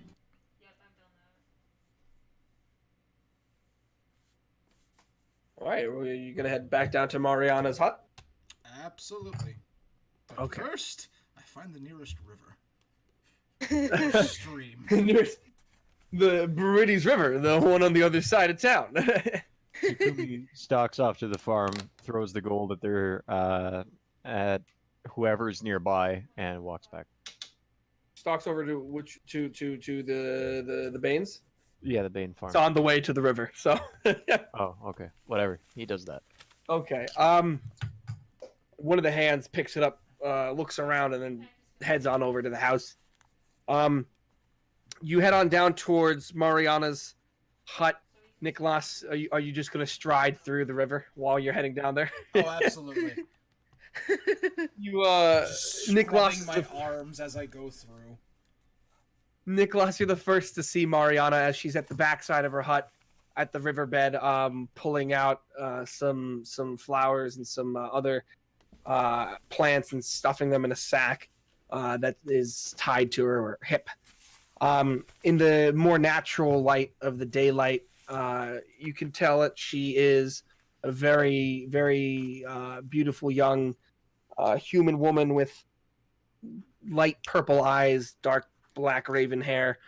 Alright, are you gonna head back down to Mariana's hut? Absolutely. But Okay. first, I find the nearest river. Stream. The Burides River, the one on the other side of town. Takumi stalks off to the farm, throws the gold at whoever's nearby, and walks back. Stalks over to the Banes. Yeah, the Bane farm. It's on the way to the river, so. Oh, okay. Whatever. He does that. Okay. One of the hands picks it up, looks around, and then heads on over to the house. You head on down towards Mariana's hut. Nicholas, are you just gonna stride through the river while you're heading down there? Oh, absolutely. You Just Nicholas, scrubbing my arms as I go through. Nicholas, you're the first to see Mariana as she's at the backside of her hut at the riverbed, pulling out some flowers and some other plants and stuffing them in a sack that is tied to her hip. In the more natural light of the daylight, you can tell that she is a very, very beautiful young human woman with light purple eyes, dark black raven hair,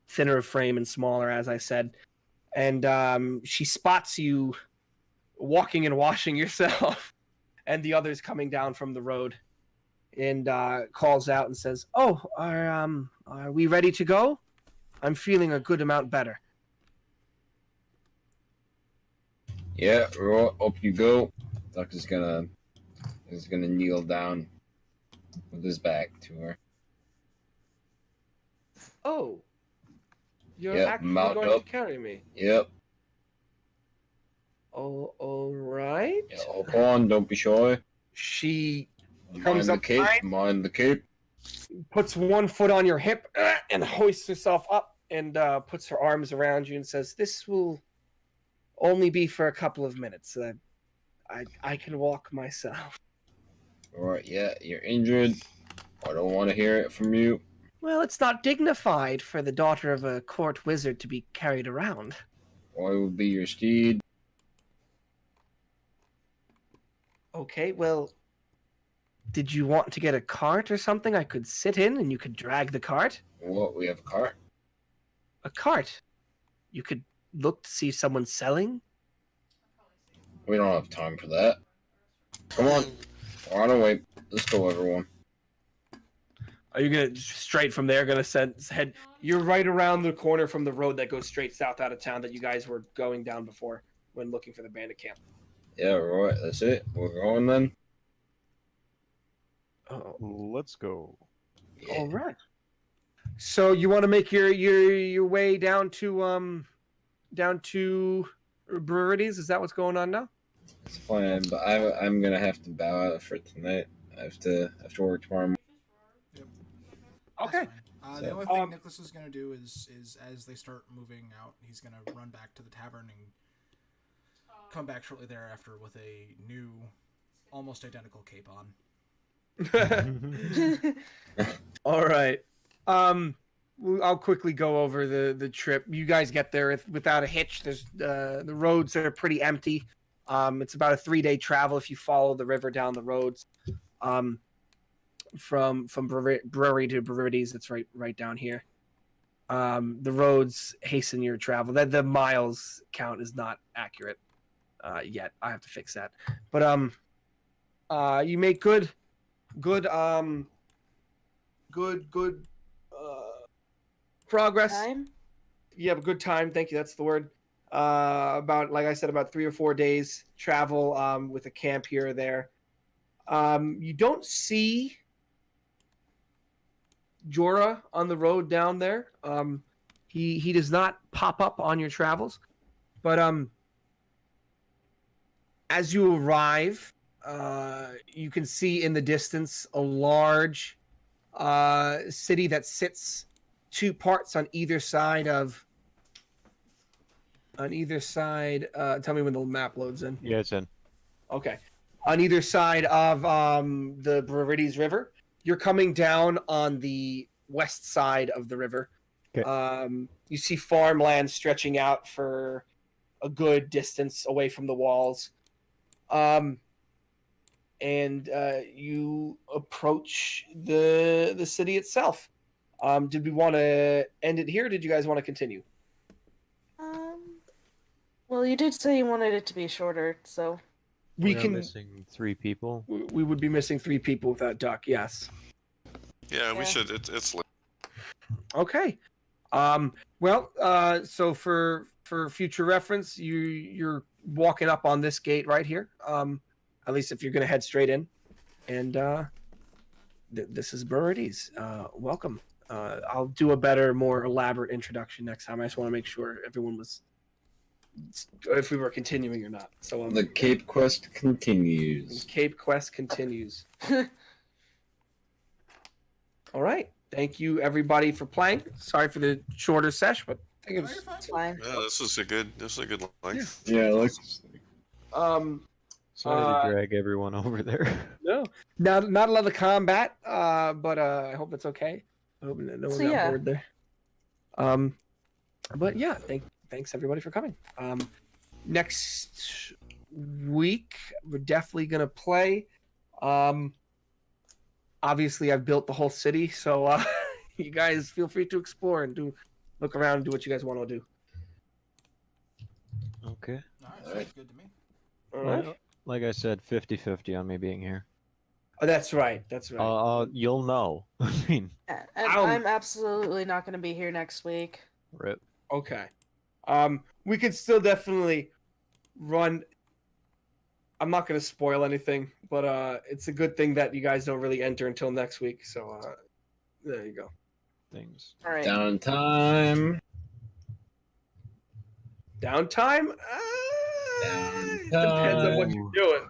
thinner of frame and smaller, as I said. And she spots you walking and washing yourself and the others coming down from the road, and calls out and says, "Oh, are we ready to go? I'm feeling a good amount better." Yeah, right, up you go. Duck is gonna kneel down with his back to her. Oh, you're Yep, actually mount going up. to carry me. Yep. Oh, all right. Yeah, hop on, don't be shy. She Mind comes the up cape, behind, mind the cape. puts one foot on your hip, and hoists herself up and puts her arms around you and says, "This will only be for a couple of minutes. I can walk myself." Alright, yeah, you're injured. I don't want to hear it from you. Well, it's not dignified for the daughter of a court wizard to be carried around. I will be your steed. Okay, well, did you want to get a cart or something I could sit in and you could drag the cart? What? We have a cart? A cart. You could look to see if someone's selling. We don't have time for that. Come on. Why don't wait? Let's go, everyone. Are you gonna straight from there? Gonna head? You're right around the corner from the road that goes straight south out of town that you guys were going down before when looking for the bandit camp. Yeah, right. That's it. We're going then. Oh, Let's go. Yeah. all right. So you want to make your way down to Breweries? Is that what's going on now? It's fine, but I'm gonna have to bow out for tonight. I have to work tomorrow morning. Yep. Okay. That's fine. The only thing Nicholas is going to do is as they start moving out, he's going to run back to the tavern and come back shortly thereafter with a new, almost identical cape on. All right. I'll quickly go over the trip. You guys get there without a hitch. There's the roads are pretty empty. It's about a 3-day travel if you follow the river down the roads. From brewery to breweries, it's right down here. The roads hasten your travel. The miles count is not accurate yet. I have to fix that. But you make good progress. Time? You have a good time. Thank you. That's the word. About, like I said, about 3 or 4 days travel with a camp here or there. You don't see Jorah on the road down there. He does not pop up on your travels. But as you arrive, you can see in the distance a large city that sits 2 parts on either side of. Tell me when the map loads in. Yeah, it's in. Okay. On either side of the Breweries River. You're coming down on the west side of the river. Okay. You see farmland stretching out for a good distance away from the walls. And you approach the city itself. Did we want to end it here, or did you guys want to continue? Well, you did say you wanted it to be shorter, so We are missing 3 people. We would be missing 3 people without Duck. Yes. Yeah, we Yeah. should. It's late. Okay. Well, so for future reference, you're walking up on this gate right here. At least if you're going to head straight in, and this is Breweries. Welcome. I'll do a better, more elaborate introduction next time. I just want to make sure everyone was, if we were continuing or not. So The Cape Quest continues. Cape Quest continues. All right. Thank you, everybody, for playing. Sorry for the shorter sesh, but I think it's fine. Yeah, this is a good length. Yeah, like Sorry to drag everyone over there. No, not a lot of combat, but I hope it's okay. I hope no one got bored there. But yeah, thanks everybody for coming. Next week we're definitely gonna play. Obviously, I've built the whole city, so you guys feel free to explore and look around and do what you guys want to do. Okay. Sounds good to me. All right. Like I said, 50-50 on me being here. Oh, that's right. That's right. You'll know. I mean, I'm absolutely not going to be here next week. rip. Okay. We could still definitely run. I'm not going to spoil anything, but it's a good thing that you guys don't really enter until next week. So there you go. Things. All right. downtime. Downtime? Depends on what you're doing.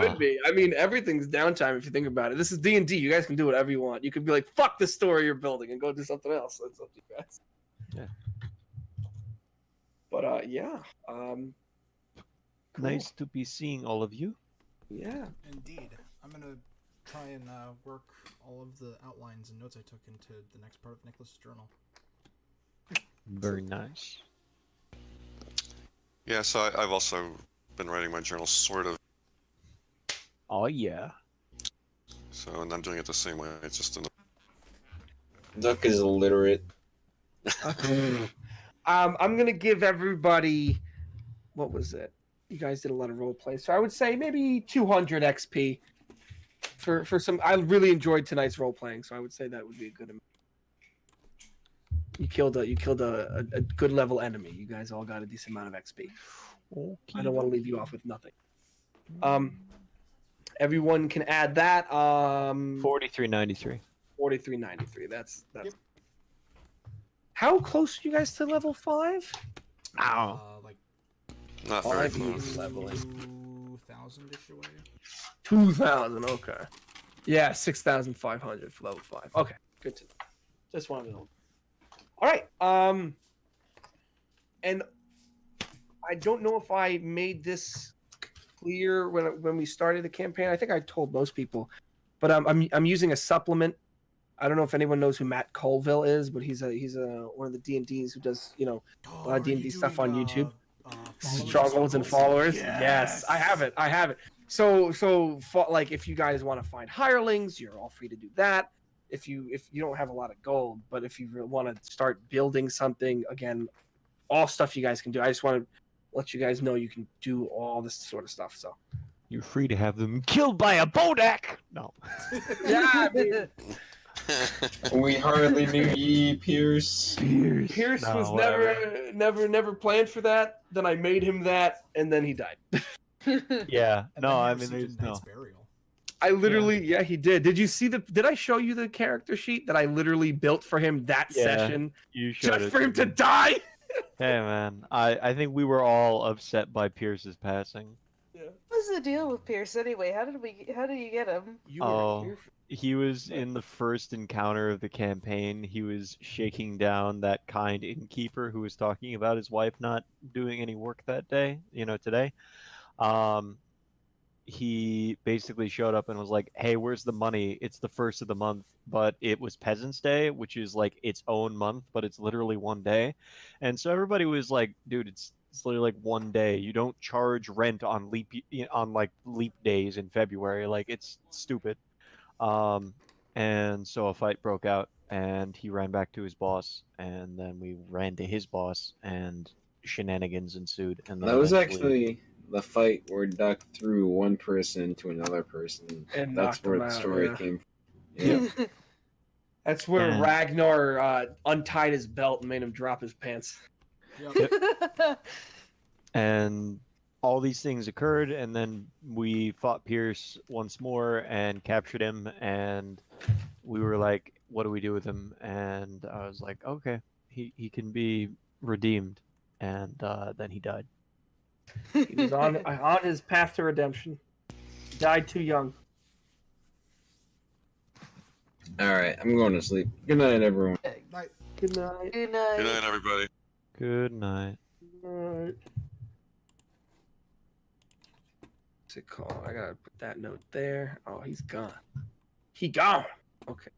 Could be. I mean, everything's downtime if you think about it. This is D&D. You guys can do whatever you want. You could be like, fuck the story you're building and go do something else. That's up to you guys. Yeah. But yeah. Cool. Nice to be seeing all of you. Yeah. Indeed. I'm going to try and work all of the outlines and notes I took into the next part of Nicholas' journal. Very nice. Yeah, so I've also been writing my journal sort of Oh yeah. So, and I'm doing it the same way. It's just in the. Duck is illiterate. I'm gonna give everybody. What was it? You guys did a lot of role play, so I would say maybe 200 XP for some. I really enjoyed tonight's role playing, so I would say that would be a good amount. You killed a good level enemy. You guys all got a decent amount of XP. I don't want to leave you off with nothing. Everyone can add that. 4393. 4393. That's. Yep. How close are you guys to level 5? Like Not very 5 years close. leveling. 2,000-ish away. 2,000. Okay. Yeah, 6,500 for level 5. Okay, good to know. Just wanted to know. All right. And I don't know if I made this clear when we started the campaign. I think I told most people, but I'm using a supplement. I don't know if anyone knows who Matt Colville is, but he's one of the D&Ds who does a lot of D&D stuff on YouTube. Struggles and followers. Yes, I have it. So like if you guys want to find hirelings, you're all free to do that. If you don't have a lot of gold, but if you want to start building something, again, all stuff you guys can do. I just want to let you guys know you can do all this sort of stuff. So You're free to have them killed by a bodak. No. yeah, I mean, We hardly knew ye, Pierce. Pierce No, was whatever. never planned for that. Then I made him that, and then he died. Yeah. And No, then he I mean, received there's a no. knight's burial. I literally, yeah, he did. Did you see did I show you the character sheet that I literally built for him that Yeah, session You showed just it for him to me. die? Hey, man. I think we were all upset by Pierce's passing. What's the deal with Pierce anyway? How did you get him? You Oh. here. He was in the first encounter of the campaign. He was shaking down that kind innkeeper who was talking about his wife not doing any work that day, today. He basically showed up and was like, "Hey, where's the money? It's the first of the month, but it was Peasants' Day, which is like its own month, but it's literally one day." And so everybody was like, "Dude, it's literally like one day. You don't charge rent on leap days in February. Like it's stupid." And so a fight broke out, and he ran back to his boss, and then we ran to his boss, and shenanigans ensued. And then That was eventually- actually the fight where Duck threw one person to another person. And That's knocked where him the out, story yeah. came from. Yeah. That's where And- Ragnar untied his belt and made him drop his pants. And all these things occurred, and then we fought Pierce once more and captured him, and we were like, what do we do with him? And I was like, okay, he can be redeemed. And then he died. He was on his path to redemption. He died too young. Alright, I'm going to sleep. Good night, everyone. Night. Good night. Good night. Good night, everybody. Good night. Good night. What's it called? I gotta put that note there. Oh, he's gone. He gone. Okay.